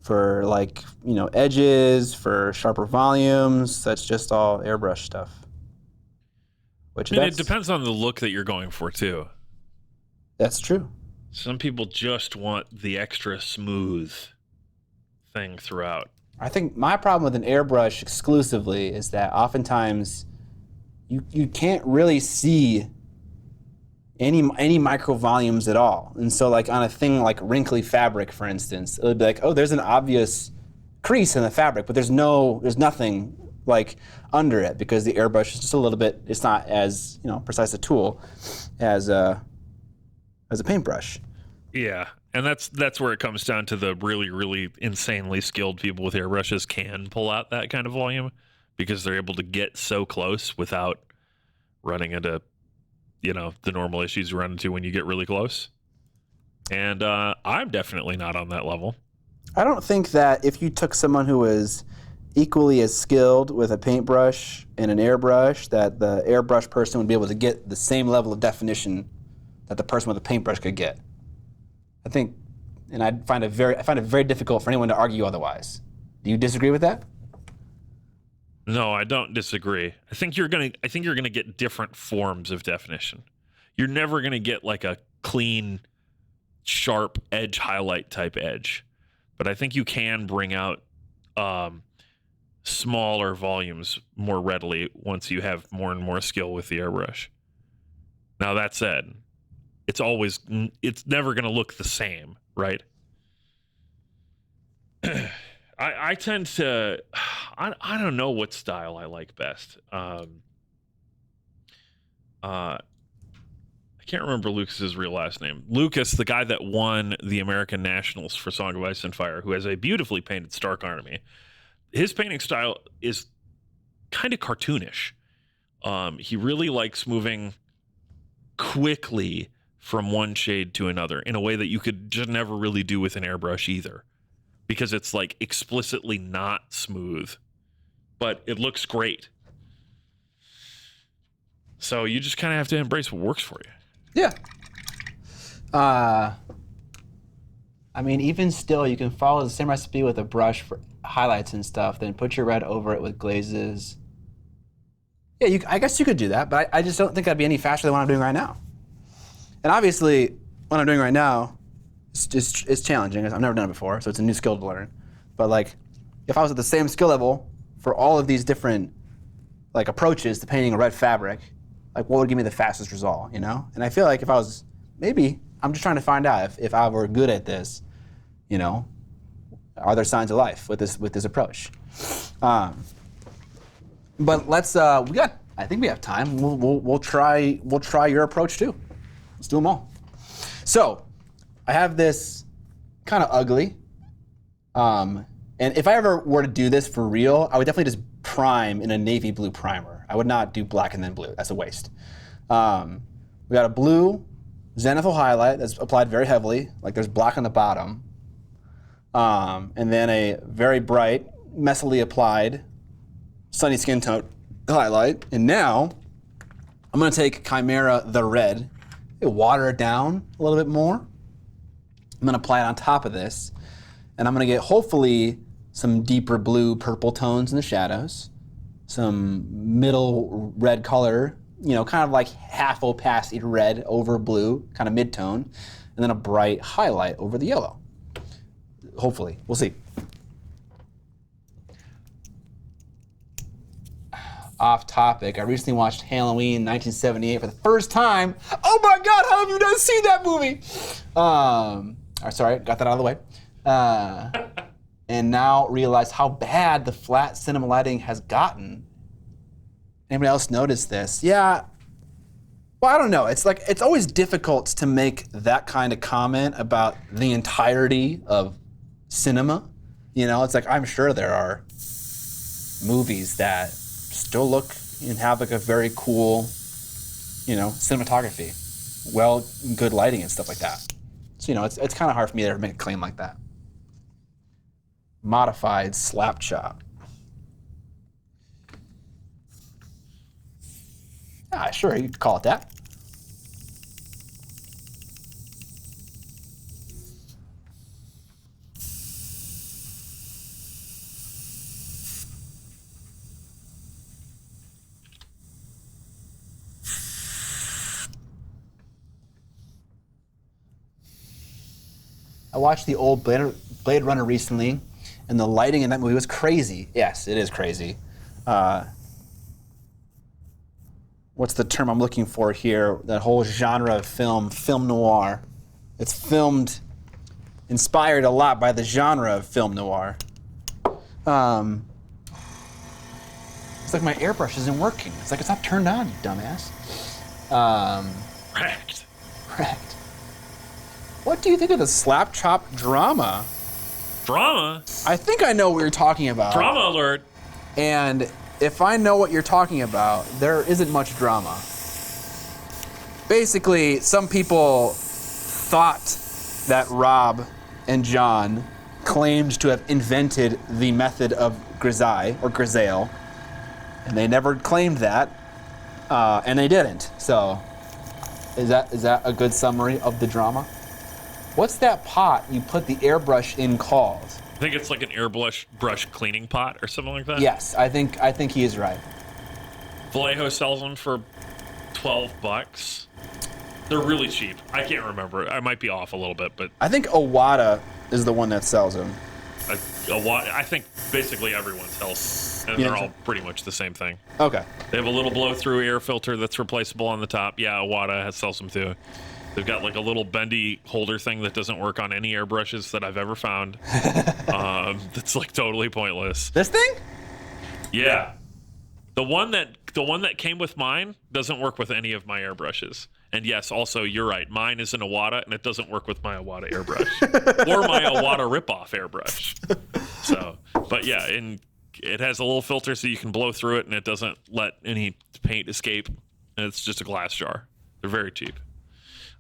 like, you know, edges, for sharper volumes. That's just all airbrush stuff. Which I mean, it depends on the look that you're going for too. That's true. Some people just want the extra smooth thing throughout. I think my problem with an airbrush exclusively is that oftentimes you can't really see any micro volumes at all. And so like on a thing like wrinkly fabric, for instance, it would be like, oh, there's an obvious crease in the fabric, but there's nothing like under it because the airbrush is just a little bit, it's not as, precise a tool as a paintbrush. Yeah, and that's where it comes down to the really, really insanely skilled people with airbrushes can pull out that kind of volume because they're able to get so close without running into, the normal issues you run into when you get really close. And I'm definitely not on that level. I don't think that if you took someone who was equally as skilled with a paintbrush and an airbrush, that the airbrush person would be able to get the same level of definition that the person with a paintbrush could get. I think, and I find it very difficult for anyone to argue otherwise. Do you disagree with that? No, I don't disagree. I think you're gonna get different forms of definition. You're never gonna get like a clean, sharp edge highlight type edge, but I think you can bring out smaller volumes more readily once you have more and more skill with the airbrush. Now that said, it's never going to look the same, right? I tend to, I don't know what style I like best. I can't remember Lucas's real last name. Lucas, the guy that won the American Nationals for Song of Ice and Fire, who has a beautifully painted Stark Army. His painting style is kind of cartoonish. He really likes moving quickly from one shade to another in a way that you could just never really do with an airbrush either, because it's like explicitly not smooth, but it looks great. So you just kind of have to embrace what works for you. Yeah. I mean, even still, you can follow the same recipe with a brush for highlights and stuff, then put your red over it with glazes. Yeah, I guess you could do that, but I just don't think that'd be any faster than what I'm doing right now. And obviously, what I'm doing right now is challenging. I've never done it before, so it's a new skill to learn. But like, if I was at the same skill level for all of these different like approaches to painting a red fabric, like what would give me the fastest result, And I feel like if I was, maybe, I'm just trying to find out if I were good at this, are there signs of life with this approach? But let's, I think we have time. We'll try your approach too. Let's do them all. So, I have this kind of ugly, and if I ever were to do this for real, I would definitely just prime in a navy blue primer. I would not do black and then blue. That's a waste. We got a blue Zenithal highlight that's applied very heavily, like there's black on the bottom. And then a very bright, messily applied sunny skin tone highlight. And now, I'm gonna take Chimera the red, water it down a little bit more. I'm gonna apply it on top of this. And I'm gonna get, hopefully, some deeper blue, purple tones in the shadows. Some middle red color, kind of like half opacity red over blue, kind of mid-tone. And then a bright highlight over the yellow. Hopefully, we'll see. Off topic, I recently watched Halloween 1978 for the first time. Oh my God, how have you not seen that movie? Sorry, got that out of the way. And now realize how bad the flat cinema lighting has gotten. Anybody else notice this? Yeah. Well, I don't know. It's like, it's always difficult to make that kind of comment about the entirety of cinema. It's like, I'm sure there are movies that still look and have like a very cool, cinematography, good lighting and stuff like that. So, it's kind of hard for me to make a claim like that. Modified slap chop. Sure, you could call it that. I watched the old Blade Runner recently, and the lighting in that movie was crazy. Yes, it is crazy. What's the term I'm looking for here? That whole genre of film noir. It's inspired a lot by the genre of film noir. It's like my airbrush isn't working. It's like it's not turned on, you dumbass. Wrecked. What do you think of the slap chop drama? Drama? I think I know what you're talking about. Drama alert. And if I know what you're talking about, there isn't much drama. Basically, some people thought that Rob and John claimed to have invented the method of grisaille, or grisaille, and they never claimed that, and they didn't. So, is that a good summary of the drama? What's that pot you put the airbrush in called? I think it's like an airbrush cleaning pot or something like that. Yes, I think he is right. Vallejo sells them for $12. They're really cheap. I can't remember. I might be off a little bit, but I think Iwata is the one that sells them. I think basically everyone sells, and they're all pretty much the same thing. Okay. They have a little blow-through air filter that's replaceable on the top. Yeah, Iwata sells them too. They've got like a little bendy holder thing that doesn't work on any airbrushes that I've ever found. That's like totally pointless. This thing? Yeah. The one that came with mine doesn't work with any of my airbrushes. And yes, also you're right. Mine is an Iwata, and it doesn't work with my Iwata airbrush or my Iwata ripoff airbrush. So, but yeah, and it has a little filter so you can blow through it, and it doesn't let any paint escape. And it's just a glass jar. They're very cheap.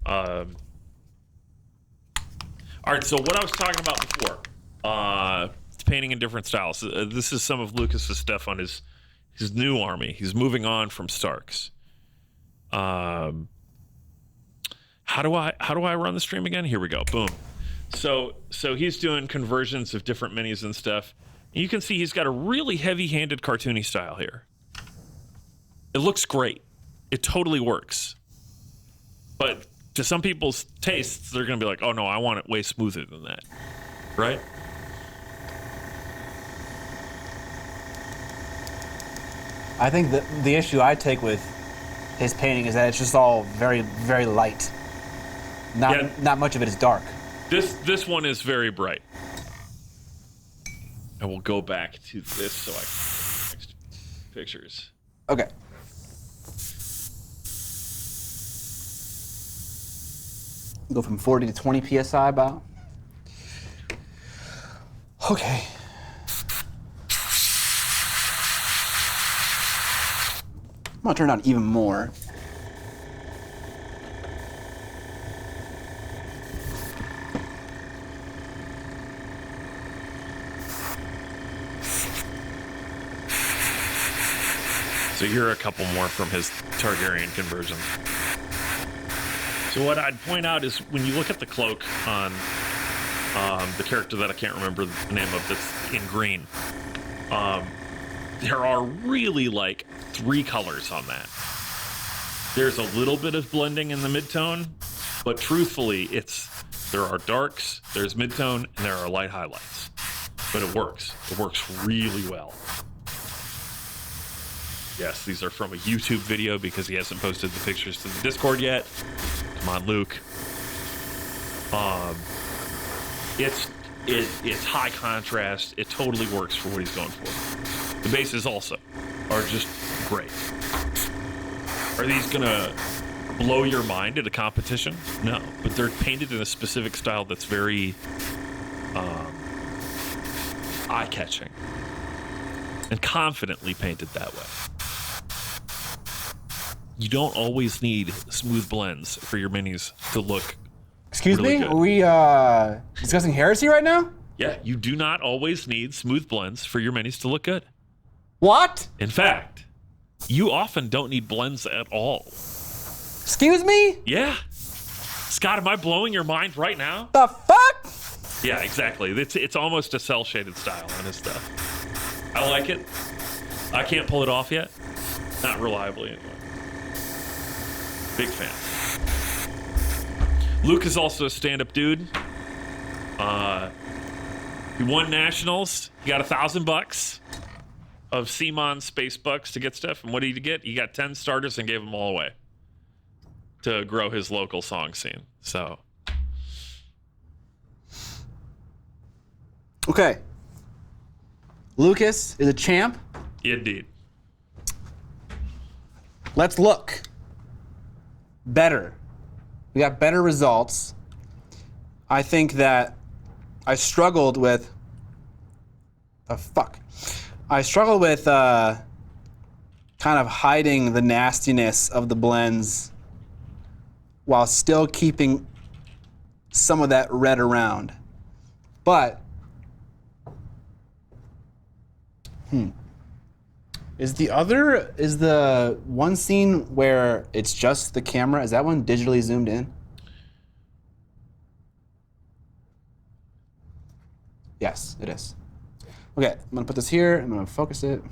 All right, so what I was talking about before, painting in different styles. This is some of Lucas's stuff on his new army. He's moving on from Stark's. How do I run the stream again? Here we go. Boom. So he's doing conversions of different minis and stuff. And you can see he's got a really heavy-handed cartoony style here. It looks great. It totally works. But to some people's tastes, they're going to be like, oh no, I want it way smoother than that. Right? I think the issue I take with his painting is that it's just all very, very light. Not much of it is dark. This one is very bright. I will go back to this so I can next pictures. Okay. Go from 40 to 20 psi about. Okay. I'm gonna turn it down even more. So here are a couple more from his Targaryen conversion. So what I'd point out is when you look at the cloak on the character that I can't remember the name of that's in green, there are really like 3 colors on that. There's a little bit of blending in the midtone, but truthfully, there are darks, there's midtone, and there are light highlights. But it works. It works really well. Yes, these are from a YouTube video because he hasn't posted the pictures to the Discord yet. Come on, Luke. It's high contrast. It totally works for what he's going for. The bases also are just great. Are these gonna blow your mind at a competition? No, but they're painted in a specific style that's very eye-catching and confidently painted that way. You don't always need smooth blends for your minis to look Excuse really me? good. Are we discussing heresy right now? Yeah, you do not always need smooth blends for your minis to look good. What? In fact, you often don't need blends at all. Excuse me? Yeah. Scott, am I blowing your mind right now? The fuck? Yeah, exactly. It's almost a cell-shaded style on his stuff. I like it. I can't pull it off yet. Not reliably, anyway. Big fan. Luke is also a stand-up dude. He won nationals. He got $1,000 of CMON space bucks to get stuff. And what did he get? He got 10 starters and gave them all away to grow his local song scene. So, Okay. Lucas is a champ. indeed. Let's look. Better. We got better results. I think that I struggled with. I struggled with kind of hiding the nastiness of the blends while still keeping some of that red around. But is the one scene where it's just the camera, is that one digitally zoomed in? Yes, it is. Okay, I'm gonna put this here, I'm gonna focus it.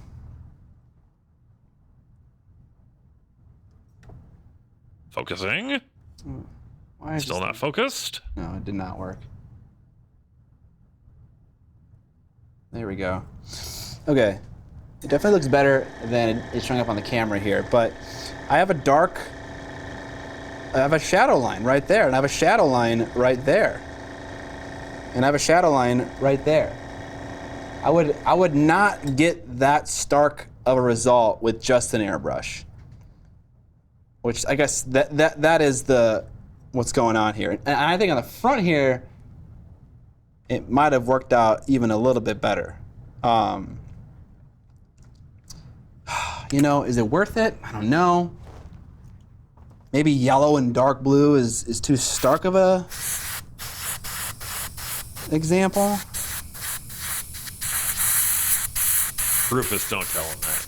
Focusing. Why is Still this- not focused. No, it did not work. There we go. Okay. It definitely looks better than it's showing up on the camera here, but I have a shadow line right there, and I have a shadow line right there. And I have a shadow line right there. I would not get that stark of a result with just an airbrush. Which I guess that is what's going on here. And I think on the front here, it might have worked out even a little bit better. You know, is it worth it? I don't know. Maybe yellow and dark blue is too stark of a example. Rufus, don't tell him that.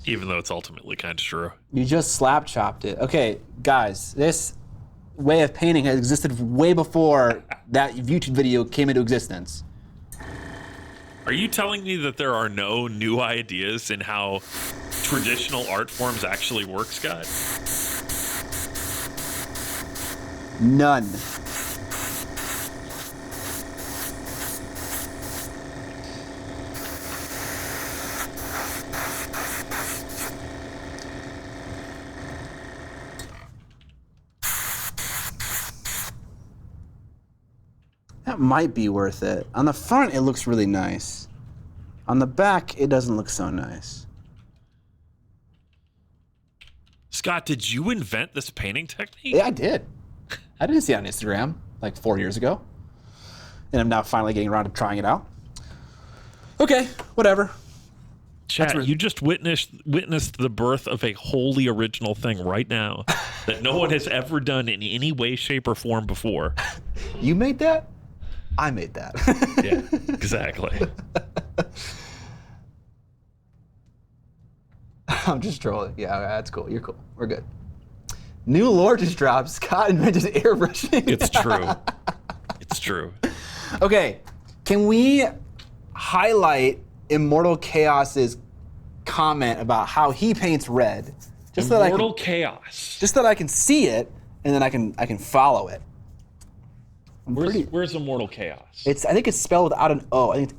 Even though it's ultimately kind of true. You just slap chopped it. Okay, guys, this way of painting has existed way before that YouTube video came into existence. Are you telling me that there are no new ideas in how traditional art forms actually work, Scott? None. That might be worth it. On the front, it looks really nice. On the back, it doesn't look so nice. Scott, did you invent this painting technique? Yeah, I did. I didn't see it on Instagram like 4 years ago. And I'm now finally getting around to trying it out. Okay, whatever. Chat, you just witnessed the birth of a wholly original thing right now that no one has ever done in any way, shape, or form before. You made that? I made that. Yeah, exactly. I'm just trolling. Yeah, that's cool. You're cool. We're good. New lore just dropped. Scott invented airbrushing. It's true. It's true. Okay, can we highlight Immortal Chaos's comment about how he paints red? Just so that Immortal Chaos. just so that I can see it and then I can follow it. Where's Immortal Chaos? I think it's spelled without an O. I think it's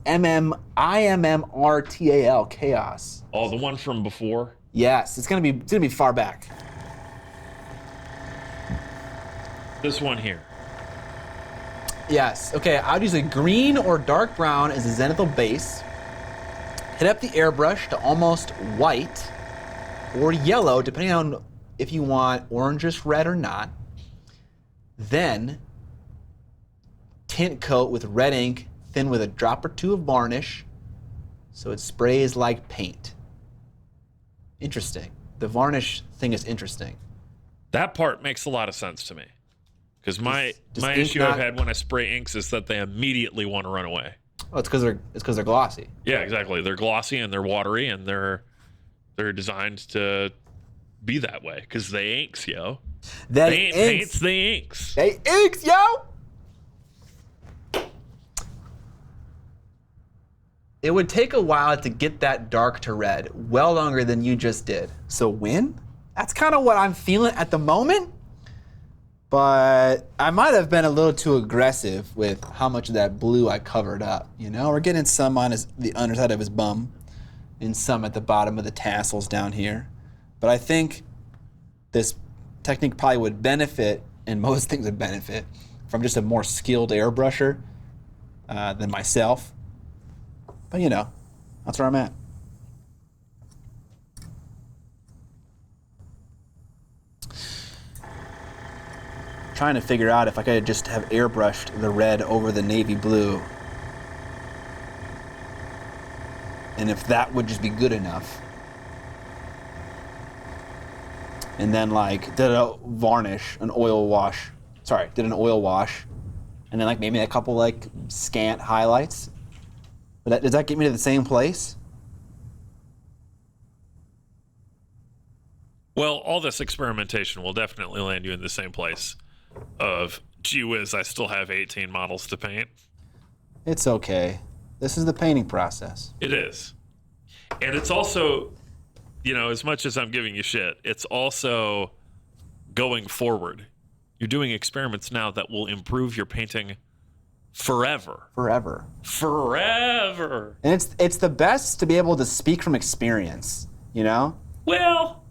IMMRTAL, Chaos. Oh, the one from before? Yes, it's gonna be far back. This one here. Yes. Okay, I would use a green or dark brown as a zenithal base. Hit up the airbrush to almost white or yellow, depending on if you want orangish red or not. Then tint coat with red ink, thin with a drop or two of varnish, so it sprays like paint. Interesting. The varnish thing is interesting. That part makes a lot of sense to me. Because my Does ink issue not- I've had when I spray inks is that they immediately want to run away. Oh, it's because they're glossy. Yeah, exactly. They're glossy and they're watery and they're designed to be that way because they inks, yo. They Paint inks. paints, they inks. They inks, yo. It would take a while to get that dark to red, well longer than you just did. So when? That's kind of what I'm feeling at the moment. But I might have been a little too aggressive with how much of that blue I covered up. You know, we're getting some on the underside of his bum and some at the bottom of the tassels down here. But I think this technique probably would benefit, and most things would benefit, from just a more skilled airbrusher than myself. But you know, that's where I'm at. Trying to figure out if I could just have airbrushed the red over the navy blue, and if that would just be good enough. And then like did a varnish, an oil wash. Sorry, did an oil wash, and then like maybe a couple like scant highlights. But does that get me to the same place? Well, all this experimentation will definitely land you in the same place of, gee whiz, I still have 18 models to paint. It's okay. This is the painting process. It is. And it's also, you know, as much as I'm giving you shit, it's also going forward. You're doing experiments now that will improve your painting forever. Forever. Forever. And it's the best to be able to speak from experience, you know? Well.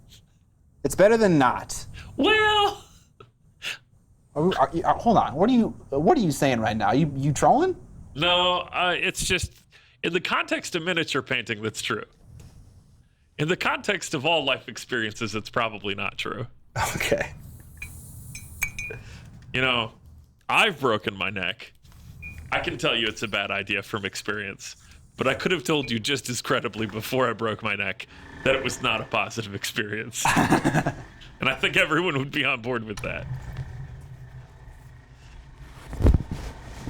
It's better than not. Well. Hold on. What are you saying right now? You trolling? No, it's just in the context of miniature painting, that's true. In the context of all life experiences, it's probably not true. Okay. You know, I've broken my neck. I can tell you it's a bad idea from experience, but I could have told you just as credibly before I broke my neck that it was not a positive experience. And I think everyone would be on board with that.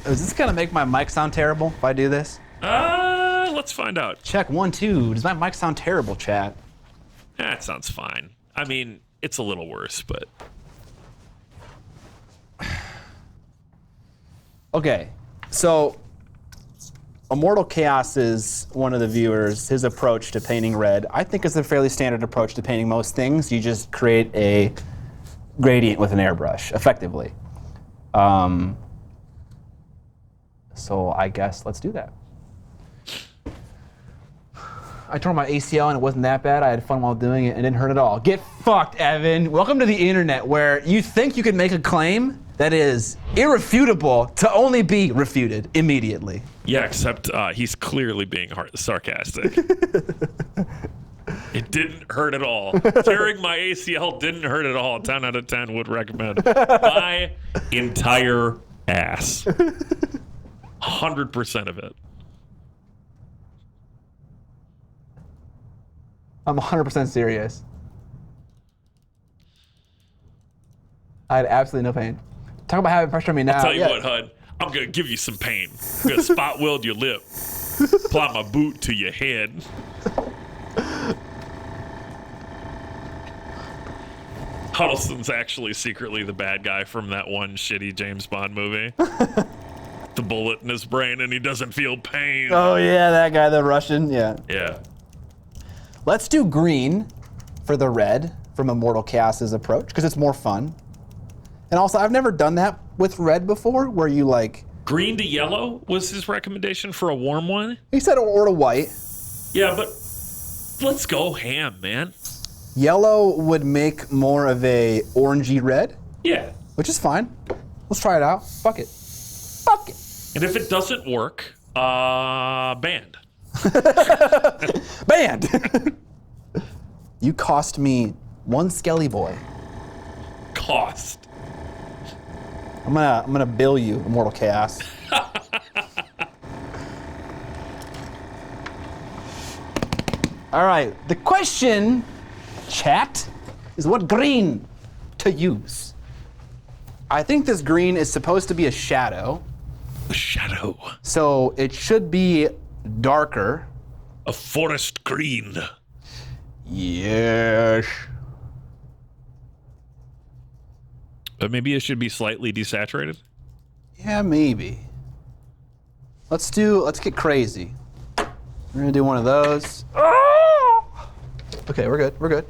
Is this gonna make my mic sound terrible if I do this? Let's find out. Check 1, 2. Does my mic sound terrible, chat? That sounds fine. I mean, it's a little worse, but... Okay, so Immortal Chaos is one of the viewers, his approach to painting red, I think is a fairly standard approach to painting most things. You just create a gradient with an airbrush, effectively. So I guess let's do that. I tore my ACL and it wasn't that bad. I had fun while doing it and it didn't hurt at all. Get fucked, Evan. Welcome to the internet where you think you can make a claim that is irrefutable to only be refuted immediately. Yeah, except he's clearly being sarcastic. It didn't hurt at all. Tearing my ACL didn't hurt at all. 10 out of 10 would recommend. My entire ass. 100% of it. I'm 100% serious. I had absolutely no pain. Talk about having pressure on me now. I'll tell you what, Hud. I'm going to give you some pain. I'm going to spot weld your lip. Apply my boot to your head. Huddleston's actually secretly the bad guy from that one shitty James Bond movie. The bullet in his brain and he doesn't feel pain. Oh yeah, that guy, the Russian, yeah. Yeah. Let's do green for the red from Immortal Chaos's approach, because it's more fun. And also, I've never done that with red before, where you like... Green to yellow was his recommendation for a warm one? He said or to white. Yeah, but let's go ham, man. Yellow would make more of a orangey red. Yeah. Which is fine. Let's try it out. Fuck it. Fuck it. And if it doesn't work, banned. Banned. You cost me one skelly boy. Cost. I'm gonna bill you, Immortal Chaos. All right. The question, chat, is what green to use. I think this green is supposed to be a shadow. A shadow. So it should be darker. A forest green. Yes. But maybe it should be slightly desaturated. Yeah, maybe. Let's get crazy. We're gonna do one of those. Okay, we're good.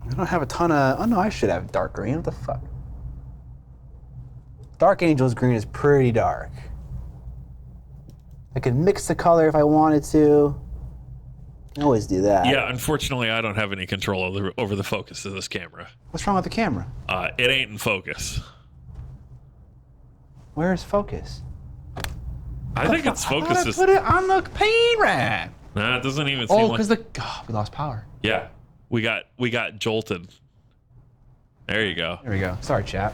I don't have a ton of... Oh, no, I should have dark green. What the fuck? Dark Angel's green is pretty dark. I could mix the color if I wanted to. I always do that. Yeah, unfortunately, I don't have any control over the focus of this camera. What's wrong with the camera? It ain't in focus. Where's focus? I think its focus I is... put it on the paint rack. Nah, it doesn't even seem Oh, like... because we lost power. Yeah, we got jolted. There you go. There we go. Sorry, chat.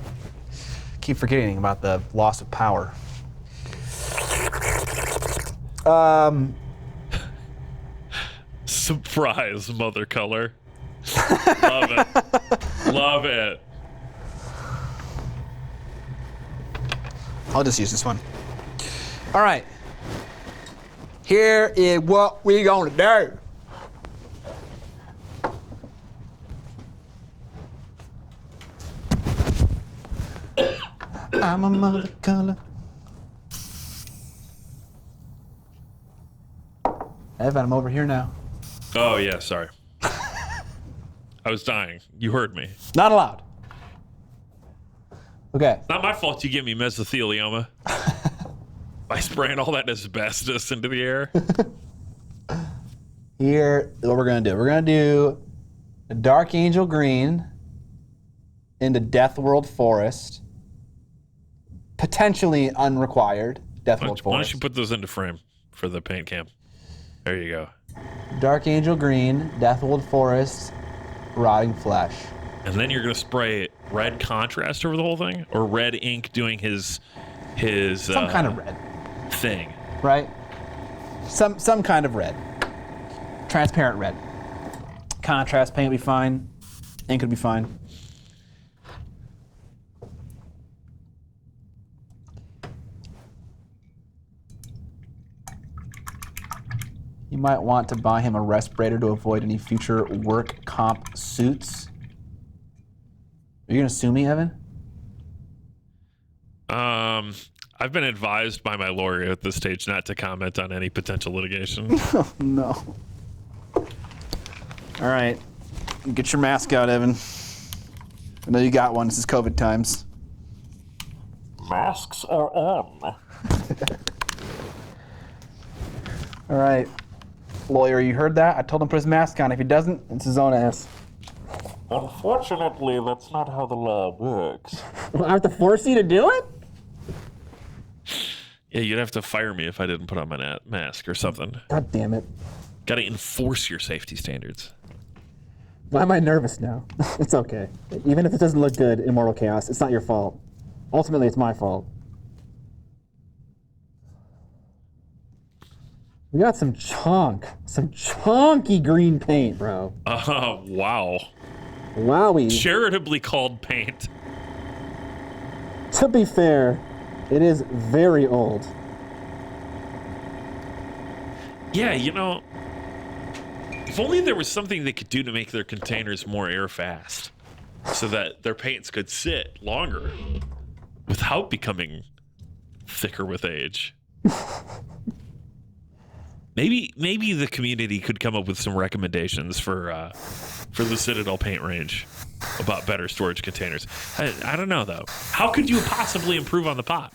Keep forgetting about the loss of power. Surprise, mother color. Love it. Love it. I'll just use this one. All right. Here is what we gonna do. I'm a mother color. Evan, I'm over here now. Oh, yeah, sorry. I was dying. You heard me. Not allowed. Okay. Not my fault you give me mesothelioma. By spraying all that asbestos into the air. Here is what we're gonna do. We're gonna do a Dark Angel green into Death World Forest. Potentially unrequired Death World Why don't Forest. you put those into frame for the paint cam? There you go. Dark Angel green, Death World Forest, Rotting Flesh. And then you're gonna spray red contrast over the whole thing, or red ink doing his Some kind of red, thing. right? Some kind of red. Transparent red. Contrast paint would be fine. Ink would be fine. You might want to buy him a respirator to avoid any future work comp suits. Are you gonna sue me, Evan? I've been advised by my lawyer at this stage not to comment on any potential litigation. Oh, no. All right. Get your mask out, Evan. I know you got one. This is COVID times. Masks are on. All right. Lawyer, you heard that? I told him to put his mask on. If he doesn't, it's his own ass. Unfortunately, that's not how the law works. Well, I have to force you to do it? Yeah, you'd have to fire me if I didn't put on my mask or something. God damn it. Got to enforce your safety standards. Why am I nervous now? It's okay. Even if it doesn't look good, Immortal Chaos, it's not your fault. Ultimately, it's my fault. We got some chunky green paint, bro. Wow. Wowie. Charitably called paint. To be fair, it is very old. Yeah, you know, if only there was something they could do to make their containers more air fast, so that their paints could sit longer without becoming thicker with age. Maybe the community could come up with some recommendations for the Citadel paint range about better storage containers. I don't know though. How could you possibly improve on the pot?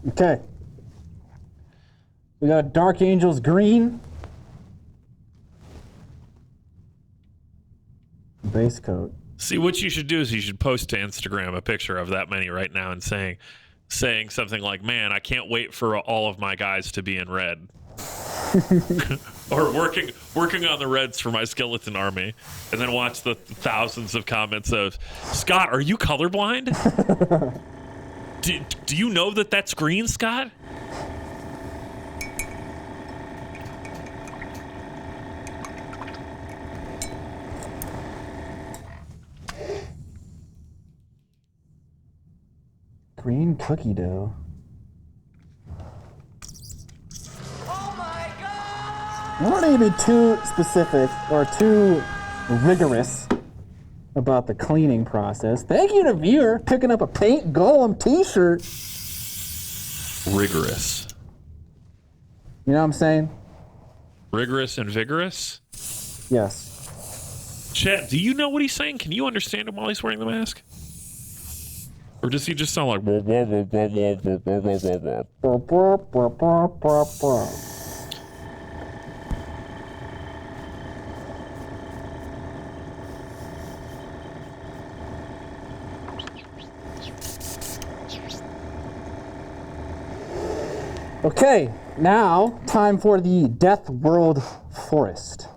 Okay. We got Dark Angels green. Base coat. See, what you should do is you should post to Instagram a picture of that many right now and saying, saying something like, "Man, I can't wait for all of my guys to be in red," or working on the reds for my skeleton army, and then watch the thousands of comments of, "Scott, are you colorblind? do you know that that's green, Scott?" Green cookie dough. I don't want to be too specific or too rigorous about the cleaning process. Thank you to viewer picking up a Paint Golem t-shirt. Rigorous. You know what I'm saying? Rigorous and vigorous? Yes. Chet, do you know what he's saying? Can you understand him while he's wearing the mask? Or does he just sound like... Okay, now time for the Death World Forest.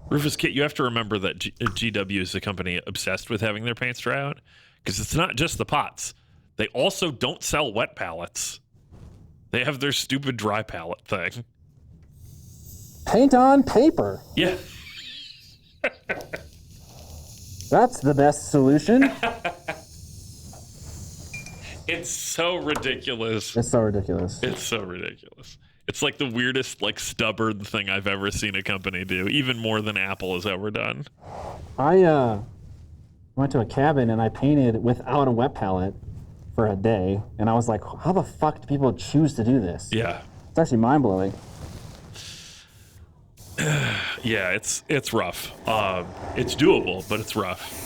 Rufus Kit, you have to remember that GW is a company obsessed with having their paints dry out, because it's not just the pots. They also don't sell wet palettes. They have their stupid dry palette thing. Paint on paper. Yeah. That's the best solution. It's so ridiculous. It's so ridiculous. It's so ridiculous. It's like the weirdest, like, stubborn thing I've ever seen a company do, even more than Apple has ever done. I went to a cabin and I painted without a wet palette for a day, and I was like, how the fuck do people choose to do this? Yeah. It's actually mind-blowing. Yeah, it's rough. It's doable, but it's rough.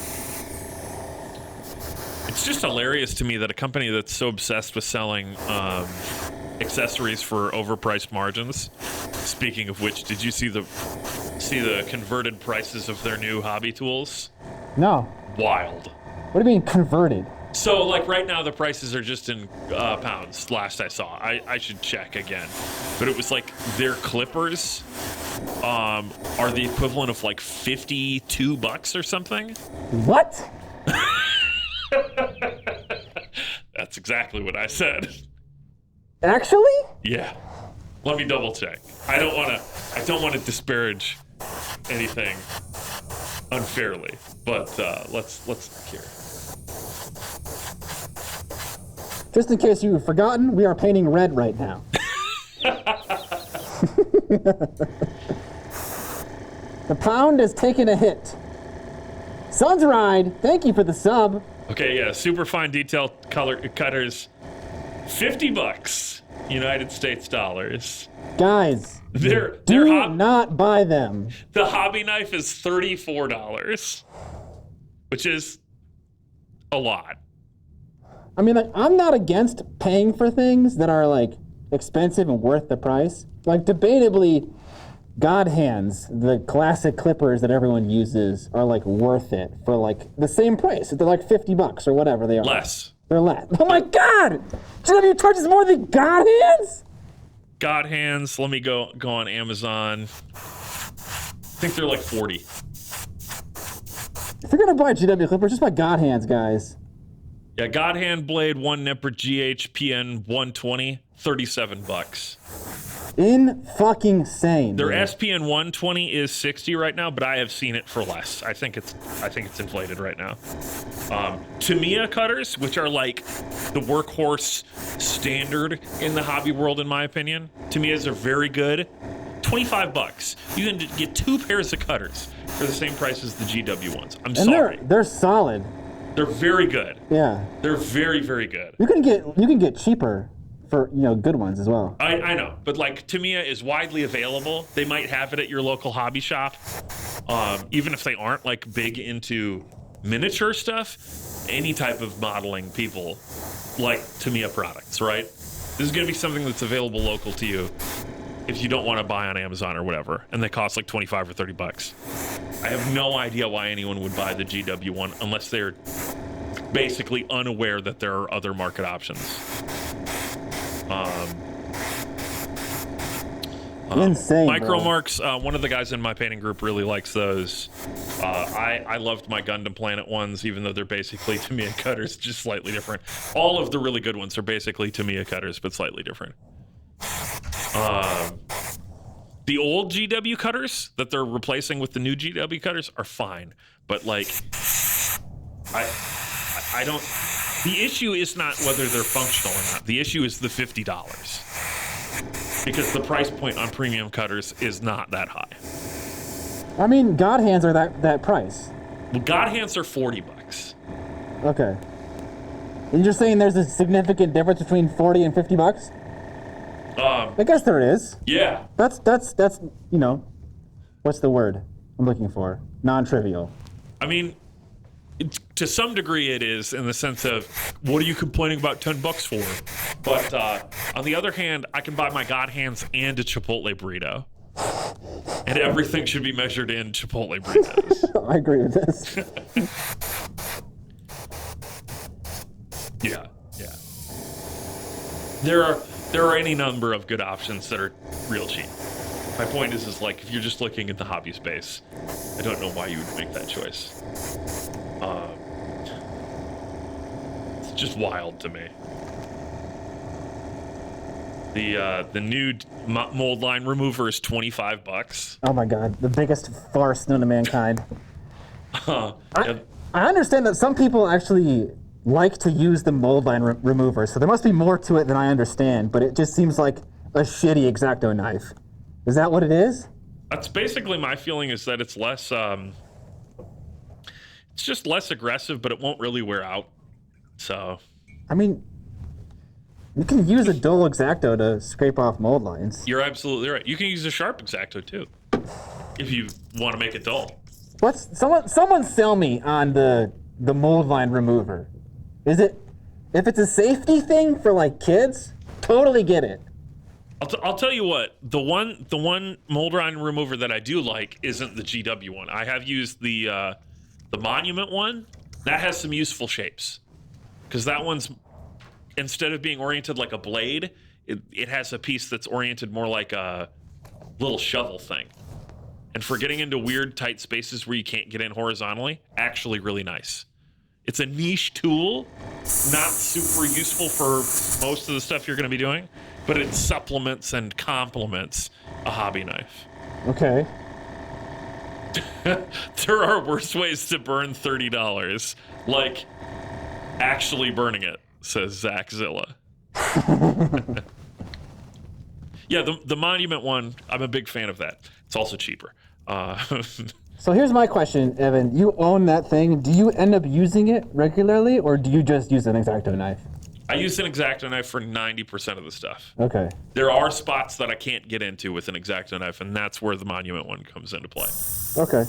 It's just hilarious to me that a company that's so obsessed with selling accessories for overpriced margins. Speaking of which, did you see the converted prices of their new hobby tools? No. Wild. What do you mean converted? So, like, right now the prices are just in pounds. Last I saw, I should check again, but it was like their clippers are the equivalent of like $52 or something. What? That's exactly what I said. Actually? Yeah. Let me double check. I don't want to disparage anything unfairly, but let's look here. Just in case you've forgotten, we are painting red right now. The pound has taken a hit. Sun's Ride, thank you for the sub. Okay, yeah, super fine detail color cutters, $50, United States dollars. Guys, Do not buy them. The hobby knife is $34, which is a lot. I mean, like, I'm not against paying for things that are, like, expensive and worth the price. Like, debatably, God hands, the classic clippers that everyone uses, are, like, worth it for, like, the same price. They're like $50 or whatever they are. Less. They're less. Oh my God! GW charges more than God hands? God hands. Let me go on Amazon. I think they're like 40. If you're gonna buy a GW clipper, just buy God hands, guys. Yeah, God hand blade, 1 nipper GHPN 120, $37. In fucking sane. Their SPN 120 is 60 right now, but I have seen it for less. I think it's inflated right now. Tamiya cutters, which are like the workhorse standard in the hobby world, in my opinion. Tamiyas are very good. $25. You can get 2 pairs of cutters for the same price as the GW ones. I'm sorry. They're solid. They're very good. Yeah. They're very, very good. You can get cheaper for, good ones as well. I know, but like Tamiya is widely available. They might have it at your local hobby shop. Even if they aren't like big into miniature stuff, any type of modeling people like Tamiya products, right? This is gonna be something that's available local to you if you don't want to buy on Amazon or whatever, and they cost like 25 or $30. I have no idea why anyone would buy the GW one unless they're basically unaware that there are other market options. Insane, Micro bro. marks. One of the guys in my painting group really likes those. I loved my Gundam Planet ones, even though they're basically Tamiya cutters, just slightly different. All of the really good ones are basically Tamiya cutters, but slightly different. The old GW cutters that they're replacing with the new GW cutters are fine, but like, I don't. The issue is not whether they're functional or not. The issue is the $50, because the price point on premium cutters is not that high. I mean, God hands are that price. Well, God hands are $40. Okay. And you're saying there's a significant difference between 40 and 50 bucks? I guess there is. Yeah. That's you know, what's the word I'm looking for? Non-trivial. I mean, to some degree it is, in the sense of, what are you complaining about $10 for? But on the other hand, I can buy my God hands and a Chipotle burrito. And everything should be measured in Chipotle burritos. I agree with this. Yeah. There are any number of good options that are real cheap. My point is like, if you're just looking at the hobby space, I don't know why you would make that choice. It's just wild to me. The new mold line remover is $25. Oh my God, the biggest farce known to mankind. Yeah. I understand that some people actually like to use the mold line remover, so there must be more to it than I understand, but it just seems like a shitty X-Acto knife. Is that what it is? That's basically my feeling, is that it's less, it's just less aggressive, but it won't really wear out. So, I mean, you can use a dull X-Acto to scrape off mold lines. you're absolutely right. You can use a sharp X-Acto too, if you want to make it dull. Someone sell me on the mold line remover. Is it, if it's a safety thing for like kids, totally get it. I'll tell you what, the one mold line remover that I do like isn't the GW one. I have used the Monument one. That has some useful shapes, because that one's, instead of being oriented like a blade, it has a piece that's oriented more like a little shovel thing. And for getting into weird tight spaces where you can't get in horizontally, actually really nice. It's a niche tool, not super useful for most of the stuff you're going to be doing, but it supplements and complements a hobby knife. Okay. There are worse ways to burn $30, like actually burning it, says Zach Zilla. Yeah, the Monument one, I'm a big fan of that. It's also cheaper. So here's my question, Evan. You own that thing. Do you end up using it regularly, or do you just use an X-Acto knife? I use an X-Acto knife for 90% of the stuff. Okay. There are spots that I can't get into with an X-Acto knife, and that's where the Monument one comes into play. Okay.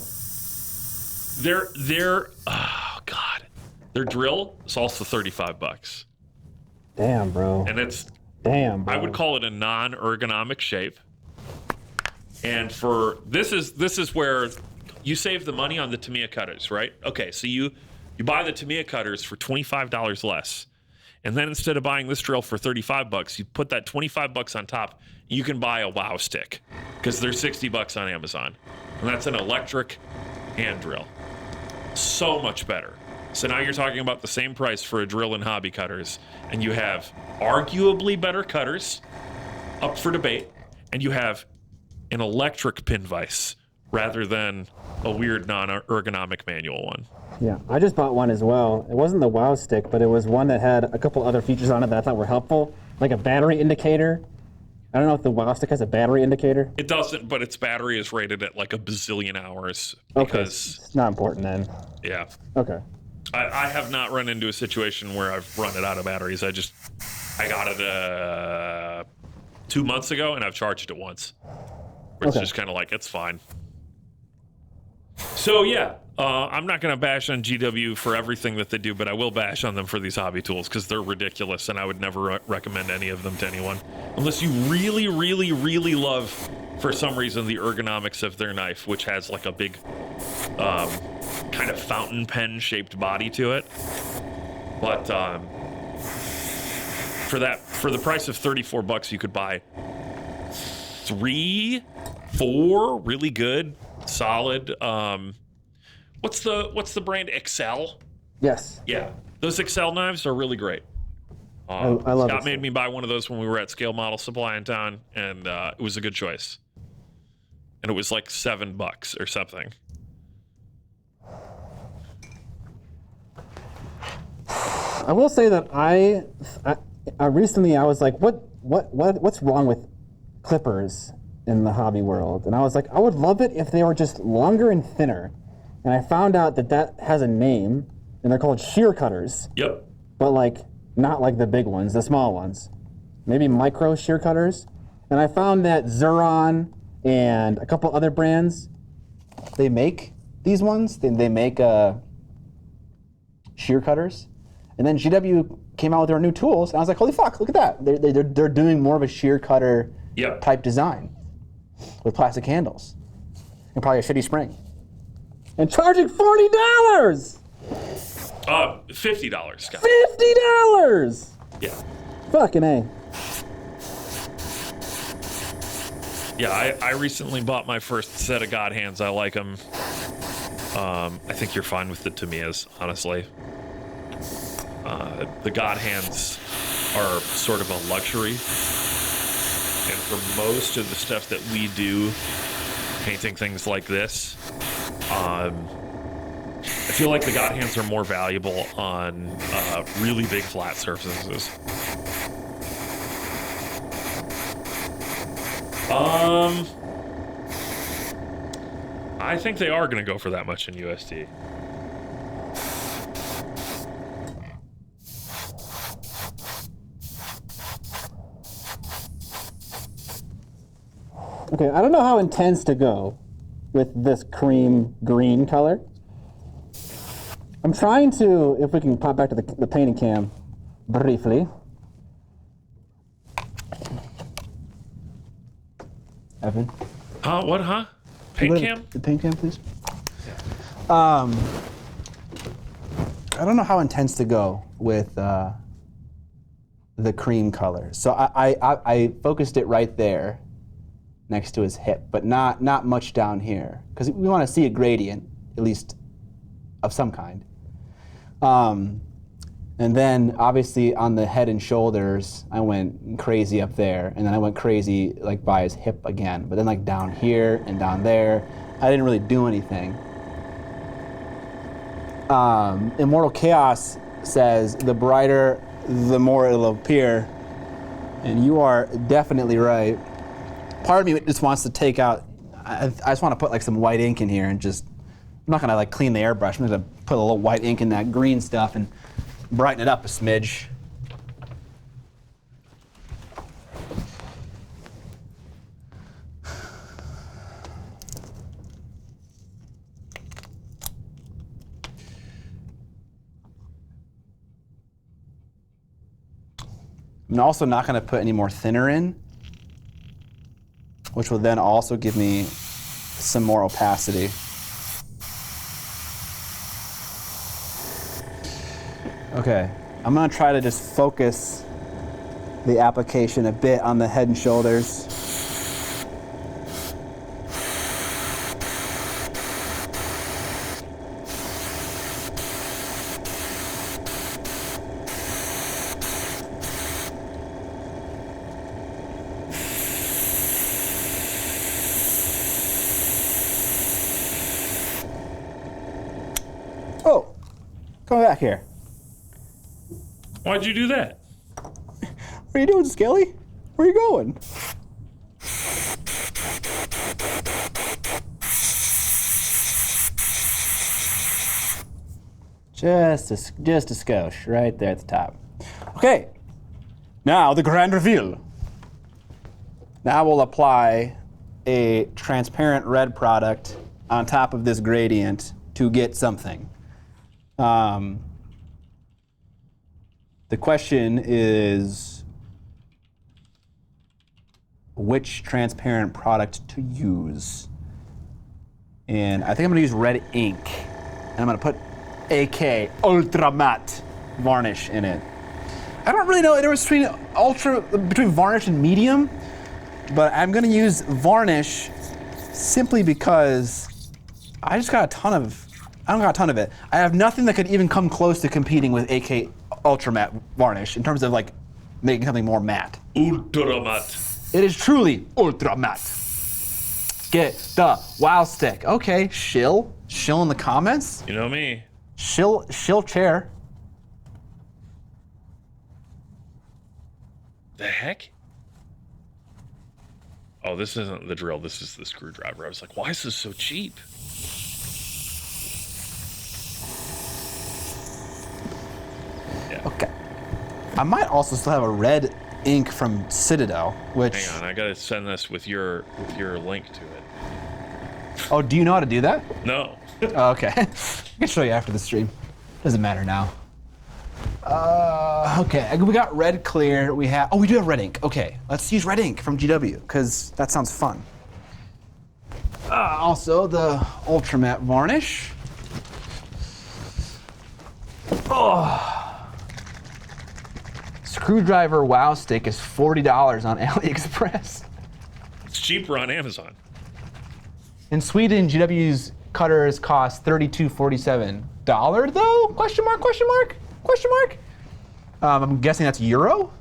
Oh God, their drill is also $35, Damn, bro. and it's, Damn, bro. I would call it a non-ergonomic shape. And for this is where you save the money on the Tamiya cutters, right? Okay, so you buy the Tamiya cutters for $25 less, and then instead of buying this drill for $35, you put that $25 on top. You can buy a WOW stick, because they're $60 on Amazon, and that's an electric hand drill. So much better. So now you're talking about the same price for a drill and hobby cutters, and you have arguably better cutters, up for debate, and you have an electric pin vise rather than a weird non-ergonomic manual one. Yeah, I just bought one as well. It wasn't the WOW stick, but it was one that had a couple other features on it that I thought were helpful, like a battery indicator. I don't know if the WOW stick has a battery indicator. It doesn't, but its battery is rated at like a bazillion hours. Okay, Because, it's not important then. yeah. Okay. I have not run into a situation where I've run it out of batteries. I got it 2 months ago, and I've charged it once. It's Okay. just kind of like, it's fine. So yeah, I'm not going to bash on GW for everything that they do, but I will bash on them for these hobby tools, because they're ridiculous, and I would never recommend any of them to anyone. Unless you really, really, really love, for some reason, the ergonomics of their knife, which has like a big kind of fountain pen shaped body to it. But for the price of $34, you could buy 3, 4 really good, solid. What's the brand? Excel? Yes. Yeah, those Excel knives are really great. I love Scott it. made me buy one of those when we were at Scale Model Supply in town, and it was a good choice. And it was like $7 or something. I will say that I recently I was like, what's wrong with clippers in the hobby world? And I was like, I would love it if they were just longer and thinner. And I found out that has a name, and they're called shear cutters. Yep. But like not like the big ones, the small ones. Maybe micro shear cutters. And I found that Xuron and a couple other brands, they make these ones. They make shear cutters. And then GW came out with their new tools, and I was like, holy fuck, look at that. They're doing more of a shear cutter type design with plastic handles and probably a shitty spring. And charging $40! $50, Scott. $50! Yeah. Fucking A. Yeah, I recently bought my first set of God hands. I like them. I think you're fine with the Tamiyas, honestly. The God hands are sort of a luxury. And for most of the stuff that we do, painting things like this, I feel like the God hands are more valuable on really big flat surfaces. I think they are going to go for that much in USD. Okay, I don't know how intense to go with this cream green color. I'm trying to, if we can pop back to the painting cam briefly. Evan? What, huh? Paint cam? The paint cam, please. I don't know how intense to go with the cream color. So I focused it right there next to his hip, but not much down here, because we want to see a gradient, at least of some kind. And then obviously on the head and shoulders, I went crazy up there, and then I went crazy like by his hip again. But then like down here and down there, I didn't really do anything. Immortal Chaos says, the brighter, the more it'll appear. And you are definitely right. Part of me just wants to take out, I just want to put like some white ink in here and just, I'm not gonna like clean the airbrush, I'm gonna put a little white ink in that green stuff and brighten it up a smidge. I'm also not gonna put any more thinner in, which will then also give me some more opacity. Okay, I'm gonna try to just focus the application a bit on the head and shoulders. Oh, come back here. Why'd you do that? What are you doing, Skelly? Where are you going? Just a skosh right there at the top. Okay, now the grand reveal. Now we'll apply a transparent red product on top of this gradient to get something. The question is which transparent product to use. And I think I'm gonna use red ink. And I'm gonna put AK Ultra Matte varnish in it. I don't really know the difference between varnish and medium, but I'm gonna use varnish simply because I don't got a ton of it. I have nothing that could even come close to competing with AK Ultra Matte varnish in terms of like making something more matte. Ultra matte. It is truly ultra matte. Get the wow stick. Okay, shill in the comments. You know me. Shill chair. The heck? Oh, this isn't the drill. This is the screwdriver. I was like, why is this so cheap? Yeah. Okay. I might also still have a red ink from Citadel, which. Hang on, I gotta send this with your link to it. Oh, do you know how to do that? No. Oh, okay. I can show you after the stream. Doesn't matter now. Okay, we got red clear. We do have red ink. Okay, let's use red ink from GW because that sounds fun. Also, the Ultra Matte varnish. Oh. Screwdriver wow stick is $40 on AliExpress. It's cheaper on Amazon. In Sweden, GW's cutters cost $32.47 though? Question mark? I'm guessing that's euro?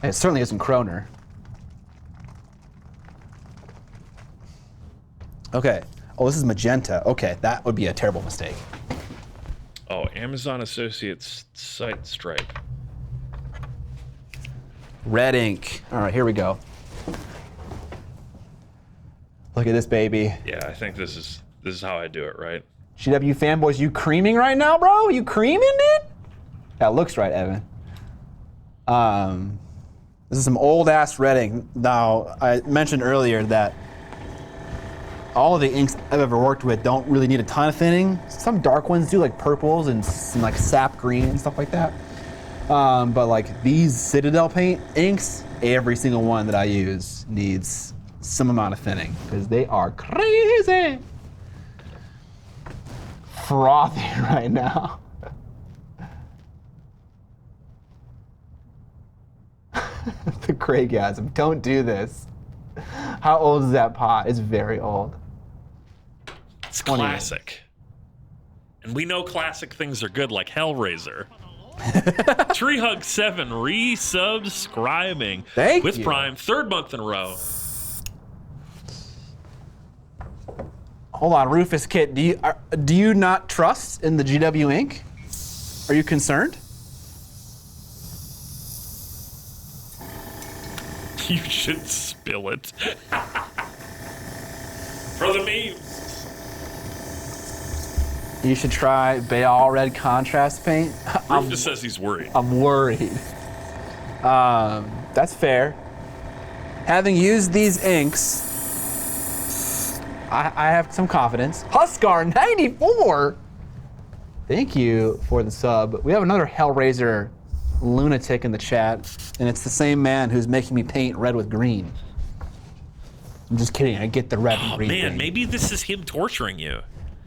It certainly isn't kroner. Okay. Oh, this is magenta. Okay, that would be a terrible mistake. Oh, Amazon Associates site stripe. Red ink. All right, here we go. Look at this baby. Yeah, I think this is how I do it, right? GW fanboys, you creaming right now, bro? You creaming, dude? That looks right, Evan. This is some old ass red ink. Now, I mentioned earlier that all of the inks I've ever worked with don't really need a ton of thinning. Some dark ones do, like purples and some like sap green and stuff like that. But like these Citadel paint inks, every single one that I use needs some amount of thinning because they are crazy. Frothy right now. The Craigasm. Don't do this. How old is that pot? It's very old. It's classic. And we know classic things are good, like Hellraiser. Tree Hug 7 resubscribing Thank with you. Prime, third month in a row. Hold on, Rufus Kit. Do you not trust in the GW ink? Are you concerned? You should spill it. For the memes. You should try Bayal Red Contrast paint. Rufus says he's worried. I'm worried. That's fair. Having used these inks, I have some confidence. Huskar 94. Thank you for the sub. We have another Hellraiser lunatic in the chat, and it's the same man who's making me paint red with green. I'm just kidding. I get the red and Oh green. man, thing. maybe this is him torturing you.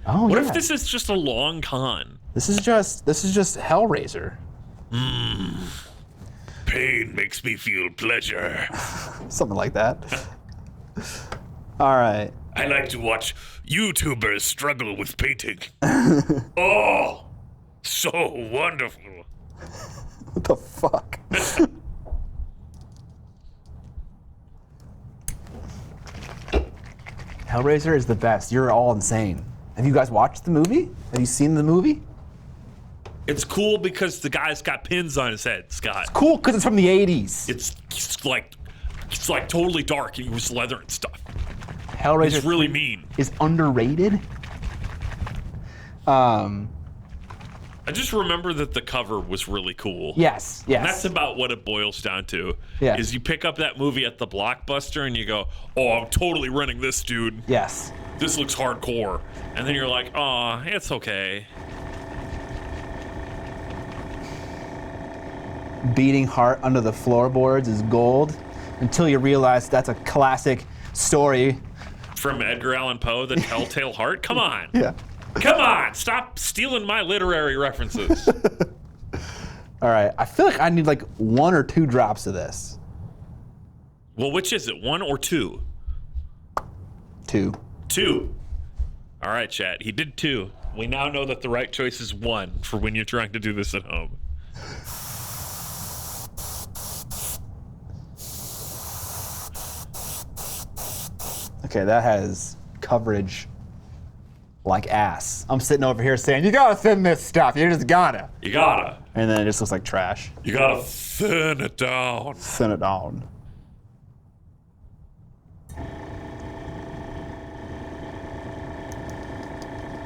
Oh What yeah. if this is just a long con? This is just Hellraiser. Pain makes me feel pleasure. Something like that. All right. I like to watch YouTubers struggle with painting. Oh, so wonderful. What the fuck? Hellraiser is the best. You're all insane. Have you guys watched the movie? Have you seen the movie? It's cool because the guy's got pins on his head, Scott. Cool, because it's from the 80s. It's like totally dark and he was leather and stuff. Hellraiser It's really mean. is underrated. I just remember that the cover was really cool. Yes. And that's about what it boils down to. Yeah. Is you pick up that movie at the Blockbuster and you go, oh, I'm totally renting this, dude. Yes. This looks hardcore. And then you're like, oh, it's okay. Beating heart under the floorboards is gold until you realize that's a classic story. From Edgar Allan Poe, The Telltale Heart? Come on. Yeah. Come on. Stop stealing my literary references. All right, I feel like I need like 1 or 2 drops of this. Well, which is it, 1 or 2? 2. 2. All right, chat. He did 2. We now know that the right choice is 1 for when you're trying to do this at home. Okay, that has coverage like ass. I'm sitting over here saying, you gotta thin this stuff. You just gotta. You gotta. And then it just looks like trash. You gotta thin it down. Thin it down.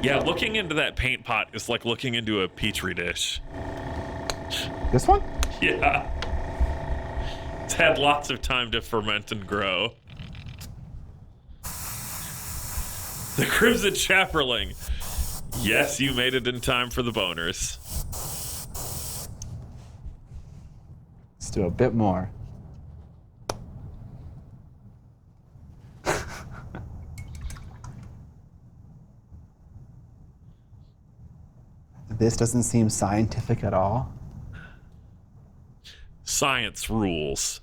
Yeah, looking into that paint pot is like looking into a petri dish. This one? Yeah. It's had lots of time to ferment and grow. The Crimson Chaperling. Yes, you made it in time for the boners. Let's do a bit more. This doesn't seem scientific at all. Science rules.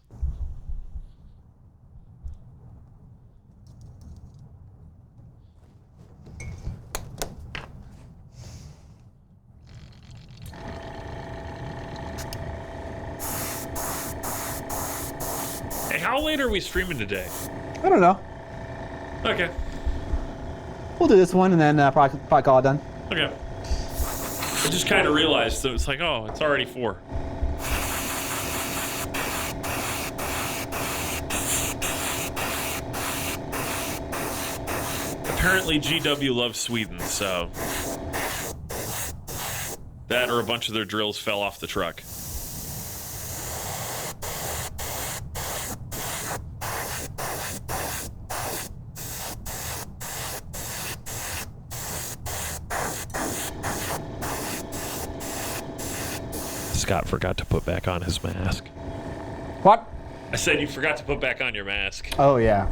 Hey, how late are we streaming today? I don't know. Okay. We'll do this one and then probably call it done. Okay. I just kind of realized that it's like, oh, it's already 4. Apparently GW loves Sweden, so that or a bunch of their drills fell off the truck. Scott forgot to put back on his mask. What? I said you forgot to put back on your mask. Oh, yeah.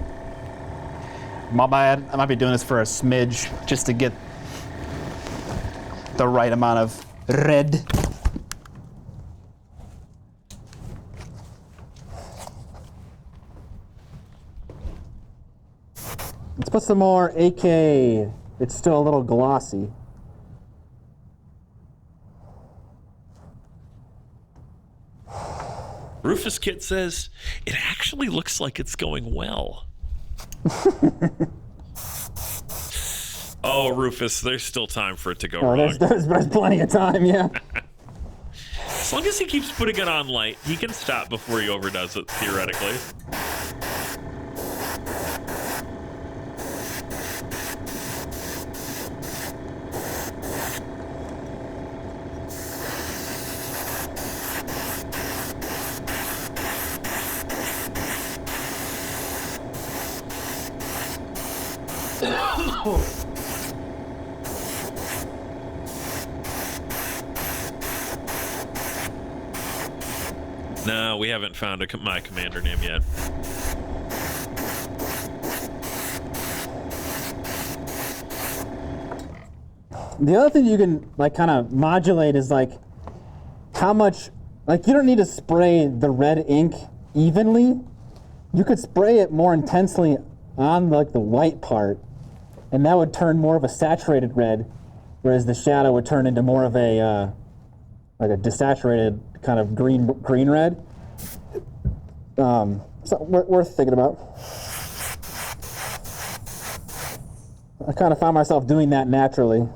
My bad. I might be doing this for a smidge just to get the right amount of red. Let's put some more AK. It's still a little glossy. Rufus Kit says, it actually looks like it's going well. Oh, Rufus, there's still time for it to go wrong. There's plenty of time, yeah. As long as he keeps putting it on light, he can stop before he overdoes it, theoretically. No, we haven't found my commander name yet. The other thing you can like kind of modulate is like how much, like you don't need to spray the red ink evenly. You could spray it more intensely on like the white part, and that would turn more of a saturated red, whereas the shadow would turn into more of a like a desaturated kind of green red. So worth thinking about. I kind of found myself doing that naturally.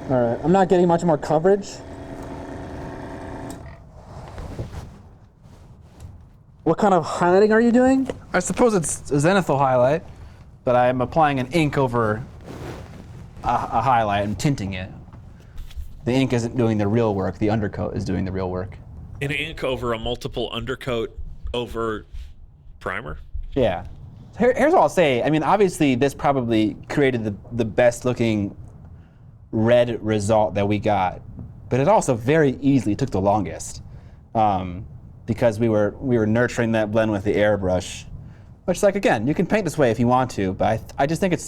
All right, I'm not getting much more coverage. What kind of highlighting are you doing? I suppose it's a zenithal highlight, but I'm applying an ink over a highlight and tinting it. The ink isn't doing the real work. The undercoat is doing the real work. An ink over a multiple undercoat over primer? Yeah. Here's what I'll say. I mean, obviously, this probably created the best looking red result that we got, but it also very easily took the longest because we were nurturing that blend with the airbrush, which, like, again, you can paint this way if you want to, but I just think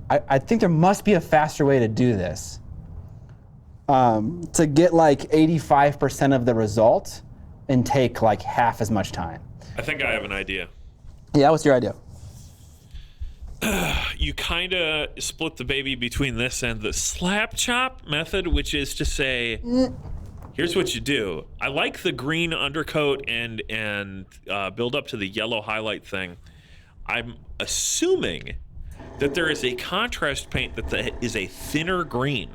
I think there must be a faster way to do this to get like 85% of the result and take like half as much time. I think I have an idea. Yeah, what's your idea? You kind of split the baby between this and the slap chop method, which is to say, here's what you do. I like the green undercoat and build up to the yellow highlight thing. I'm assuming that there is a contrast paint that is a thinner green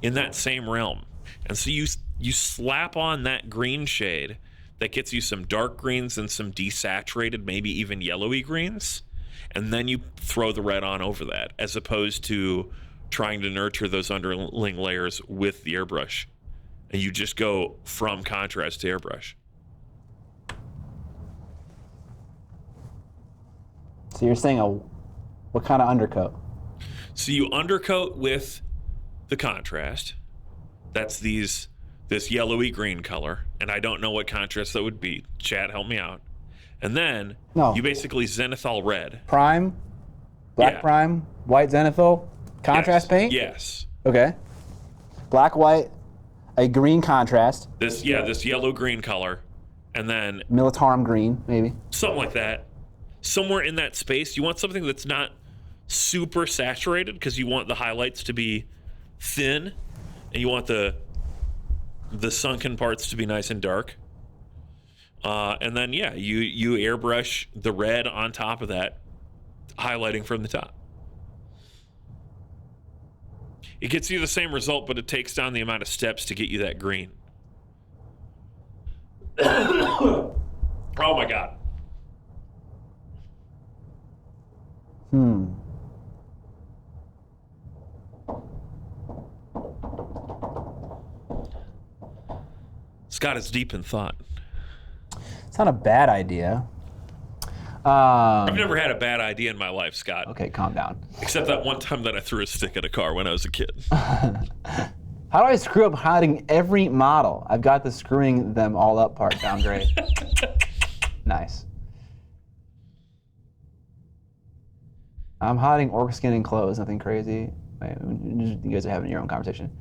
in that same realm. And so you slap on that green shade that gets you some dark greens and some desaturated, maybe even yellowy greens, and then you throw the red on over that, as opposed to trying to nurture those underlying layers with the airbrush. And you just go from contrast to airbrush. So you're saying what kind of undercoat? So you undercoat with the contrast. That's this yellowy green color, and I don't know what contrast that would be. Chat, help me out. And then you basically zenithal red. Prime, black prime, white zenithal, contrast paint? Yes. Okay. Black, white, a green contrast. This yellow green color, and then Militarum green, maybe. something like that. Somewhere in that space, you want something that's not super saturated because you want the highlights to be thin, and you want the sunken parts to be nice and dark. And then you airbrush the red on top of that, highlighting from the top. It gets you the same result, but it takes down the amount of steps to get you that green. Oh my God. Scott is deep in thought. It's not a bad idea. I've never had a bad idea in my life, Scott. Okay, calm down. Except that one time that I threw a stick at a car when I was a kid. How do I screw up hiding every model? I've got the screwing them all up part down great. Nice. I'm hiding orc skin and clothes, nothing crazy. Wait, you guys are having your own conversation.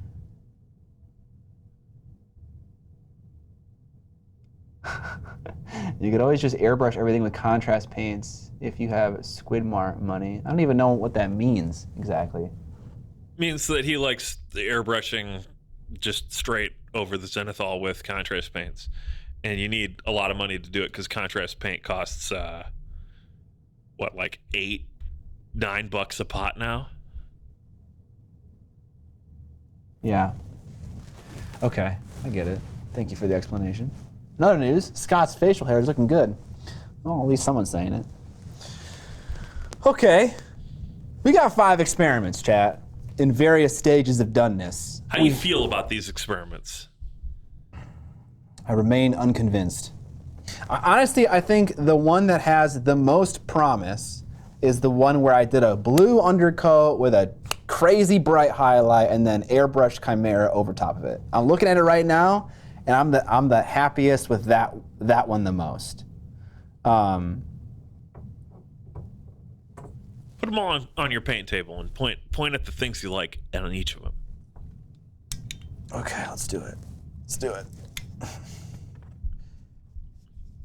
You could always just airbrush everything with contrast paints if you have Squidmart money. I don't even know what that means exactly. Means that he likes the airbrushing just straight over the zenithal with contrast paints. And you need a lot of money to do it because contrast paint costs, like $8-9 a pot now? Yeah. Okay, I get it. Thank you for the explanation. In other news, Scott's facial hair is looking good. Well, at least someone's saying it. Okay. We got 5 experiments, chat, in various stages of doneness. How do you feel about these experiments? I remain unconvinced. Honestly, I think the one that has the most promise is the one where I did a blue undercoat with a crazy bright highlight and then airbrush chimera over top of it. I'm looking at it right now, and I'm the happiest with that one the most. Put them all on your paint table and point at the things you like on each of them. Okay, let's do it. Let's do it.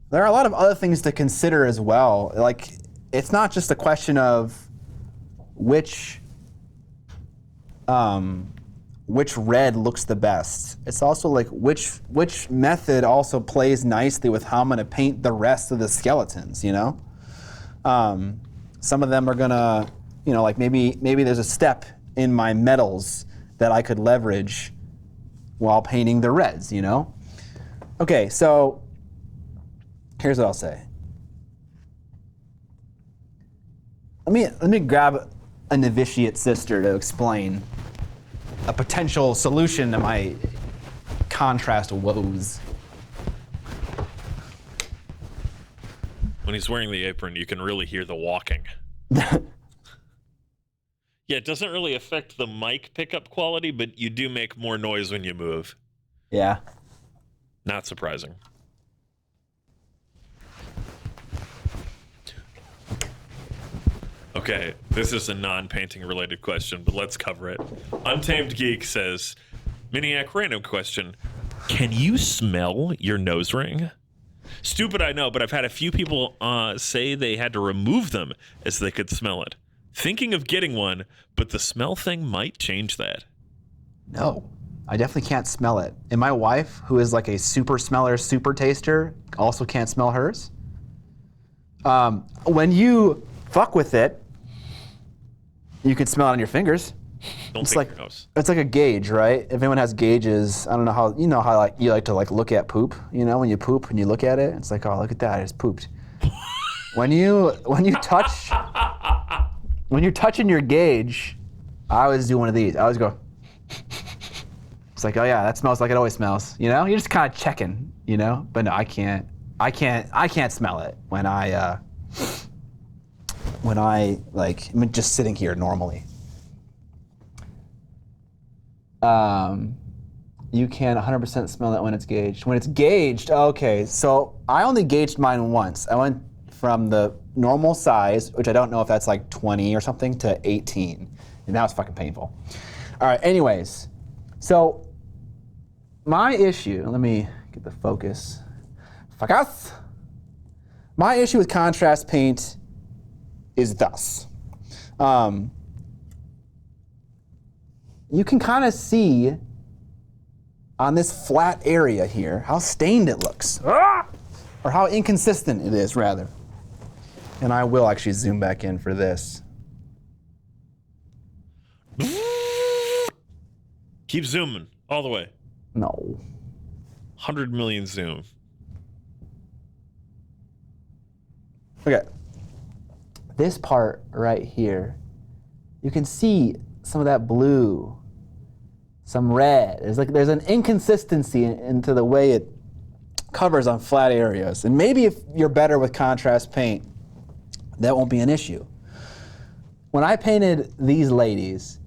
There are a lot of other things to consider as well. Like, it's not just a question of which red looks the best. It's also like which method also plays nicely with how I'm gonna paint the rest of the skeletons, you know? Some of them are gonna, like maybe there's a step in my metals that I could leverage while painting the reds, you know? Okay, so here's what I'll say. Let me grab a novitiate sister to explain a potential solution to my contrast woes. When he's wearing the apron, you can really hear the walking. Yeah, it doesn't really affect the mic pickup quality, but you do make more noise when you move. Yeah. Not surprising. Okay, this is a non-painting related question, but let's cover it. Untamed Geek says, Miniac random question. Can you smell your nose ring? Stupid, I know, but I've had a few people say they had to remove them as they could smell it. Thinking of getting one, but the smell thing might change that. No, I definitely can't smell it. And my wife, who is like a super smeller, super taster, also can't smell hers. When you fuck with it, you can smell it on your fingers. Don't pick your nose. It's like a gauge, right? If anyone has gauges, I don't know how, you know how like you like to like look at poop, you know, when you poop and you look at it, it's like, oh, look at that, I just pooped. when you're touching your gauge, I always do one of these. I always go, it's like, oh yeah, that smells like it always smells, you know? You're just kind of checking, you know? But no, I can't smell it when I like, I'm just sitting here normally. You can 100% smell it when it's gauged. When it's gauged, okay, so I only gauged mine once. I went from the normal size, which I don't know if that's like 20 or something, to 18. And that was fucking painful. All right, anyways, so my issue, let me get the focus. Focus! My issue with contrast paint is thus. You can kind of see on this flat area here how stained it looks. Or how inconsistent it is, rather. And I will actually zoom back in for this. Keep zooming all the way. No. 100 million zoom. Okay. This part right here, you can see some of that blue, some red. There's an inconsistency into the way it covers on flat areas. And maybe if you're better with contrast paint, that won't be an issue. When I painted these ladies,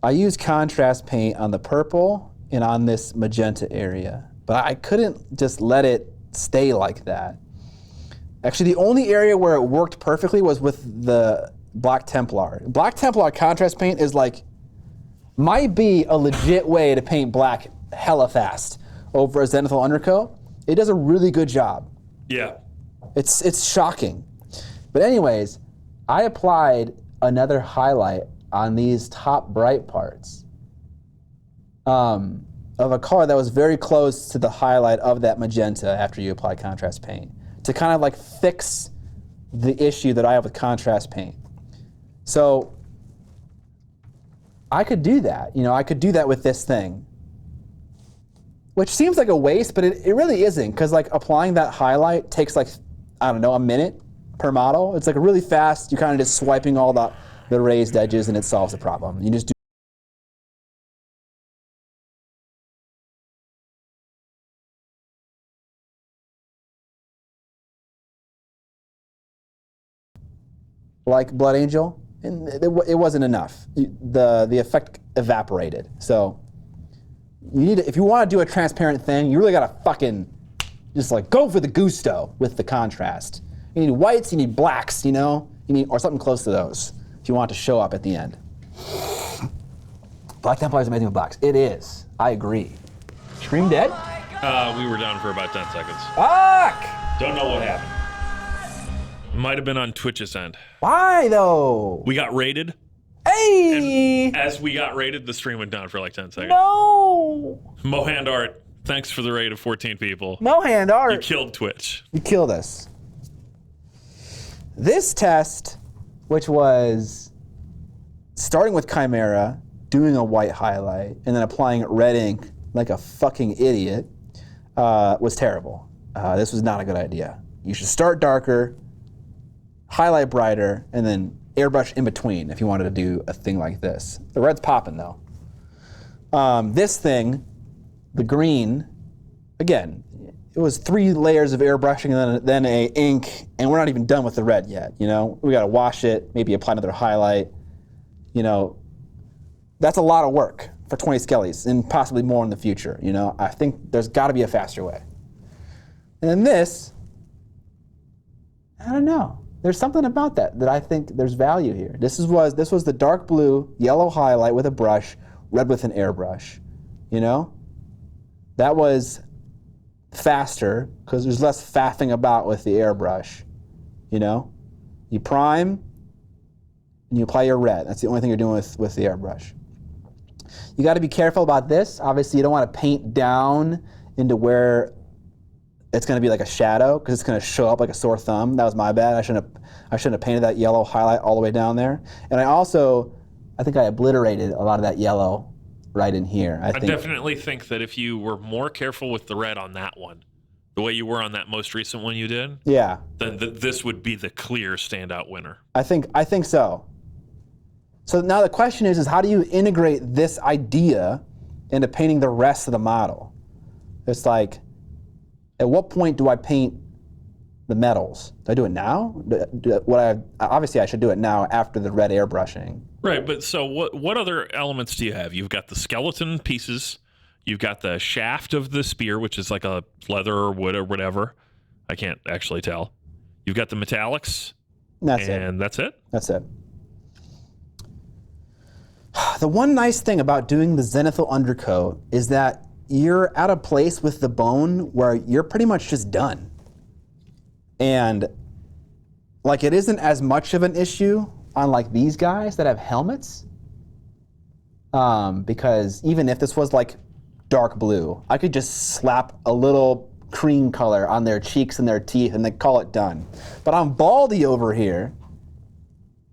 I used contrast paint on the purple and on this magenta area, but I couldn't just let it stay like that. Actually, the only area where it worked perfectly was with the Black Templar. Black Templar contrast paint is like, might be a legit way to paint black hella fast over a Zenithal undercoat. It does a really good job. Yeah. It's shocking. But anyways, I applied another highlight on these top bright parts of a color that was very close to the highlight of that magenta after you apply contrast paint, to kind of like fix the issue that I have with contrast paint. So I could do that, you know, I could do that with this thing. Which seems like a waste, but it really isn't, because like applying that highlight takes like, I don't know, a minute per model. It's like really fast, you're kind of just swiping all the raised edges and it solves the problem. You just do like Blood Angel, and it wasn't enough. The effect evaporated. So you need to, if you want to do a transparent thing, you really gotta fucking just like go for the gusto with the contrast. You need whites, you need blacks, you know, you need, or something close to those if you want it to show up at the end. Black Templar is amazing with blacks. It is. I agree. Scream dead? We were down for about 10 seconds. Fuck! Don't know what happened. Might have been on Twitch's end. Why though? We got raided. Hey! And as we got raided, the stream went down for like 10 seconds. No! Mohand Art, thanks for the raid of 14 people. Mohand Art. You killed Twitch. You killed us. This test, which was starting with Chimera, doing a white highlight and then applying red ink like a fucking idiot was terrible. This was not a good idea. You should start darker, highlight brighter, and then airbrush in between if you wanted to do a thing like this. The red's popping though. This thing, the green, again, it was 3 layers of airbrushing and then a ink, and we're not even done with the red yet, you know? We gotta wash it, maybe apply another highlight. You know, that's a lot of work for 20 skellies and possibly more in the future, you know? I think there's gotta be a faster way. And then this, I don't know. There's something about that I think there's value here. This was the dark blue, yellow highlight with a brush, red with an airbrush, you know? That was faster because there's less faffing about with the airbrush, you know? You prime and you apply your red. That's the only thing you're doing with the airbrush. You got to be careful about this. Obviously, you don't want to paint down into where it's going to be like a shadow because it's going to show up like a sore thumb. That was my bad. I shouldn't have painted that yellow highlight all the way down there. And I think I obliterated a lot of that yellow right in here. I definitely think that if you were more careful with the red on that one, the way you were on that most recent one you did, yeah, then this would be the clear standout winner. I think so. So now the question is how do you integrate this idea into painting the rest of the model? It's like, at what point do I paint the metals? Do I do it now? Obviously, I should do it now after the red airbrushing. Right, but so what other elements do you have? You've got the skeleton pieces. You've got the shaft of the spear, which is like a leather or wood or whatever. I can't actually tell. You've got the metallics. That's it? That's it. The one nice thing about doing the Zenithal undercoat is that you're at a place with the bone where you're pretty much just done. And like it isn't as much of an issue on like these guys that have helmets. Because even if this was like dark blue, I could just slap a little cream color on their cheeks and their teeth and they call it done. But on Baldy over here,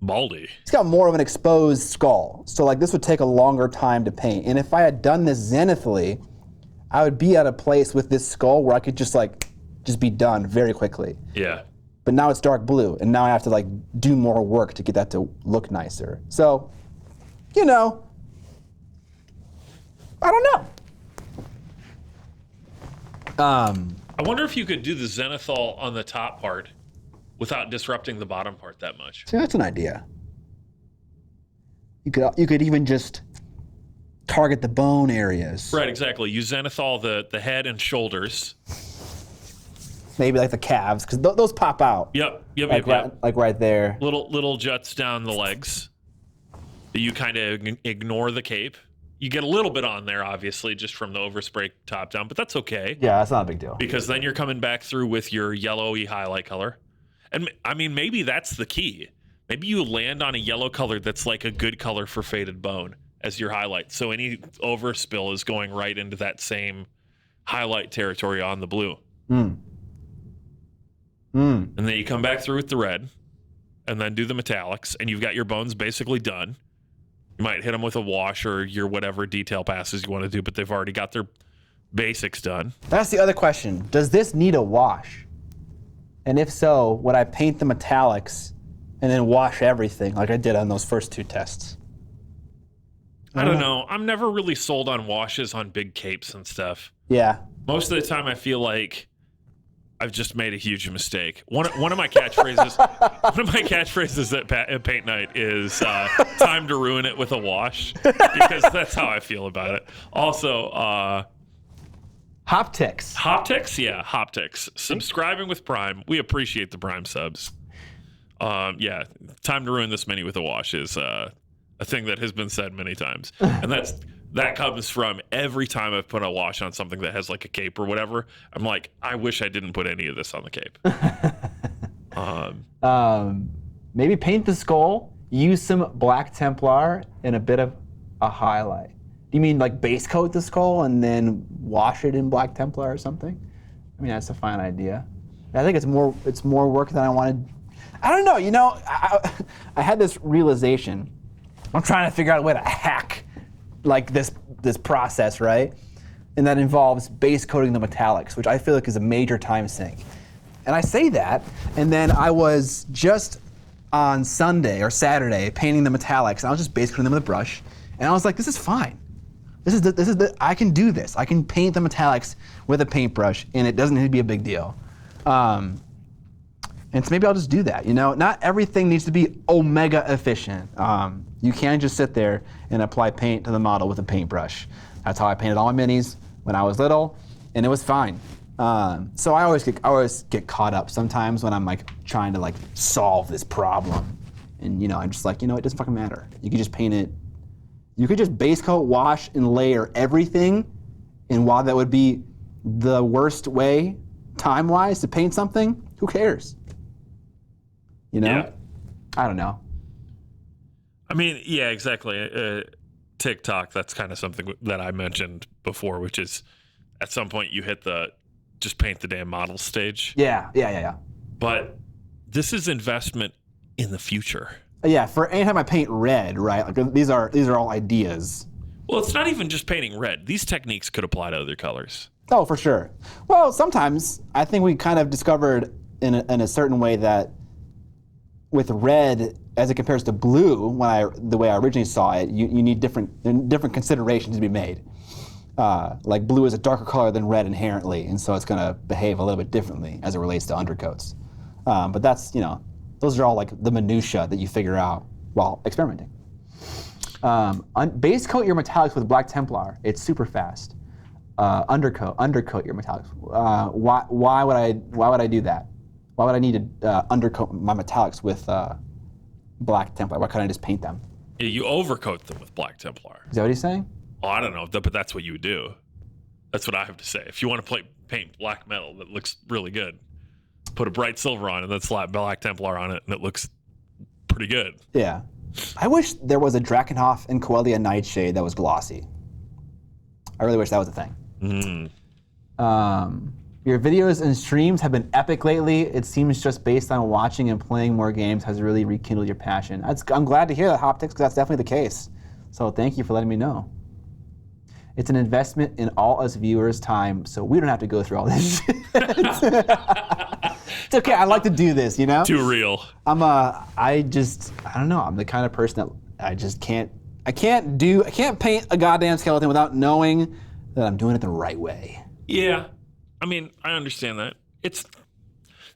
he's got more of an exposed skull. So like this would take a longer time to paint. And if I had done this zenithally, I would be at a place with this skull where I could just be done very quickly. Yeah. But now it's dark blue, and now I have to like do more work to get that to look nicer. So, you know, I don't know. I wonder if you could do the zenithal on the top part without disrupting the bottom part that much. See, that's an idea. You could even just target the bone areas. Right, exactly. You zenithal the head and shoulders. Maybe like the calves, because those pop out. Yep. Like right there. Little juts down the legs. You kind of ignore the cape. You get a little bit on there, obviously, just from the overspray top down, but that's okay. Yeah, that's not a big deal. Because then you're coming back through with your yellowy highlight color. And I mean, maybe that's the key. Maybe you land on a yellow color that's like a good color for faded bone as your highlight. So any overspill is going right into that same highlight territory on the blue. And then you come back through with the red and then do the metallics and you've got your bones basically done. You might hit them with a wash or your whatever detail passes you want to do, but they've already got their basics done. That's the other question. Does this need a wash? And if so, would I paint the metallics and then wash everything like I did on those first 2 tests? I don't know. I'm never really sold on washes on big capes and stuff. Yeah. Most of the time I feel like I've just made a huge mistake. One of my catchphrases at paint night is time to ruin it with a wash, because that's how I feel about it. Also, Hoptics. Yeah, Hoptics. Subscribing with Prime. We appreciate the Prime subs. Yeah, time to ruin this mini with a wash is a thing that has been said many times, and that comes from every time I've put a wash on something that has like a cape or whatever. I'm like, I wish I didn't put any of this on the cape. Maybe paint the skull, use some Black Templar and a bit of a highlight. Do you mean like base coat the skull and then wash it in Black Templar or something? I mean, that's a fine idea. I think it's more work than I wanted. I don't know, you know, I had this realization. I'm trying to figure out a way to hack like this process, right? And that involves base coating the metallics, which I feel like is a major time sink. And I say that, and then I was just on Sunday or Saturday painting the metallics, and I was just base coating them with a brush, and I was like, this is fine. I can do this. I can paint the metallics with a paintbrush, and it doesn't need to be a big deal. And so maybe I'll just do that. You know, not everything needs to be omega efficient. You can't just sit there and apply paint to the model with a paintbrush. That's how I painted all my minis when I was little, and it was fine. So I always get caught up sometimes when I'm like trying to like solve this problem, and you know, I'm just like, you know, it doesn't fucking matter. You could just paint it. You could just base coat, wash, and layer everything, and while that would be the worst way, time-wise, to paint something, who cares? You know? Yeah. I don't know. I mean, yeah, exactly. TikTok, that's kind of something that I mentioned before, which is at some point you hit the just paint the damn model stage. Yeah. But this is investment in the future. Yeah, for anytime I paint red, right? Like these are all ideas. Well, it's not even just painting red. These techniques could apply to other colors. Oh, for sure. Well, sometimes I think we kind of discovered in a certain way that with red, as it compares to blue, the way I originally saw it, you need different considerations to be made. Like blue is a darker color than red inherently, and so it's going to behave a little bit differently as it relates to undercoats. But that's, you know, those are all like the minutia that you figure out while experimenting. Base coat your metallics with Black Templar. It's super fast. Undercoat your metallics. Why would I do that? Why would I need to undercoat my metallics with Black Templar? Why couldn't I just paint them? You overcoat them with Black Templar. Is that what he's saying? Oh, I don't know, but that's what you would do. That's what I have to say. If you want to paint black metal that looks really good, put a bright silver on it, then slap Black Templar on it, and it looks pretty good. Yeah. I wish there was a Drakenhof and Coelia Nightshade that was glossy. I really wish that was a thing. Your videos and streams have been epic lately. It seems just based on watching and playing more games has really rekindled your passion. I'm glad to hear that, Hoptics, because that's definitely the case. So thank you for letting me know. It's an investment in all us viewers' time, so we don't have to go through all this shit. It's okay. I like to do this, you know. Too real. I don't know. I'm the kind of person that I just can't. I can't paint a goddamn skeleton without knowing that I'm doing it the right way. Yeah, I mean, I understand that.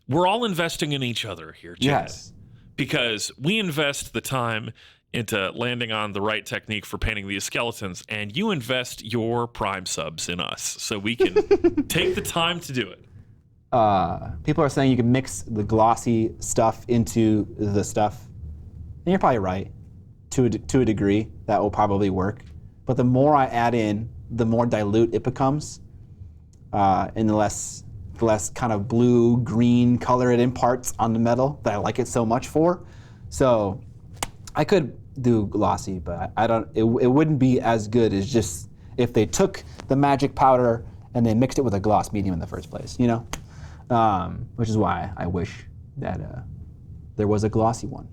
We're all investing in each other here, Chad. Yes. Because we invest the time into landing on the right technique for painting these skeletons, and you invest your Prime subs in us so we can take the time to do it. People are saying you can mix the glossy stuff into the stuff. And you're probably right. To a degree, that will probably work. But the more I add in, the more dilute it becomes, and the less kind of blue-green color it imparts on the metal that I like it so much for. So I could do glossy, but it wouldn't be as good as just if they took the magic powder and they mixed it with a gloss medium in the first place, you know? Which is why I wish that there was a glossy one.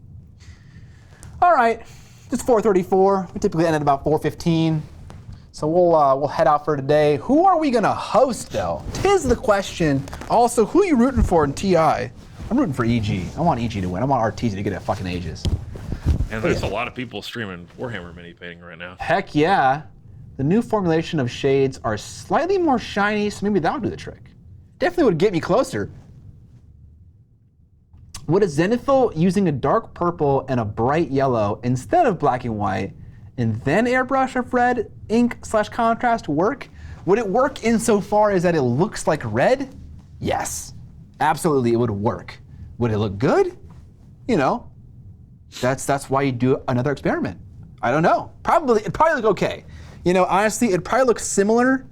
All right, it's 4:34. We typically end at about 4:15. So we'll head out for today. Who are we gonna host though? 'Tis the question. Also, who are you rooting for in TI? I'm rooting for EG. I want EG to win. I want RTZ to get it fucking ages. And there's a lot of people streaming Warhammer mini painting right now. Heck yeah. The new formulation of shades are slightly more shiny, so maybe that'll do the trick. Definitely would get me closer. Would a Zenithal using a dark purple and a bright yellow instead of black and white, and then airbrush of red ink/contrast work? Would it work insofar as that it looks like red? Yes, absolutely it would work. Would it look good? You know, that's why you do another experiment. I don't know. It'd probably look okay. You know, honestly, it'd probably look similar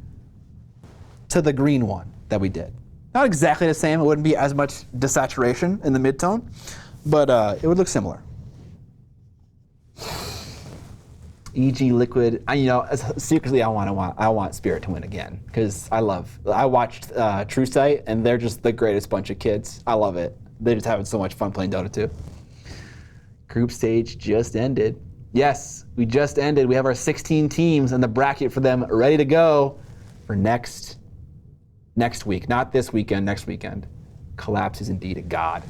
to the green one that we did. Not exactly the same. It wouldn't be as much desaturation in the midtone, but it would look similar. EG Liquid. Secretly, I want Spirit to win again because I watched True Sight, and they're just the greatest bunch of kids. I love it. They're just having so much fun playing Dota 2. Group stage just ended. Yes, we just ended. We have our 16 teams and the bracket for them ready to go for next week. Not this weekend, next weekend. Collapse is indeed a god.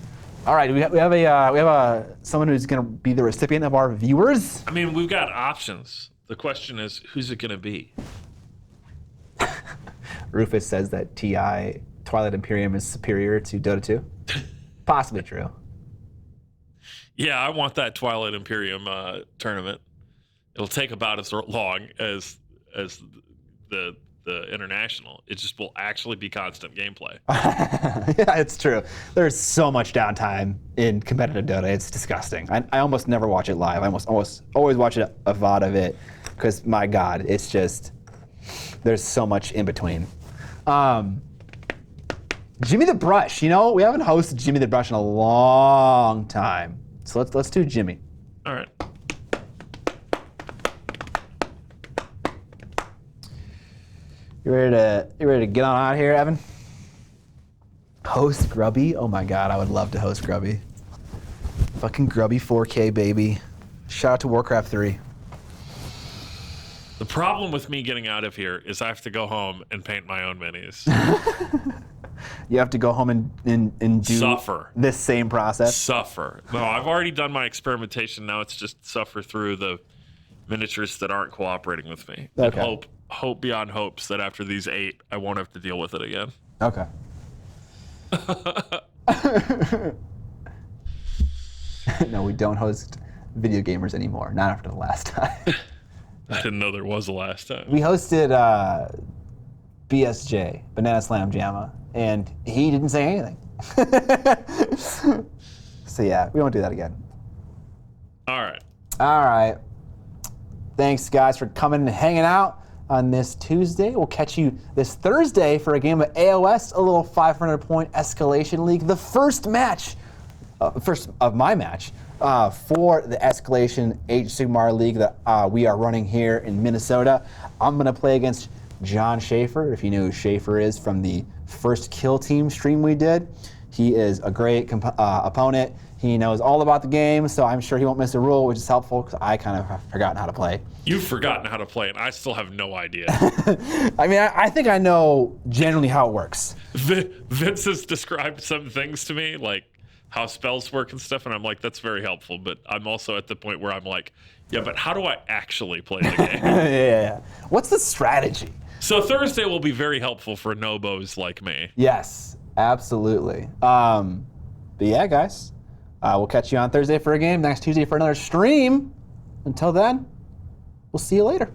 All right, we have someone who's going to be the recipient of our viewers. I mean, we've got options. The question is, who's it going to be? Rufus says that TI Twilight Imperium is superior to Dota 2. Possibly true. Yeah, I want that Twilight Imperium tournament. It'll take about as long as the international. It just will actually be constant gameplay. Yeah, it's true. There's so much downtime in competitive Dota. It's disgusting. I almost never watch it live. I almost always watch a VOD of it because, my God, it's just, there's so much in between. Jimmy the Brush. You know, we haven't hosted Jimmy the Brush in a long time. So let's do Jimmy. All right. You ready to get on out here, Evan? Host Grubby? Oh my God, I would love to host Grubby. Fucking Grubby 4K, baby. Shout out to Warcraft 3. The problem with me getting out of here is I have to go home and paint my own minis. You have to go home and do Suffer. this same process. Suffer. No, I've already done my experimentation. Now it's just suffer through the miniatures that aren't cooperating with me. Okay. And hope beyond hopes that after these 8, I won't have to deal with it again. Okay. No, we don't host video gamers anymore. Not after the last time. I didn't know there was a last time. We hosted BSJ, Banana Slam Jamma, and he didn't say anything. So yeah, we won't do that again. All right. All right. Thanks, guys, for coming and hanging out on this Tuesday. We'll catch you this Thursday for a game of AOS, a little 500-point escalation league. The first match, first of my match, for the Escalation Age Sigmar League that we are running here in Minnesota. I'm going to play against John Schaefer, if you know who Schaefer is from the first Kill Team stream we did. He is a great opponent. He knows all about the game, so I'm sure he won't miss a rule, which is helpful because I kind of have forgotten how to play. You've forgotten how to play, and I still have no idea. I mean, I think I know generally how it works. Vince has described some things to me, like how spells work and stuff, and I'm like, that's very helpful, but I'm also at the point where I'm like, yeah, but how do I actually play the game? Yeah. What's the strategy? So Thursday will be very helpful for nobos like me. Yes, absolutely. But yeah, guys, we'll catch you on Thursday for a game, next Tuesday for another stream. Until then, we'll see you later.